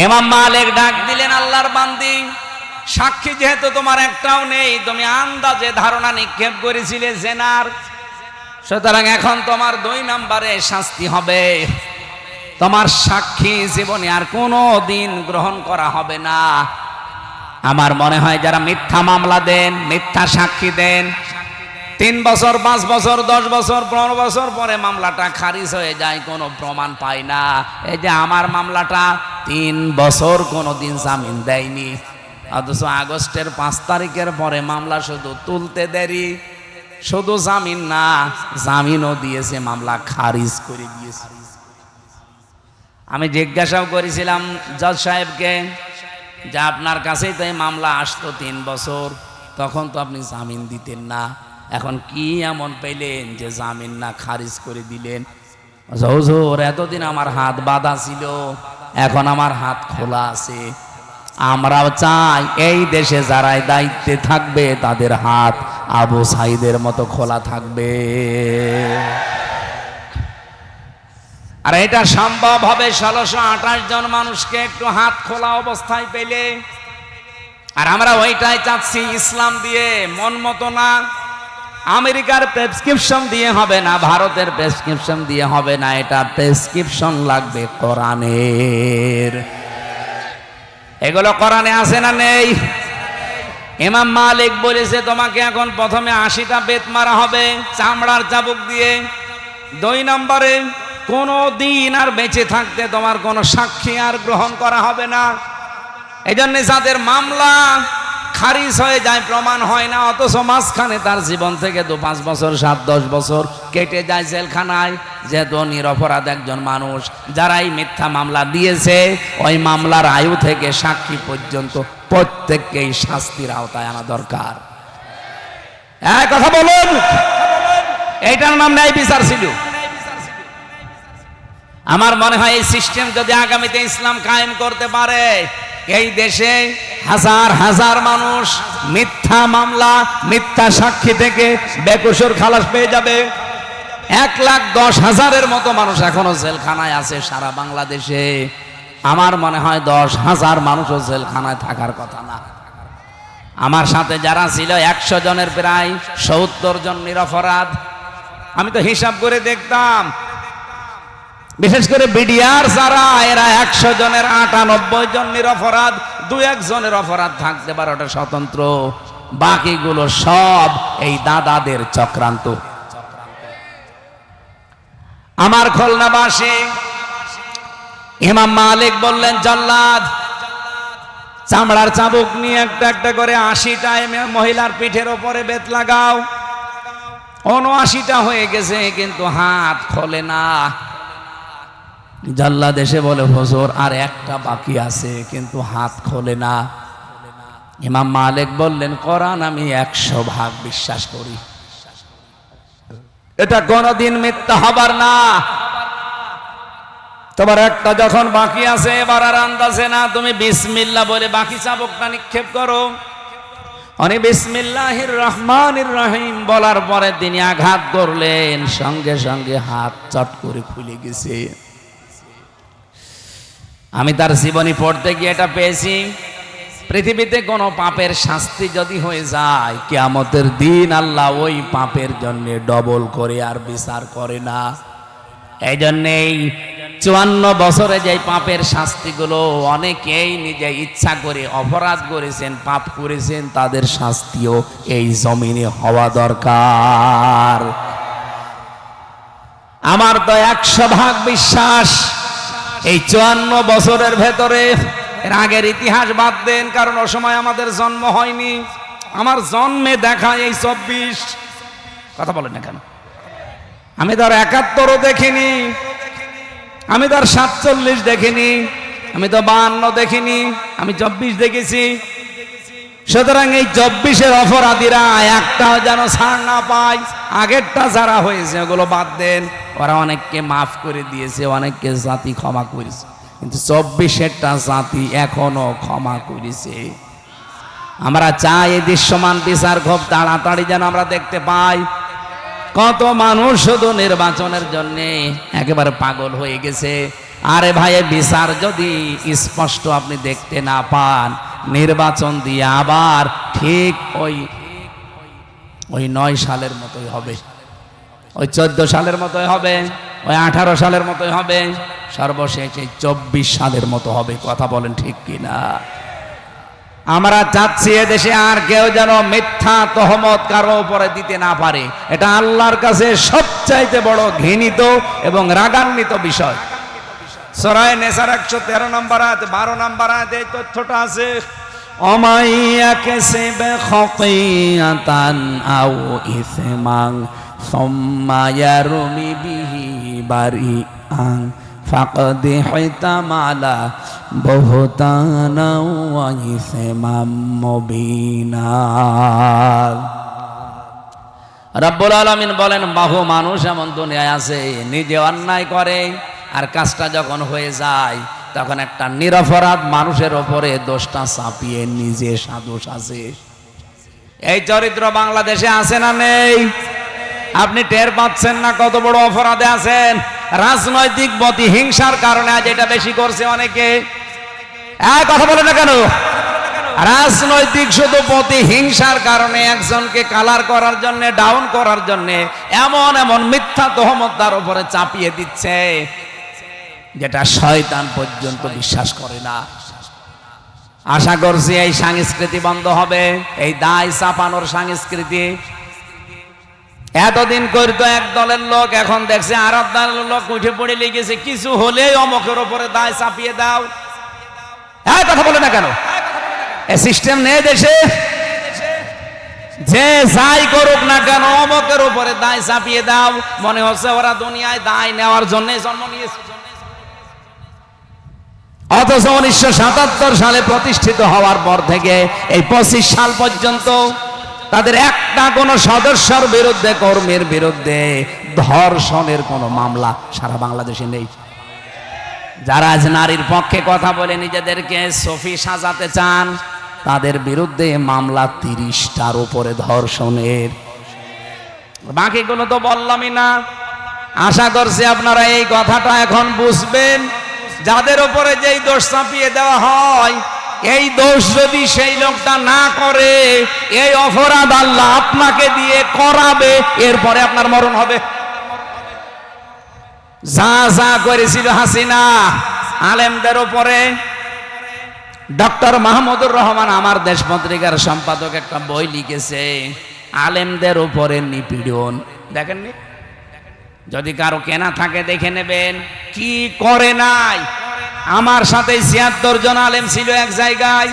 S1: ইমাম মালিক ডাক দিলেন, আল্লাহর বান্দি, সাক্ষী যেহেতু তোমার একটাও নেই, তুমি আন্দাজে ধারণা নিক্ষেপ করেছিলে জেনার, সুতরাং এখন তোমার 2 নম্বরে শাস্তি হবে। তোমার সাক্ষী জীবনে আর কোনো দিন গ্রহণ করা হবে না। আমার মনে হয় যারা মিথ্যা মামলা দেন, মিথ্যা সাক্ষী দেন, 3 বছর, 5 বছর, 10 বছর, 15 বছর পরে মামলাটা খারিজ হয়ে যায়, কোনো প্রমাণ পায় না। এই যে আমার মামলাটা 3 বছর কোনোদিন জামিন দেয়নি, অথচ আগস্টের 5 তারিখের পরে মামলা শুধু তুলতে দেরি, শুধু জামিন না, জামিনও দিয়েছে, মামলা খারিজ করে দিয়েছে। আমি জিজ্ঞাসাও করেছিলাম জজ সাহেবকে যে আপনার কাছেই তো এই মামলা আসতো 3 বছর, তখন তো আপনি জামিন দিতেন না, এখন কি এমন পেলেন যে জামিন না খারিজ করে দিলেন? হুজুর, এতদিন আমার হাত বাঁধা ছিল, এখন আমার হাত খোলা আছে। আমরাও চাই এই দেশে যারাই দায়িত্বে থাকবে তাদের হাত আবু সাইদের মতো খোলা থাকবে। আর এটা সম্ভব হবে 1628 জন মানুষকে একটু হাত খোলা অবস্থায় পেলে। আর আমরা ওইটাই চাচ্ছি, ইসলাম দিয়ে মন মতো না, আমেরিকার প্রেসক্রিপশন দিয়ে হবে না, ভারতের প্রেসক্রিপশন দিয়ে হবে না, এটা প্রেসক্রিপশন লাগবে কোরআনের। এগুলো কোরআনে আছে না নেই? ইমাম মালিক বলেছে তোমাকে এখন প্রথমে 80টা বেত মারা হবে চামড়ার চাবুক দিয়ে। 2 নম্বরে কোনো দিন আর বেঁচে থাকতে তোমার কোনো সাক্ষী আর গ্রহণ করা হবে না। এই জন্য যাদের মামলা খারিজ হয়ে যায়, প্রমাণ হয় না, অথচ মাঝখানে তার জীবন থেকে 2-5 বছর 7-10 বছর কেটে যায় জেলখানায়, যেহেতু নিরপরাধ একজন মানুষ, যারাই মিথ্যা মামলা দিয়েছে ওই মামলার আয়ু থেকে সাক্ষী পর্যন্ত প্রত্যেককেই শাস্তির আওতায় আনা দরকার। এক কথা বলুন, এইটার নাম ন্যায় বিচার ছিল। আমার মনে হয় এই সিস্টেম যদি আগামীতে ইসলাম কায়েম করতে পারে, এই দেশে হাজার হাজার মানুষ মিথ্যা মামলা মিথ্যা সাক্ষী থেকে বেকসুর খালাস পেয়ে যাবে। 1,10,000-এর মতো মানুষ এখনো জেলখানায় আছে সারা বাংলাদেশে। আমার মনে হয় 10,000 মানুষও জেলখানায় থাকার কথা না। আমার সাথে যারা ছিল 100 জনের প্রায় 70 জন নিরপরাধ। আমি তো হিসাব করে দেখতাম, বিশেষ করে বিডিআর যারা, এরা 100 জনের 98 জন নিরপরাধ, 2-1 জনের অপরাধ থাকতে পারে, ওটা স্বতন্ত্র, বাকিগুলো সব এই দাদাদের চক্রান্ত। আমার খুলনাবাসী ইমাম মালিক বললেন, জল্লাদ চামড়ার চাবুক নিয়ে একটা একটা করে 80টা মহিলার পিঠের ওপরে বেত লাগাও। 79টা হয়ে গেছে, কিন্তু হাত খোলে না। জল্লাদ এসে বলে, হুজুর আর একটা বাকি আছে, কিন্তু হাত খোলে না। ইমাম মালিক বললেন, কোরআন আমি 100 ভাগ বিশ্বাস করি, এটা কোনদিন মিথ্যা হবার না। তোমার একটা যখন বাকি আছে, এবার আর আন্দাজে না, তুমি বিসমিল্লাহ বলে বাকি চাবুকটা নিক্ষেপ করো। উনি বিসমিল্লাহির রহমানির রহিম বলার পরে তিনি আঘাত করলেন, সঙ্গে সঙ্গে হাত চট করে খুলে গেছে। আমি তার জীবনী পড়তে গিয়ে এটা পেয়েছি, পৃথিবীতে কোনো পাপের শাস্তি যদি হয়ে যায়, কিয়ামতের দিন আল্লাহ ওই পাপের জন্য ডবল করে আর বিচার করে না। এই জন্যেই 54 বছরে যে পাপের শাস্তিগুলো অনেকেই নিজে ইচ্ছা করে অপরাধ করেছেন, পাপ করেছেন, তাদের শাস্তিও এই জমিনে হওয়া দরকার। আমার তো 100 ভাগ বিশ্বাস, এই 54 বছরের ভেতরে, এর আগের ইতিহাস বাদ দেন, কারণ ও সময় আমাদের জন্ম হয়নি। আমার জন্মে দেখা এই 24, কথা বলেন না কেন? আমি তো আর 71ও দেখিনি, আমি তো আর 47 দেখিনি, আমি তো 52 দেখিনি, আমি 24 দেখেছি। সুতরাং এই 24-এর অপরাধীরা একটাও যেন ছাড় না পায়। আগেরটা যারা হয়েছে ওগুলো বাদ দেন, ওরা অনেককে মাফ করে দিয়েছে, অনেককে জাতি ক্ষমা করেছে, কিন্তু 24-এরটা জাতি এখনো ক্ষমা করেছে। আমরা চাই এই দৃশ্যমান বিচার খুব তাড়াতাড়ি যেন আমরা দেখতে পাই। কত মানুষ শুধু নির্বাচনের জন্য একেবারে পাগল হয়ে গেছে। আরে ভাই, বিচার যদি স্পষ্ট আপনি দেখতে না পান, নির্বাচন দিয়ে আবার ঠিক ওই 9 সালের মতোই হবে, ওই 14 সালের মতোই হবে, ওই 18 সালের মতোই হবে, সর্বশেষ এই 24 সালের মতো হবে। কথা বলেন ঠিক কিনা? আমরা চাচ্ছি এদেশে আর কেউ যেন মিথ্যা তহমত কারো উপরে দিতে না পারে। এটা আল্লাহর কাছে সবচাইতে বড় ঘৃণিত এবং রাগান্বিত বিষয়। সূরা নেসার 113 নম্বর আয়াত 12 নম্বর আয়াতে এই তথ্যটা আছে, অমাইয়াকাসিব খাতিয়াতান আও ইসমান সুম্মা ইয়ারমি বিহি বারিআন ফাকাদ হিতামালা বুহতানা ওয়া ইসমান মুবিনা। রব্বুল আলামিন বলেন, বহু মানুষ এমন দুনিয়ায় আছে নিজে অন্যায় করে, আর কাজটা যখন হয়ে যায় তখন একটা নিরপরাধ মানুষের ওপরে দোষটা চাপিয়ে নিজে সাধু সাজে। এই চরিত্র বাংলাদেশে আছে না নেই? আপনি টের পাচ্ছেন না কত বড় অপরাধে আছেন? রাজনৈতিক প্রতিহিংসার কারণে আজ এটা বেশি করছে অনেকে। কথা বলে না কেন? রাজনৈতিক শুধু প্রতিহিংসার কারণে একজনকে কালার করার জন্য, ডাউন করার জন্য এমন এমন মিথ্যা তহমত তার উপরে চাপিয়ে দিচ্ছে যেটা শয়তান পর্যন্ত বিশ্বাস করে না। আশা করছি এই সংস্কৃতি বন্ধ হবে, এই দায় চাপানোর সংস্কৃতি। এতদিন করতো এক দলের লোক, এখন দেখছে আর দলের লোক উঠে পড়ে লেগেছে, কিছু হলেই অমুকের উপরে দায় চাপিয়ে দাও। হ্যাঁ, কথা বলে না কেন? এ সিস্টেম নেই দেশে। যে যাই করুক না কেন অমুকের উপরে দায় চাপিয়ে দাও। মনে হচ্ছে ওরা দুনিয়ায় দায় নেওয়ার জন্য জন্ম নিয়েছে। অথচ 1977 সালে প্রতিষ্ঠিত হওয়ার পর থেকে এই 25 সাল পর্যন্ত তাদের একটা কোন সদস্যের বিরুদ্ধে, কর্মীর বিরুদ্ধে ধর্ষণের কোনো মামলা সারা বাংলাদেশে নেই। যারা আজ নারীর পক্ষে কথা বলে নিজেদেরকে সফি সাজাতে চান, তাদের বিরুদ্ধে মামলা 30টার উপরে ধর্ষণের। বাকিগুলো তো বললামই না। আশা করছি আপনারা এই কথাটা এখন বুঝবেন। যাদের উপরে যেই দোষ চাপিয়ে দেওয়া হয়, এই দোষ যদি সেই লোকটা না করে, এই অপরাধ আল্লাহ আপনাকে দিয়ে করাবে, এরপরে আপনার মরণ হবে। যা যা করেছিল হাসিনা আলেমদের উপরে, ডক্টর মাহমুদুর রহমান আমার দেশ পত্রিকার সম্পাদক একটা বই লিখেছে, আলেমদের উপরে নিপীড়ন। দেখেননি? যদি কারো কেনা থাকে দেখে নেবেন কি করে নাই। আমার সাথে 76 জন আলেম ছিল এক জায়গায়।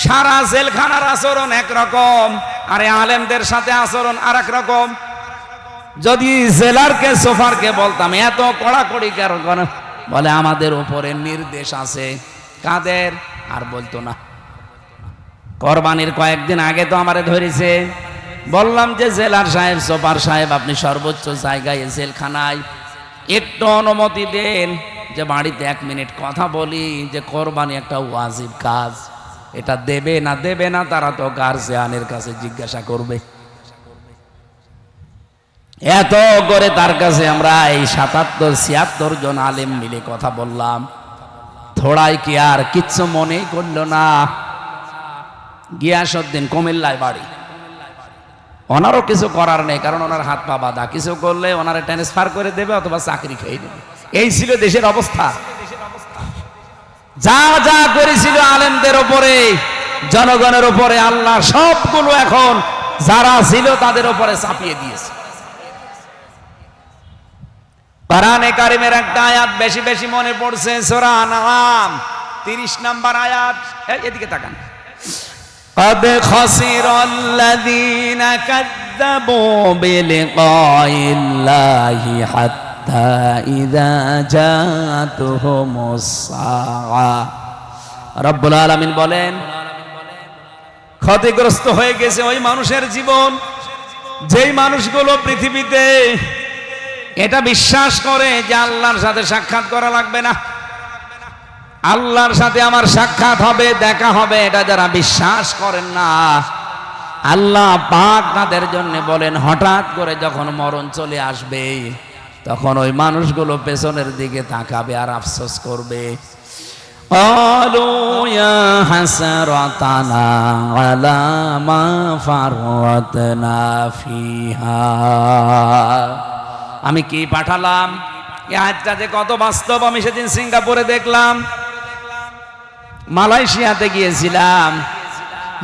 S1: সারা জেলখানার আচরণ একরকম, আরে আলেমদের সাথে আচরণ আর এক রকম। যদি জেলারকে সোফারকে বলতাম এত কড়াকড়ি কেন, বলে আমাদের উপরে নির্দেশ আছে। কাদের? আর বলতো না। কোরবানির কয়েকদিন আগে তো আমারে ধরেছে, বললাম যে জেলার সাহেব, সোফার সাহেব, আপনি সর্বোচ্চ জায়গায় জেলখানায় একটু অনুমতি দেন যে বাড়িতে 1 মিনিট কথা বলি, যে কোরবানি একটা ওয়াজিব কাজ, এটা দেবে না দেবে না তারা তো গার্জিয়ানের কাছে জিজ্ঞাসা করবে। এত করে তার কাছে আমরা এই 77-76 জন আলেম মিলে কথা বললাম। থোড়াই কি আর কিচ্ছু মনেই করলো না। গিয়াসউদ্দিন কুমিল্লায় বাড়ি, ওনারও কিছু করার নেই, কারণ ওনার হাত পা বাঁধা। কিছু করলে ওনারে ট্রান্সফার করে দেবে অথবা চাকরি খেয়ে নেবে। এই ছিল দেশের অবস্থা। যা যা করেছিল আলেমদের উপরে, জনগণের উপরে, আল্লাহ সবগুলো এখন যারা ছিল তাদের উপরে চাপিয়ে দিয়েছে। কোরআনে কারিমের একটা আয়াত বেশি বেশি মনে পড়ছে, সূরা আনআম 30 নম্বর আয়াত। এদিকে তাকান। قد خسر الذين كذبوا بلقاء الله حتى إذا جاءتهم الساعة। রব্বুল আলামিন বলেন, ক্ষতিগ্রস্ত হয়ে গেছে ওই মানুষের জীবন, যেই মানুষগুলো পৃথিবীতে এটা বিশ্বাস করে যে আল্লাহর সাথে সাক্ষাৎ করা লাগবে না, আল্লাহর সাথে আমার সাক্ষাৎ হবে, দেখা হবে, এটা যারা বিশ্বাস করেন না, আল্লাহ পাক তাদের জন্য বলেন হঠাৎ করে যখন মরণ চলে আসবে তখন ওই মানুষগুলো পেছনের দিকে তাকাবে আর আফসোস করবে। ক্বালু ইয়া হাসরাতানা আলা মা ফাররাতনা ফিহা। আমি কি পাঠালাম, এই আয়াতটা যে কত বাস্তব আমি সেদিন সিঙ্গাপুরে দেখলাম। মালয়েশিয়াতে গিয়েছিলাম,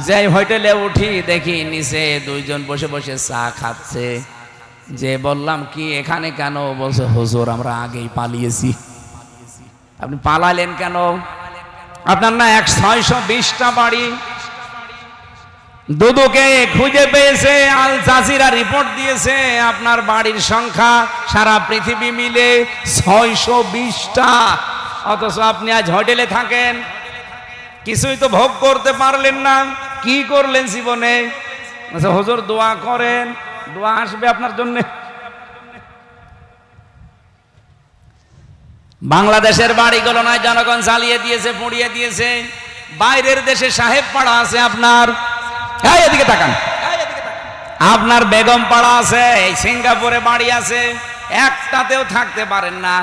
S1: যে হোটেলে উঠি দেখি নিচে 2 জন বসে বসে চা খাচ্ছে। যে বললাম কি এখানে কেন? বলছে হুজুর আমরা আগেই পালিয়েছি। আপনি পালালেন কেন? আপনার না 620টা বাড়ি। দুদুকে খুঁজে পেয়েছে, আল জাজিরা রিপোর্ট দিয়েছে আপনার বাড়ির সংখ্যা সারা পৃথিবী মিলে 620টা। অথচ আপনি আজ হোটেলে থাকেন, কিছুই তো ভোগ করতে পারলেন না। কি করলেন জীবনে? হুজুর দোয়া করেন, দোয়া আসবে আপনার জন্য। বাংলাদেশের বাড়িগুলো নয় জনগণ জ্বালিয়ে দিয়েছে, পুড়িয়ে দিয়েছে। বাইরের দেশে সাহেব পাড়া আছে আপনার, এদিকে তাকান, আপনার বেগম পাড়া আছে, এই সিঙ্গাপুরে বাড়ি আছে, একটাতেও থাকতে পারেন না।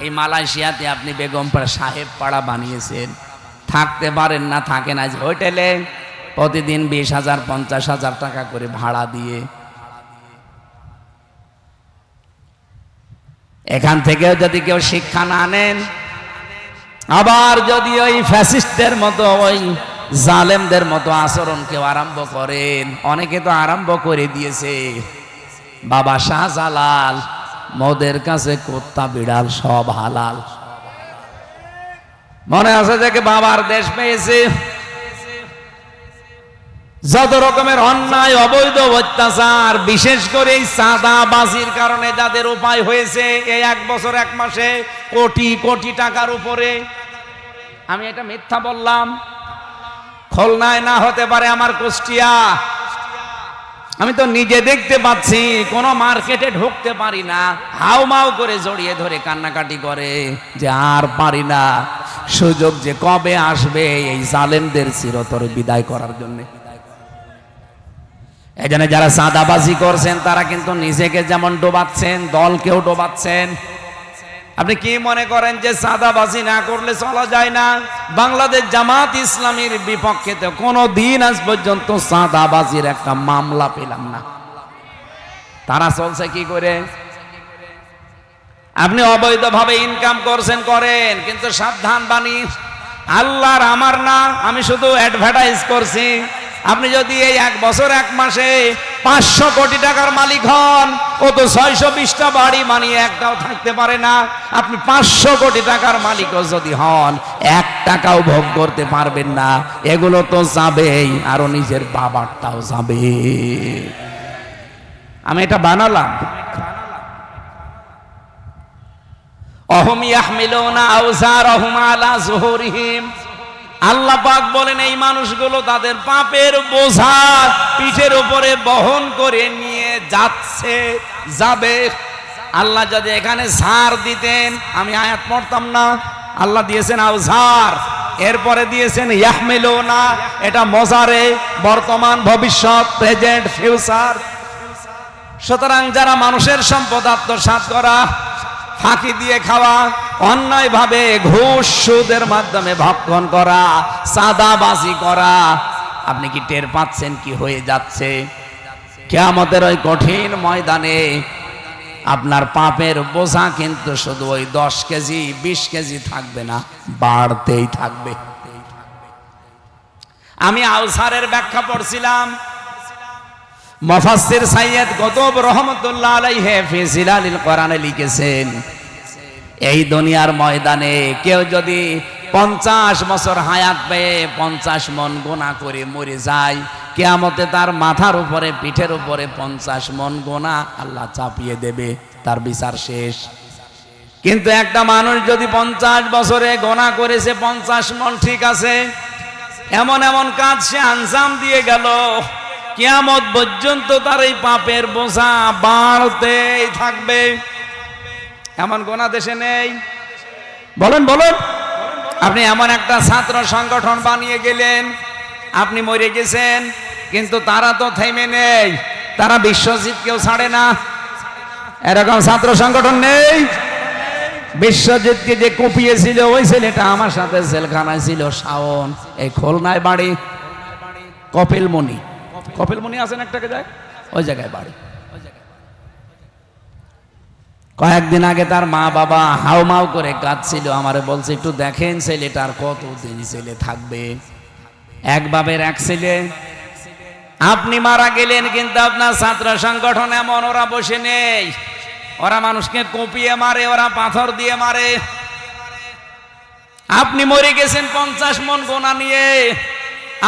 S1: এই মালয়েশিয়াতে আপনি বেগম পাড়া, সাহেব পাড়া বানিয়েছেন, থাকতে পারেন না, থাকেন আজ হোটেলে প্রতিদিন 20,000 50,000 টাকা করে ভাড়া দিয়ে। এখান থেকেও যদি কেউ শিক্ষা না নেন, আবার যদি ওই ফ্যাসিস্টদের মতো ওই জালেমদের মতো আচরণ কেউ আরম্ভ করেন, অনেকে তো আরম্ভ করে দিয়েছে। বাবা শাহজালাল, মদের কাছে কুত্তা বিড়াল সব হালাল। মনে আছে যে বাবার দেশ পেয়েছে, যত রকমের অন্যায় অবৈধ অত্যাচার, বিশেষ করে এই চাঁদাবাজির কারণে যাদের উপায় হয়েছে এই 1 বছর 1 মাসে কোটি কোটি টাকার উপরে। আমি এটা মিথ্যা বললাম? খুলনায় না হতে পারে, আমার কুষ্টিয়া। আমি তো নিজে দেখতে পাচ্ছি, কোন মার্কেটে ঢুকতে পারি না, হাউমাউ করে জড়িয়ে ধরে কান্নাকাটি করে যে আর পারি না, সুযোগ যে কবে আসবে এই জালেমদের চিরতরে বিদায় করার জন্য। এই জন্য যারা চাঁদাবাজি করছেন তারা কিন্তু নিজেকে যেমন ডোবাচ্ছেন, দলকেও ডোবাচ্ছেন। আপনি কি মনে করেন যে চাঁদাবাজি না করলে চলা যায় না? বাংলাদেশ জামাত ইসলামীর বিপক্ষে তো কোনো দিন আজ পর্যন্ত চাঁদাবাজির একটা মামলা পেলাম না। তারা চলছে কি করে? আপনি অবৈধভাবে ইনকাম করছেন, করেন, কিন্তু সাবধান বাণী আল্লাহর, আমার না, আমি শুধু অ্যাডভার্টাইজ করছি। আপনি যদি এই 1 বছর 1 মাসে 500 কোটি টাকার মালিক হন, ও তো 620টা বাড়ি মানিয়ে একটাও থাকতে পারে না। আপনি 500 কোটি টাকার মালিকও যদি হন, 1 টাকাও ভোগ করতে পারবেন না। এগুলো তো যাবেই, আরো নিজের বাবারটাও যাবে। আমি এটা বানালাম। অহুম ইয়াহমিলুনা আওজারহুম আলা যুহুরিহিম। আল্লাহ পাক বলেন এই মানুষগুলো তাদের পাপের বোঝা পিঠের উপরে বহন করে নিয়ে যাচ্ছে, যাবে। আল্লাহ যদি এখানে ঝাড় দিতেন, আমি আয়াত পড়তাম না। আল্লাহ দিয়েছেন আওজার, এরপরে দিয়েছেন ইয়াহমিলুনা। এটা মজারে, বর্তমান, ভবিষ্যৎ, প্রেজেন্ট, ফিউচার। সুতরাং যারা মানুষের সম্পদ আত্মসাৎ করা, ফাঁকি দিয়ে খাওয়া, অন্যায়ভাবে ঘুষ সুদের মাধ্যমে ভক্ষণ করা, চাঁদাবাজি করা, আপনি কি টের পাচ্ছেন কি হয়ে যাচ্ছে? কিয়ামতের ওই কঠিন ময়দানে আপনার পাপের বোঝা কিন্তু শুধু ওই 10 কেজি 20 কেজি থাকবে না, বাড়তেই থাকবে। আমি আউসারের ব্যাখ্যা পড়ছিলাম, মুফাসসির সৈয়দ কুতুব রহমাতুল্লাহ আলাইহি ফি জিলালিল কোরআনে লিখেছেন, এই দুনিয়ার ময়দানে কেউ যদি 50 বছর হায়াত পেয়ে 50 মন গুনাহ করে মরে যায়, কিয়ামতে তার মাথার উপরে, পিঠের উপরে 50 মন গুনাহ আল্লাহ চাপিয়ে দেবে, তার বিচার শেষ। কিন্তু একটা মানুষ যদি 50 বছরে গুনাহ করেছে 50 মন, ঠিক আছে, এমন এমন কাজ সে আঞ্জাম দিয়ে গেল, কিয়ামত পর্যন্ত তার এই পাপের বোঝা বাড়তেই থাকবে। এমন গোনা দেশে নেই? বলেন বলেন। আপনি এমন একটা ছাত্র সংগঠন বানিয়ে গেলেন, আপনি মরে গেছেন, কিন্তু তারা তো থেমে নেই, তারা বিশ্বজিৎ কেউ ছাড়ে না। এরকম ছাত্র সংগঠন নেই? বিশ্বজিৎকে যে কুপিয়েছিল ওই ছেলেটা আমার সাথে জেলখানায় ছিল, শাওন, এই খুলনায় বাড়ি, কপিলমণি। কপিলমণি আছেন একটাকে যায়, ওই জায়গায় বাড়ি। কয়েকদিন আগে তার মা বাবা হাউমাউ করে কাঁদছিল, আমারে বলছে একটু দেখেন ছেলেটার কতদিন ছেলে থাকবে। এক বাবের এক ছেলে। আপনি মারা গেলেন, কিন্তু আপনার ছাত্র সংগঠন এমন, ওরা বসে নেই, ওরা মানুষকে কুপিয়ে মারে, ওরা পাথর দিয়ে মারে। আপনি মরে গেছেন 50 মন গোনা নিয়ে,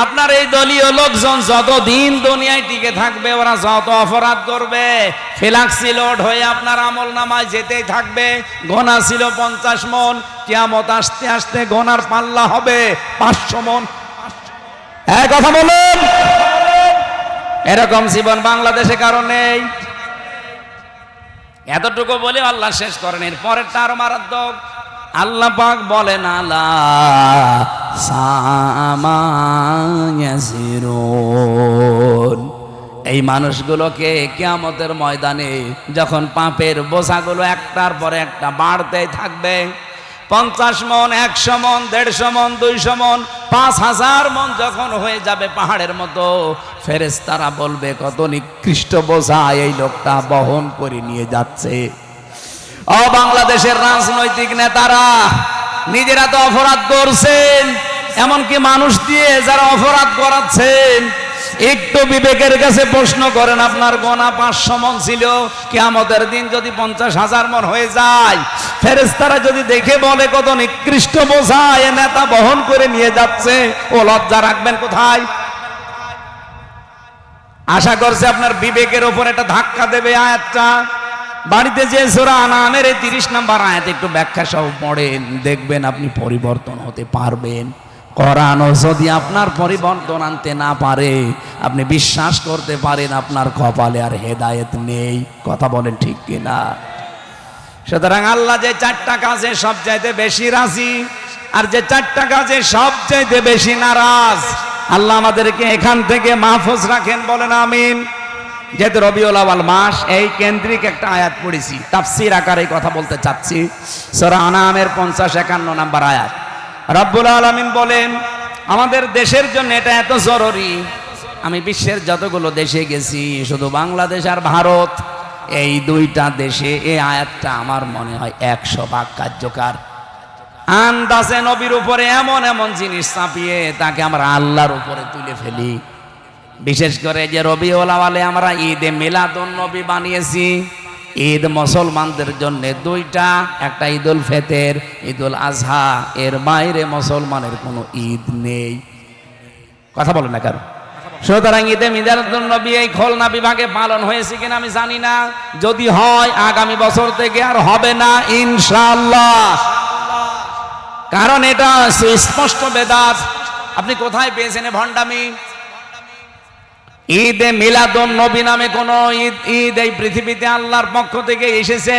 S1: আপনার এই দলীয় লোকজন যতদিন দুনিয়ায় টিকে থাকবে, ওরা যত অপরাধ করবে, ফ্লাক্সি লোড হয়ে আপনার আমল নামায় যেতেই থাকবে। গোনা ছিল 50 মন, কিয়ামত আসতে আসতে গোনার পাল্লা হবে 500 মন। এক কথা বলুন, এরকম জীবন বাংলাদেশে কারো নেই। এতটুকু বলে আল্লাহ শেষ করেন, এর পরেরটা আরো মারাত্মক। আল্লাহ পাক বলেন আলা সামায়াসিরুন, এই মানুষগুলোকে কিয়ামতের ময়দানে যখন পাপের বোঝাগুলো একটার পরে একটা বাড়তেই থাকবে, 50 মন, 100 মন, 150 মন, 200 মন, 5000 মন যখন হয়ে যাবে পাহাড়ের মতো, ফেরেশতারা বলবে কত নিকৃষ্ট বোঝা এই লোকটা বহন করে নিয়ে যাচ্ছে। ও বাংলাদেশের রাজনৈতিক নেতারা, নিজেরা তো অপরাধ করছেন, এমনকি মানুষ দিয়ে যারা অপরাধ করাচ্ছেন, একটু বিবেকের কাছে প্রশ্ন করেন, আপনার গোনা 500 মন ছিল, কিয়ামতের দিন যদি 50,000 মন হয়ে যায়, ফেরেশতারা যদি দেখে বলে কত নিকৃষ্ট বোঝা এ নেতা বহন করে নিয়ে যাচ্ছে, ও লজ্জা রাখবেন কোথায়? আশা করছে আপনার বিবেকের উপর একটা ধাক্কা দেবে আয়াতটা। বাড়িতে যে সূরা আনামের 30 নম্বর আয়াত একটু ব্যাখ্যা সহ পড়েন, দেখবেন আপনি পরিবর্তন হতে পারবেন। কোরআনও যদি আপনার পরিবর্তন আনতে না পারে, আপনি বিশ্বাস করতে পারেন আপনার কপালে আর হেদায়েত নেই। কথা বলেন ঠিক কিনা? সুতরাং আল্লাহ যে 4টা কাজে সবচাইতে বেশি রাজি, আর যে 4টা কাজে সবচাইতে বেশি নারাজ, আল্লাহ আমাদেরকে এখান থেকে মাহফুজ রাখেন, বলেন আমিন। যেহেতু রবিউল আউয়াল মাস, এই কেন্দ্রিক একটা আয়াত পড়েছি, তাফসীর আকারে কথা বলতে চাচ্ছি। সূরা আনামের 50-51 নম্বর আয়াত। রব্বুল আলামিন বলেন, আমাদের দেশের জন্য এটা এত জরুরি, আমি বিশ্বের যতগুলো দেশে গেছি, শুধু বাংলাদেশ আর ভারত, এই 2টা দেশে এই আয়াতটা আমার মনে হয় 100 ভাগ কার্যকর। আন্দাজে নবীর উপরে এমন এমন জিনিস চাপিয়ে তাকে আমরা আল্লাহর উপরে তুলে ফেলি। বিশেষ করে যে রবিউল আউয়ালে আমরা ঈদে মিলাদুন নবী বানিয়েছি, ঈদ মুসলমানদের জন্য 2টা, একটা ঈদুল ফিতর, ঈদুল আজহা, এর বাইরে মুসলমানের কোনো ঈদ নেই। কথা বলেন না কেন? সুতরাং ঈদে মিলাদুন নবী এই খুলনা বিভাগে পালন হয়েছে কিনা আমি জানি না, যদি হয় আগামী বছর থেকে আর হবে না ইনশাআল্লাহ, কারণ এটা স্পষ্ট বেদাত। আপনি কোথায় পেয়েছেন এ ভণ্ডামি? ঈদে মিলাদুন নবী নামে কোন ঈদ এই পৃথিবীতে আল্লাহর পক্ষ থেকে এসেছে?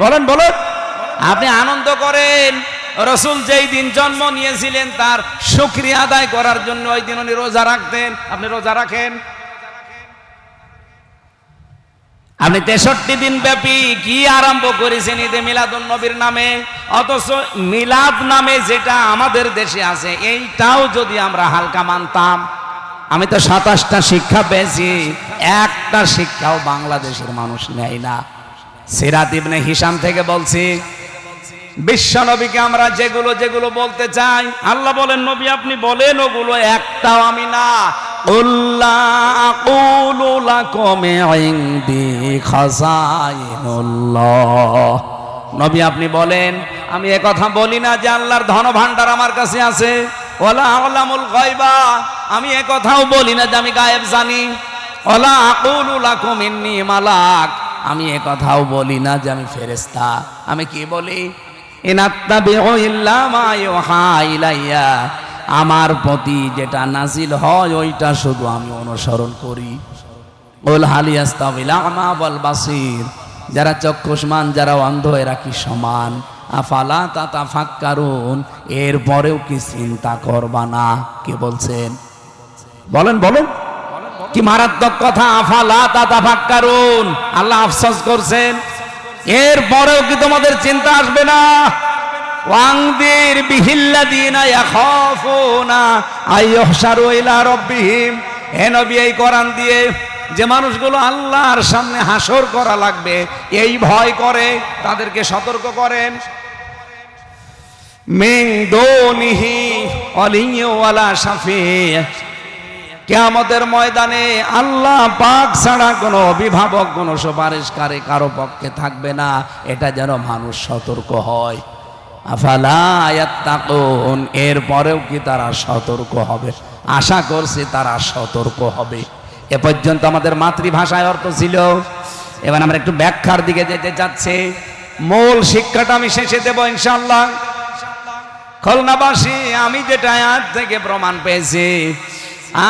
S1: বলেন বলেন। আপনি আনন্দ করেন, রাসূল যেই দিন জন্ম নিয়েছিলেন তার শুকরিয়া আদায় করার জন্য ওই দিন উনি রোজা রাখতেন। আপনি রোজা রাখেন? আপনি 63 দিন ব্যাপী কি আরম্ভ করেছেন ঈদে মিলাদুন নবীর নামে, অথচ মিলাদ নামে যেটা আমাদের দেশে আছে এইটাও যদি আমরা হালকা মানতাম। আমি তো 27টা শিক্ষা পেয়েছি, একটা শিক্ষাও বাংলাদেশের মানুষ নেয় না। সিরাত ইবনে হিশাম থেকে বলছি, বিশ্ব নবীকে আমরা যেগুলো যেগুলো বলতে চাই, আল্লাহ বলেন নবী আপনি বলেন ওগুলো একটাও আমি না। উল্লা আকুলু লাকুম ইনদি খাযাইনুল্লাহ, নবী আপনি বলেন আমি এ কথা বলি না যে আল্লাহর ধন ভান্ডার আমার কাছে আছে। ওয়ালা আ'লামুল গায়বা, আমি এ কথাও বলি না যে আমি গায়েব জানি। ওয়ালা আকুলু লাকুম ইন্নী মালাক, আমি এ কথাও বলি না যে আমি ফেরেশতা। আমি কি বলি? ইনাত্তাবিউ ইল্লা মা ইউহা ইলাইয়া, আমার প্রতি যেটা নাজিল হয় ওইটা শুধু আমি অনুসরণ করি। কুল হাল ইয়াস্তাবিল আ'মা ওয়াল বাসীর, যারা চক্ষুষ্মান যারা অন্ধ এরা কি সমান? আফালা তাতাফাক্কারুন, এরপরেও কি চিন্তা করবা না? কে বলছেন? বলেন বলেন, কি মারাত্মক কথা! আফালা তাতাফাক্কারুন, আল্লাহ আফসোস করছেন, এরপরেও কি তোমাদের চিন্তা আসবে না? ওয়াংদির বিহিল্লাযিনা ইয়াখাফুনা আইয়ুহশারু ইলা রাব্বিহিম, হে নবী এই কোরআন দিয়ে যে মানুষগুলো আল্লাহর সামনে হাসর করা লাগবে এই ভয় করে তাদেরকে সতর্ক করেন। মিন দুনিহি ওয়ালিয়্যুন ওয়ালা শাফি', কিয়ামতের ময়দানে আল্লাহ পাক ছাড়া কোনো অভিভাবক কোনো সুপারিশকারী কারো পক্ষে থাকবে না, এটা যেন মানুষ সতর্ক হয়। আফালা ইয়াত্তাকুন, এরপরেও কি তারা সতর্ক হবে? আশা করছি তারা সতর্ক হবে। এ পর্যন্ত আমাদের মাতৃভাষায় অর্থ ছিল, এবার আমরা একটু ব্যাখ্যার দিকে যেতে চাচ্ছি। মূল শিক্ষাটা আমি শেষে দেব ইনশাআল্লাহ। খুলনাবাসী, আমি যেটা আয়াত থেকে প্রমাণ পেয়েছি,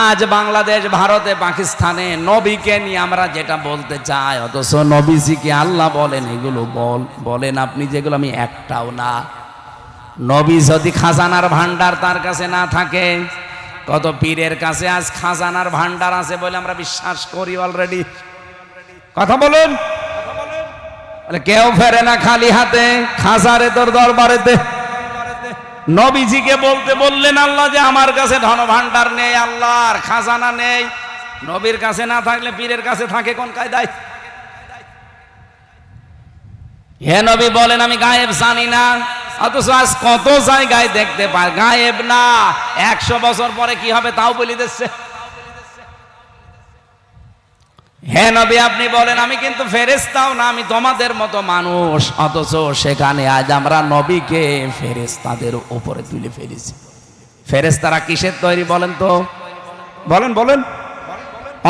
S1: আজ বাংলাদেশ, ভারতে, পাকিস্তানে নবীকে নিয়ে আমরা যেটা বলতে চাই, অথচ নবীজিকে আল্লাহ বলেন এগুলো বলেন আপনি যেগুলো আমি একটাও না। নবী যদি খাজানার ভান্ডার তার কাছে না থাকে, কত পীরের কাছে আজ খাজানার ভান্ডার আছে বলে আমরা বিশ্বাস করি অলরেডি। কথা বলুন, বলে কেউ ফেরে না খালি হাতে, খাজারে তোর দরবারেতে। নবীজিকে বলতে বললেন আল্লাহ যে আমার কাছে ধন ভান্ডার নেই, আল্লাহর খাজানা নেই। নবীর কাছে না থাকলে পীরের কাছে থাকে কোন কায়দায়? হে নবী বলেন আমি গায়েব জানি না, অথচ আজ কত জায়গায় দেখতে পাই গায়েব না। 100 বছর পরে কি হবে তাও বলে দিচ্ছে। হে নবী আপনি বলেন আমি কিন্তু ফেরেশতাও না, আমি তোমাদের মতো মানুষ, অথচ সেখানে আজ আমরা নবীকে ফেরেশতাদের উপরে তুলে ফেলেছি। ফেরেশতারা কিসের তৈরি বলেন তো? বলেন বলেন।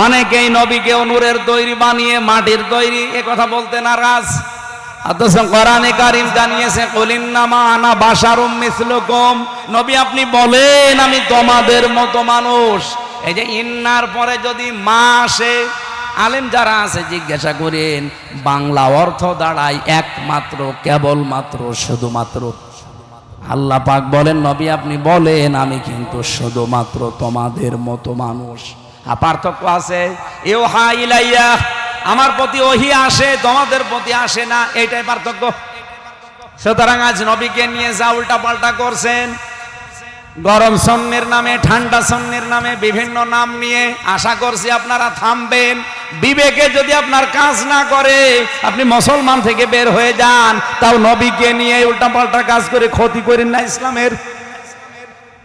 S1: অনেকেই নবীকে নূরের তৈরি বানিয়ে মাটির তৈরি এ কথা বলতে নারাজ, অথচ কোরআনে কারীম জানিয়েছে কুলিন্নামা আনা বাশারুম মিসলুকুম, নবী আপনি বলেন আমি তোমাদের মতো মানুষ। এই যে ইন্নার পরে যদি মা আসে, আলেম যারা আছে জিজ্ঞাসা করেন বাংলা অর্থ দাঁড়ায় একমাত্র, কেবলমাত্র, শুধুমাত্র। আল্লাহ পাক বলেন নবী আপনি বলেন আমি কিন্তু শুধুমাত্র তোমাদের মতো মানুষ। পার্থক্য আছে, ইউহা ইলাইয়া, আমার প্রতি ওহী আসে, তোমাদের প্রতি আসে না, এইটাই পার্থক্য। সুতরাং আজ নবীকে নিয়ে যা উল্টা পাল্টা করছেন, গরম সন্ন্যের নামে, ঠান্ডা সন্ন্যের নামে বিভিন্ন নাম নিয়ে, আশা করছি আপনারা থামবেন। বিবেকে যদি আপনার কাজ না করে আপনি মুসলমান থেকে বের হয়ে যান, তাও নবীকে নিয়ে উল্টা পাল্টা কাজ করে ক্ষতি করেন না ইসলামের।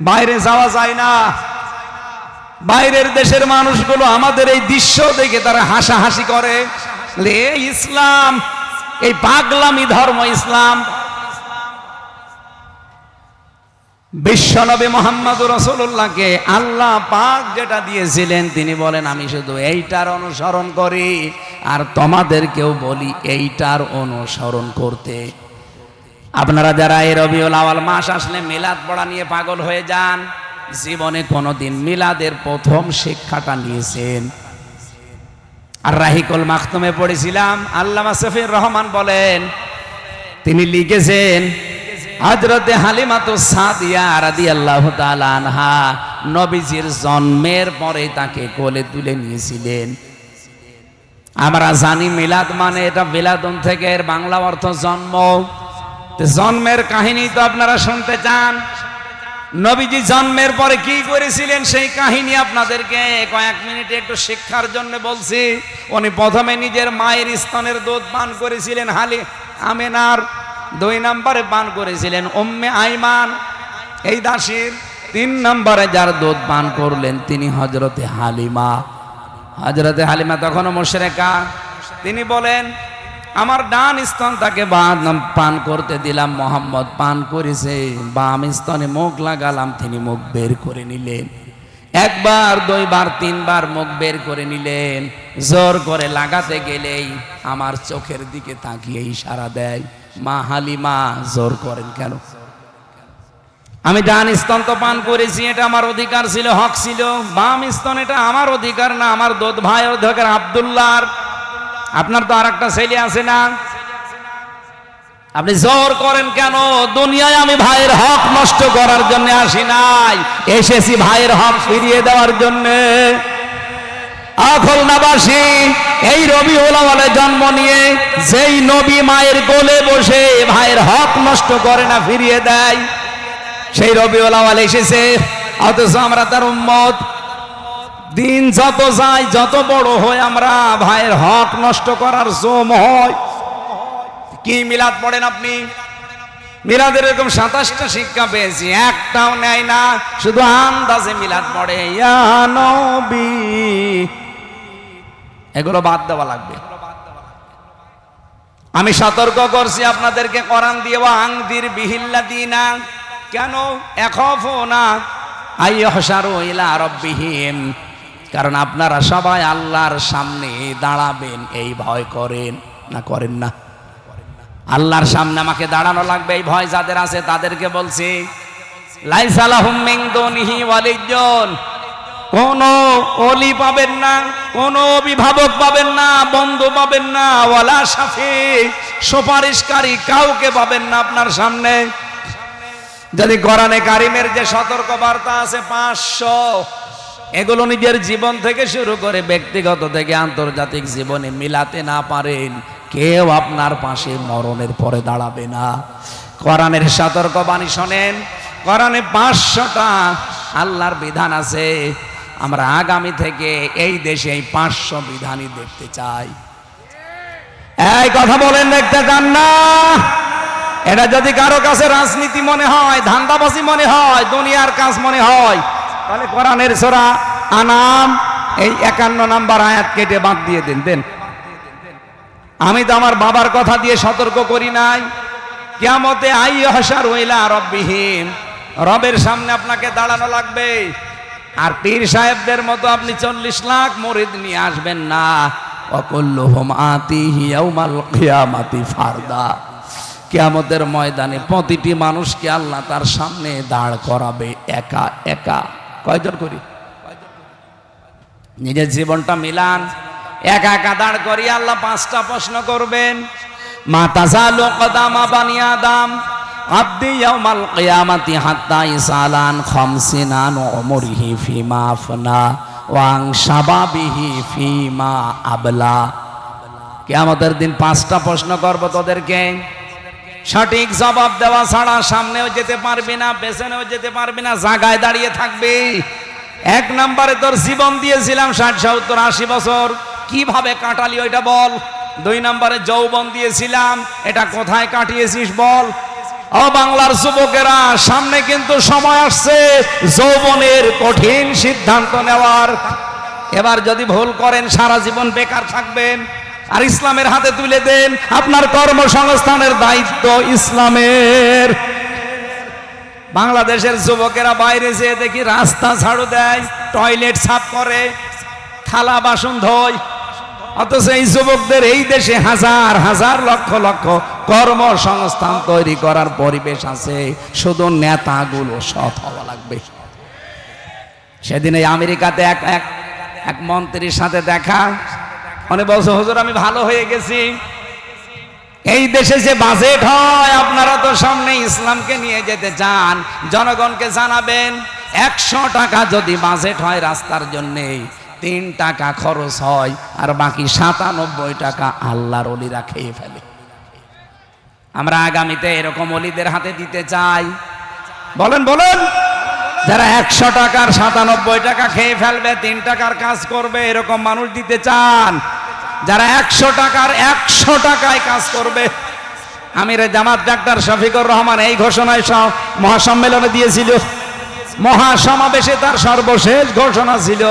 S1: বাইরে যাওয়া যায় না, বাইরের দেশের মানুষগুলো আমাদের এই দৃশ্য দেখে তারা হাসাহাসি করে, ইসলাম এই পাগলামি ধর্ম ইসলাম। বিশ্বনবী মুহাম্মদুর রাসূলুল্লাহকে আল্লাহ পাক যেটা দিয়েছিলেন তিনি বলেন আমি শুধু এইটার অনুসরণ করি, আর তোমাদেরকেও বলি এইটার অনুসরণ করতে। আপনারা যারা এই রবিউল আউয়াল মাস আসলে মিলাদ পড়া নিয়ে পাগল হয়ে যান, জীবনে কোনোদিন মিলাদের প্রথম শিক্ষাটা নিয়েছেন? আর রাহিকুল মাখতুমে পড়েছিলাম, আল্লামা শফিউর রহমান বলেন, তিনি লিখেছেন হযরতে হালিমাতুস সাদিয়া রাদিয়াল্লাহু তাআলা আনহা নবীজির জন্মের পরে তাকে কোলে তুলে নিয়েছিলেন। আমরা জানি মিলাদ মানে এটা বিলাদুন থেকে, এর বাংলা অর্থ জন্ম। জন্মের কাহিনী তো আপনারা শুনতে চান। নবীজি জন্মের পরে কি করেছিলেন সেই কাহিনী আপনাদেরকে কয়েক মিনিটে একটু শিক্ষার জন্য বলছি। উনি প্রথমে নিজের মায়ের স্তনের দুধ পান করেছিলেন আমেনার, 2 নম্বরে পান করেছিলেন উম্মে আইমান এই দাসীর, 3 নম্বরে যার দুধ পান করলেন তিনি হযরতে হালিমা। হযরতে হালিমা তখনও মুশরিকা, তিনি বলেন আমার ডান স্তন তাকে পান করতে দিলাম, মোহাম্মদ পান করেছে, বাম স্তনে মুখ লাগালাম, তিনি মুখ বের করে নিলেন। 1 বার 2 বার 3 বার মুখ বের করে নিলেন। জোর করে লাগাতে গেলেই আমার চোখের দিকে তাকিয়ে ইশারা দেয়, মা হালিমা জোর করেন কেন? আমি ডান স্তন তো পান করেছি, এটা আমার অধিকার ছিল, হক ছিল। বাম স্তন এটা আমার অধিকার না, আমার দুধ ভাই অধিকার আব্দুল্লাহর। আপনার তো আর একটা ছেলে আছে না, আপনি জোর করেন কেন? দুনিয়ায় আমি ভাইয়ের হক নষ্ট করার জন্য আসি নাই, এসেছি ভাইয়ের হক ফিরিয়ে দেওয়ার জন্য। খুলনাবাসী এই রবিউল আউয়ালে জন্ম নিয়ে যেই নবী মায়ের কোলে বসে ভাইয়ের হক নষ্ট করে না, ফিরিয়ে দেয়, সেই রবিউল আউয়াল এসেছে, অথচ আমরা তার উম্মত। দিন যত যায়, যত বড় হয়, আমরা ভাইয়ের হক নষ্ট করার জম হয়। কি মিলাদ পড়েন আপনি? মিলাদের এরকম 27টা শিক্ষা পেয়েছি, একটাও নেয় না, শুধু আন্দাজে মিলাদ পড়ে, ইয়া নবী। এগুলো বাদ দেওয়া লাগবে। আমি সতর্ক করছি আপনাদেরকে কোরআন দিয়ে, আনদির বিহিল্লাযিনা, কেন ইয়াখাফুনা আইয়ুহশারু ইলা রাব্বিহিম, কারণ আপনারা সবাই আল্লাহর সামনে দাঁড়াবেন এই ভয় করেন না? করেন না? আল্লাহর সামনে আমাকে দাঁড়ানো লাগবে এই ভয় যাদের আছে তাদেরকে বলছি, লাইসা লাহুম মিন দুনিহি ওয়ালিয়্যুন, কোন ওলি পাবেন না, কোন অভিভাবক পাবেন না, বন্ধু পাবেন না, ওয়ালা শাফি, সুপারিশকারী কাউকে পাবেন না আপনার সামনে। যদি কোরআনে কারিমের যে সতর্ক বার্তা আছে 500, এগুলো নিজের জীবন থেকে শুরু করে ব্যক্তিগত থেকে আন্তর্জাতিক জীবনে মিলাতে না পারেন, কেউ আপনার পাশে মরণের পরে দাঁড়াবে না। কোরআনের সতর্কবাণী শোনেন, কোরআনে 500টা আল্লাহর বিধান আছে। আমরা আগামী থেকে এই দেশে এই 500 বিধানই দেখতে চাই। এই কথা বলেন, দেখতে চান না? এটা যদি কারো কাছে রাজনীতি মনে হয়, ধান্দাবাজি মনে হয়, দুনিয়ার কাজ মনে হয়, তাহলে কোরআনের সূরা আনাম এই 51 নম্বর আয়াত কেটে বাদ দিয়ে দেন। আমি তো আমার বাবার কথা দিয়ে সতর্ক করি নাই, কিয়ামতে আইয়ুহাশারু ইলা রাব্বিহিম, রবের সামনে আপনাকে দাঁড়ানো লাগবে। আর পীর সাহেবদের মতো আপনি 40 লাখ মুরিদ নিয়ে আসবেন না। ওয়াকুল্লুহুম আতিহি ইয়াউমাল কিয়ামাতি ফারদা, কিয়ামতের ময়দানে প্রতিটি মানুষকে আল্লাহ তার সামনে দাঁড় করাবে একা একা। কয়জন করি? নিজের জীবনটা মিলান, একা একা দাঁড় করিয়ে আল্লাহ 5টা প্রশ্ন করবেন। মা তাযালু কদামা বানি আদম আব্দি ইয়াউমাল কিয়ামাতি হাত্তা ইসালান খামসিনা আন উমরিহি ফিমা আফনা ওয়া আন শাবাবিহি ফিমা আবলা। কিয়ামতের দিন 5টা প্রশ্ন করব তোদেরকে, সঠিক জবাব দেওয়া ছাড়া সামনেও যেতে পারবি না, পেছনেও যেতে পারবি না, জায়গায় দাঁড়িয়ে থাকবি। 1 নম্বরে তোর জীবন দিয়েছিলাম 60, 70, 80 বছর, কিভাবে কাটালি ওইটা বল। 2 নম্বরে যৌবন দিয়েছিলাম, এটা কোথায় কাটিয়েছিস বল। ও বাংলার যুবকেরা, সামনে কিন্তু সময় আসছে যৌবনের কঠিন সিদ্ধান্ত নেওয়ার। এবার যদি ভুল করেন সারা জীবন বেকার থাকবেন। আর ইসলামের হাতে তুলে দেন, আপনার কর্মসংস্থানের দায়িত্ব ইসলামের। বাংলাদেশের যুবকেরা বাইরে যেয়ে দেখি রাস্তা ঝাড়ু দেয়, টয়লেট সাফ করে, থালা বাসন ধোয়, অথচ এই যুবকদের এই দেশে হাজার হাজার লক্ষ লক্ষ কর্মসংস্থান তৈরি করার পরিবেশ আছে। শুধু নেতাগুলো সৎ হওয়া লাগবে। সেদিন এই আমেরিকাতে এক মন্ত্রীর সাথে দেখা, উনি বলছে হুজুর আমি ভালো হয়ে গেছি। এই দেশে যে বাজেট হয়, আপনারা তো সামনে ইসলামকে নিয়ে যেতে চান, জনগণকে জানাবেন 100 টাকা যদি বাজেট হয় রাস্তার জন্যে, 3 টাকা খরচ হয়, আর বাকি 97 টাকা আল্লাহর ওলিরা খেয়ে ফেলে। আমরা আগামীতে এরকম ওলিদের হাতে দিতে চাই। বলেন বলেন, যারা 100 টাকার 97 টাকা খেয়ে ফেলবে, 3 টাকার কাজ করবে, এরকম মানুষ দিতে চান? যারা 100 টাকার 100 টাকায় কাজ করবে। আমিরে জামাত ডাক্তার শফিকুর রহমান এই ঘোষণায় মহাসম্মেলনে দিয়েছিল, মহাসমাবেশে তার সর্বশেষ ঘোষণা ছিল,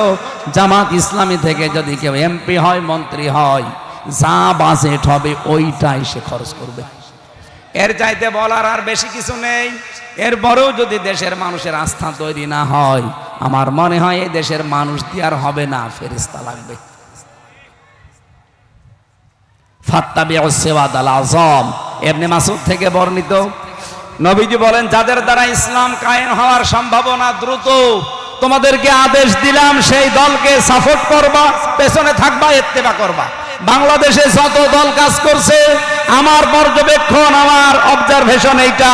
S1: জামাত ইসলামী থেকে যদি কেউ এমপি হয়, মন্ত্রী হয়, যা বাজেট হবে ওইটাই সে খরচ করবে। এর চাইতে বলার আর বেশি কিছু নেই। এরপরেও যদি দেশের মানুষের আস্থা তৈরি না হয়, আমার মনে হয় এই দেশের মানুষ দিয়ে আর হবে না, ফেরেশতা লাগবে। ফাত্তাবিউস সিরাতাল আযম, ইবনে মাসউদ থেকে বর্ণিত, নবীজি বলেন, যাদের দ্বারা ইসলাম কায়েম হওয়ার সম্ভাবনা দ্রুত, তোমাদেরকে আদেশ দিলাম সেই দলকে সাপোর্ট করবা, পেছনে থাকবা, ইত্তেবা করবা। বাংলাদেশে যত দল কাজ করছে, আমার পর্যবেক্ষণ, আমার অবজারভেশন এইটা,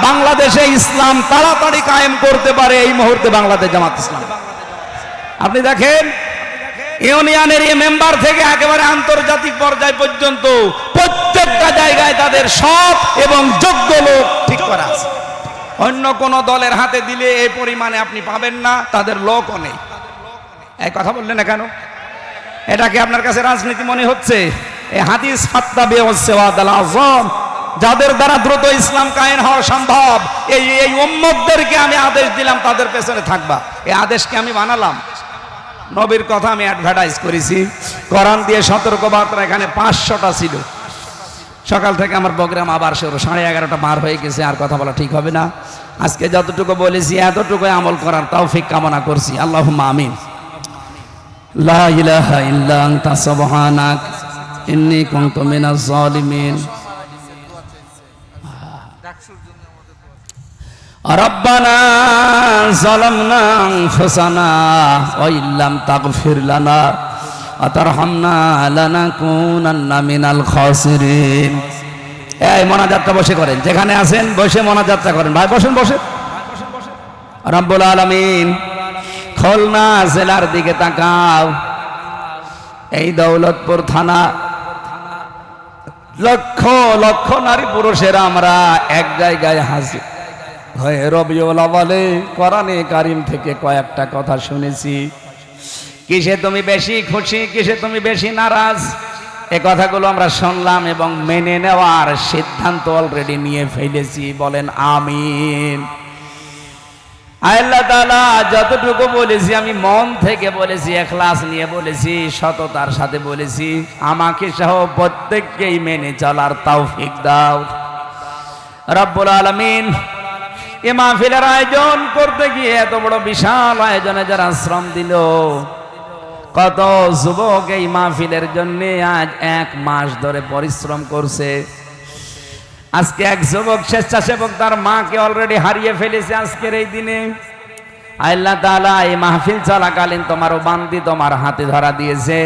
S1: বাংলাদেশে ইসলাম তাড়াতাড়ি কায়েম করতে পারে এই মুহূর্তে বাংলাদেশ জামাত ইসলাম। আপনি দেখেন, ইউনিয়নের এই মেম্বার থেকে একেবারে আন্তর্জাতিক পর্যায় পর্যন্ত প্রত্যেকটা জায়গায় তাদের সৎ এবং যোগ্য লোক ঠিক করা আছে। অন্য কোন দলের হাতে দিলে এই পরিমাণে আপনি পাবেন না, তাদের লোকও নেই। এই কথা বললেন না কেন? এটাকে আপনার কাছে রাজনীতি মনে হচ্ছে? এই হাদিস ফাত্তাবিউস সিরাতাল আযম, যাদের দ্বারা দ্রুত ইসলাম কায়েম হওয়া সম্ভব, এই উম্মতদেরকে আমি আদেশ দিলাম তাদের পেছনে থাকবা। এই আদেশকে আমি বানালাম, নবীর কথা আমি অ্যাডভার্টাইজ করেছি। কোরআন দিয়ে সতর্কবার্তা এখানে 500টা ছিল। সকাল থেকে আমার প্রোগ্রাম আবার শুরু, 11:30 পার হয়ে গেছে, আর কথা বলা ঠিক হবে না। আজকে যতটুকু বলেছি এতটুকু আমল করার তৌফিক কামনা করছি। আল্লাহুম্মা আমিন। লা ইলাহা ইল্লা আনতা সুবহানাক ইন্নী কুনতু মিনাজ জালিমিন। রব্বানা যালামনা আনফুসানা ওয়া ইল্লাম তাগফির লানা ওয়া তারহামনা লানাকুনান্না মিনাল খাসিরিন। এই মোনাজাতটা বসে করেন, যেখানে আছেন বসে মোনাজাতটা করেন। ভাই বসেন, বসে। রব্বুল আলামিন, খুলনা জেলার দিকে তাকাও। এই দৌলতপুর থানা লক্ষ লক্ষ নারী পুরুষেরা আমরা এক জায়গায় হাজির হয়ে রবিউল আউয়ালে কোরআনে কারিম থেকে কয়েকটা কথা শুনেছি। কিসে তুমি বেশি খুশি, কিসে তুমি বেশি নারাজ, এ কথাগুলো আমরা শুনলাম এবং মেনে নেওয়ার সিদ্ধান্ত অলরেডি নিয়ে ফেলেছি। বলেন আমিন। আল্লাহ তাআলা যতটুকু বলেছি আমি মন থেকে বলেছি, ইখলাস নিয়ে বলেছি, সততার সাথে বলেছি। আমাকে সহ প্রত্যেককেই মেনে চলার তৌফিক দাও রব্বুল আলামিন। এই মাহফিলের আয়োজন করতে গিয়ে এত বড় বিশাল আয়োজনে যারা শ্রম দিল, কত যুবক এই মাহফিলের জন্য আজ 1 মাস ধরে পরিশ্রম করছে। আজকে এক যুবক স্বেচ্ছাসেবক তার মাকে অলরেডি হারিয়ে ফেলেছে আজকের এই দিনে। আল্লাহ তাআলা এই মাহফিল চলাকালীন তোমারও বান্দি তোমার হাতে ধরা দিয়েছে।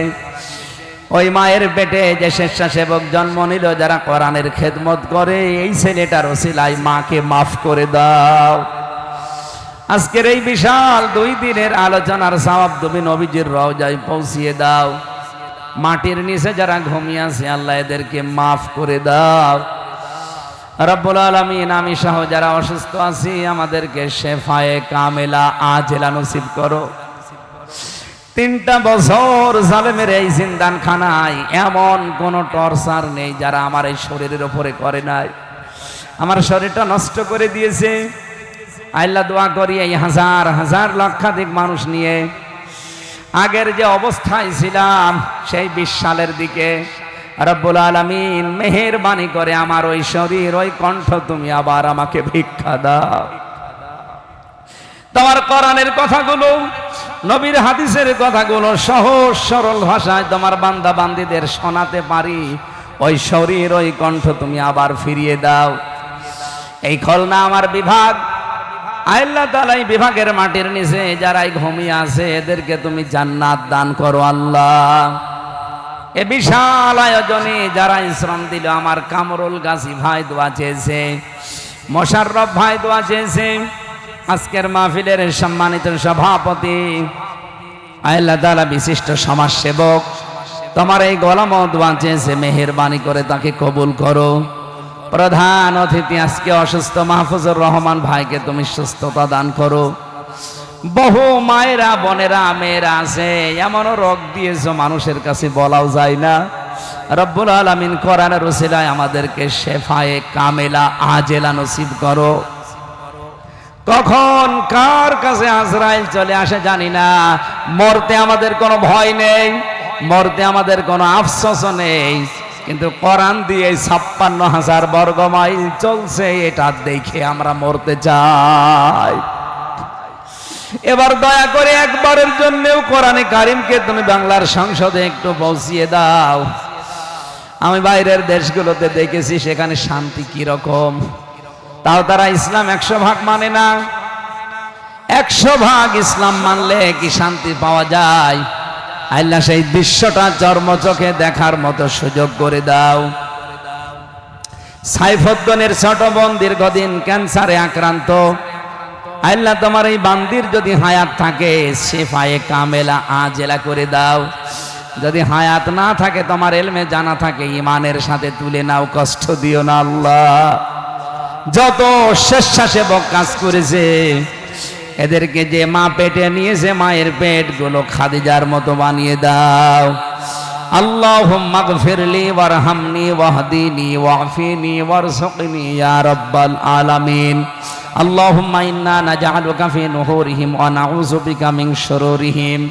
S1: ওই মায়ের পেটে যে স্বেচ্ছাসেবক জন্ম নিল, যারা কোরআনের খেদমত করে, এই ছেলেটার ওসিলায় মাকে মাফ করে দাও। আজকের এই বিশাল 2 দিনের আলোচনার সওয়াব তুমি নবীজির রওজায় পৌঁছিয়ে দাও। মাটির নিচে যারা ঘুমিয়ে আছে আল্লাহ এদেরকে মাফ করে দাও রব্বুল আলামিন। আমি সহ যারা অসুস্থ আছি আমাদেরকে শেফায়ে কামেলা আজেলা নসিব করো। 3টা বছর জালেমের এই জিন্দানখানায় এমন কোন টর্চার নেই যারা আমার এই শরীরের উপরে করে নাই। আমার শরীরটা নষ্ট করে দিয়েছে। আল্লাহ দোয়া করি এই হাজার হাজার লক্ষাধিক মানুষ নিয়ে আগের যে অবস্থায় ছিলাম সেই 20 সালের দিকে রব্বুল আলামিন মেহেরবানি করে আমার ওই শরীর, ওই কণ্ঠ তুমি আবার আমাকে ভিক্ষা দাও। তোমার কোরআনের কথাগুলো, নবীর হাদিসের কথাগুলো সহজ সরল ভাষায় তোমার বান্দা বান্দীদের শোনাতে পারি। ওই শরীর, ওই কণ্ঠ তুমি আবার ফিরিয়ে দাও। এই খুলনা আমার বিভাগ, আল্লাহ তাআলা এই বিভাগের মাটির নিচে যারাই ঘুমিয়ে আছে এদেরকে তুমি জান্নাত দান করো আল্লাহ। এ বিশাল আয়োজনে যারা শ্রম দিল, আমার কামরুল গাজী ভাই দোয়া চেয়েছে, মোশাররফ ভাই দোয়া চেয়েছে, আজকের মাহফিলের সম্মানিত সভাপতি আল্লাহ তাআলা বিশিষ্ট সমাজসেবক তোমার এই গোলামও দোয়া চেয়েছে, মেহেরবানি করে তাকে কবুল করো। প্রধান অতিথি আজকে অসুস্থ মাহফুজুর রহমান ভাইকে তুমি সুস্থতা দান করো। বহু মায়েরা, বোনেরা, মেয়েরা আছে এমনও রোগ দিয়েছো মানুষের কাছে বলাও যায় না। রব্বুল আলামিন কোরআনের ওসিলায় আমাদেরকে শেফায়ে কামেলা আজেলা নসিব করো। কখন কার কাছে আজরাইল চলে আসে জানি না। মরতে আমাদের কোনো ভয় নেই, মরতে আমাদের কোনো আফসোস নেই, কিন্তু কোরআন দিয়ে 56,000 বর্গ মাইল চলছে, এটা দেখে আমরা মরতে চাই। এবার দয়া করে একবারের জন্যও কোরআনে কারিমকে তুমি বাংলার সংসদে একটু পৌঁছিয়ে দাও। আমি বাইরের দেশগুলোতে দেখেছি সেখানে শান্তি কি রকম, তাও তারা ইসলাম 100 ভাগ মানে না। 100 ভাগ ইসলাম মানলে কি শান্তি পাওয়া যায়? আল্লাহ সেই দৃশ্যটা চর্মচোখে দেখার মতো সুযোগ করে দাও। সাইফুদ্দিনের ছোট বোন দীর্ঘদিন ক্যান্সারে আক্রান্ত। আল্লাহ তোমার এই বান্দির যদি হায়াত থাকে শেফায়ে কামেলা আজেলা করে দাও। যদি হায়াত না থাকে, তোমার ইলমে জানা থাকে, ইমানের সাথে তুলে নাও, কষ্ট দিও না আল্লাহ। যত স্বেচ্ছাসেবক কাজ করেছে এদেরকে যে মা পেটে নিয়েছে, মায়ের পেটগুলো খাদিজার মতো বানিয়ে দাও। আল্লাহুম্মা গফিরলি ওয়ারহামনি ওয়াহদিনি ওয়াফিনি ওয়ারযুকনি ইয়া রাব্বাল আলামিন। আল্লাহুম্মা ইন্না নাজআলুকা ফি নুহুরিহিম ওয়া নাউযু বিকা মিন শুরুরিহিম।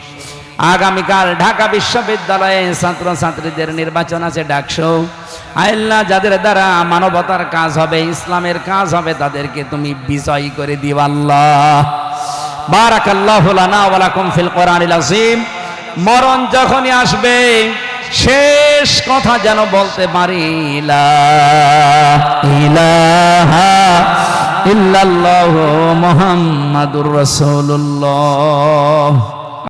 S1: আগামীকাল ঢাকা বিশ্ববিদ্যালয়ে ছাত্রছাত্রীদের নির্বাচন আছে, ডাকসো। আল্লাহ যাদের দ্বারা মানবতার কাজ হবে, ইসলামের কাজ হবে, তাদেরকে তুমি বিজয়ী করে দিও আল্লাহ। বারাকাল্লাহু লানা ওয়া লাকুম ফিল কোরআনিল আযীম। মরণ যখনই আসবে শেষ কথা যেন বলতে পারি, লা ইলাহা ইল্লাল্লাহু মুহাম্মাদুর রাসূলুল্লাহ।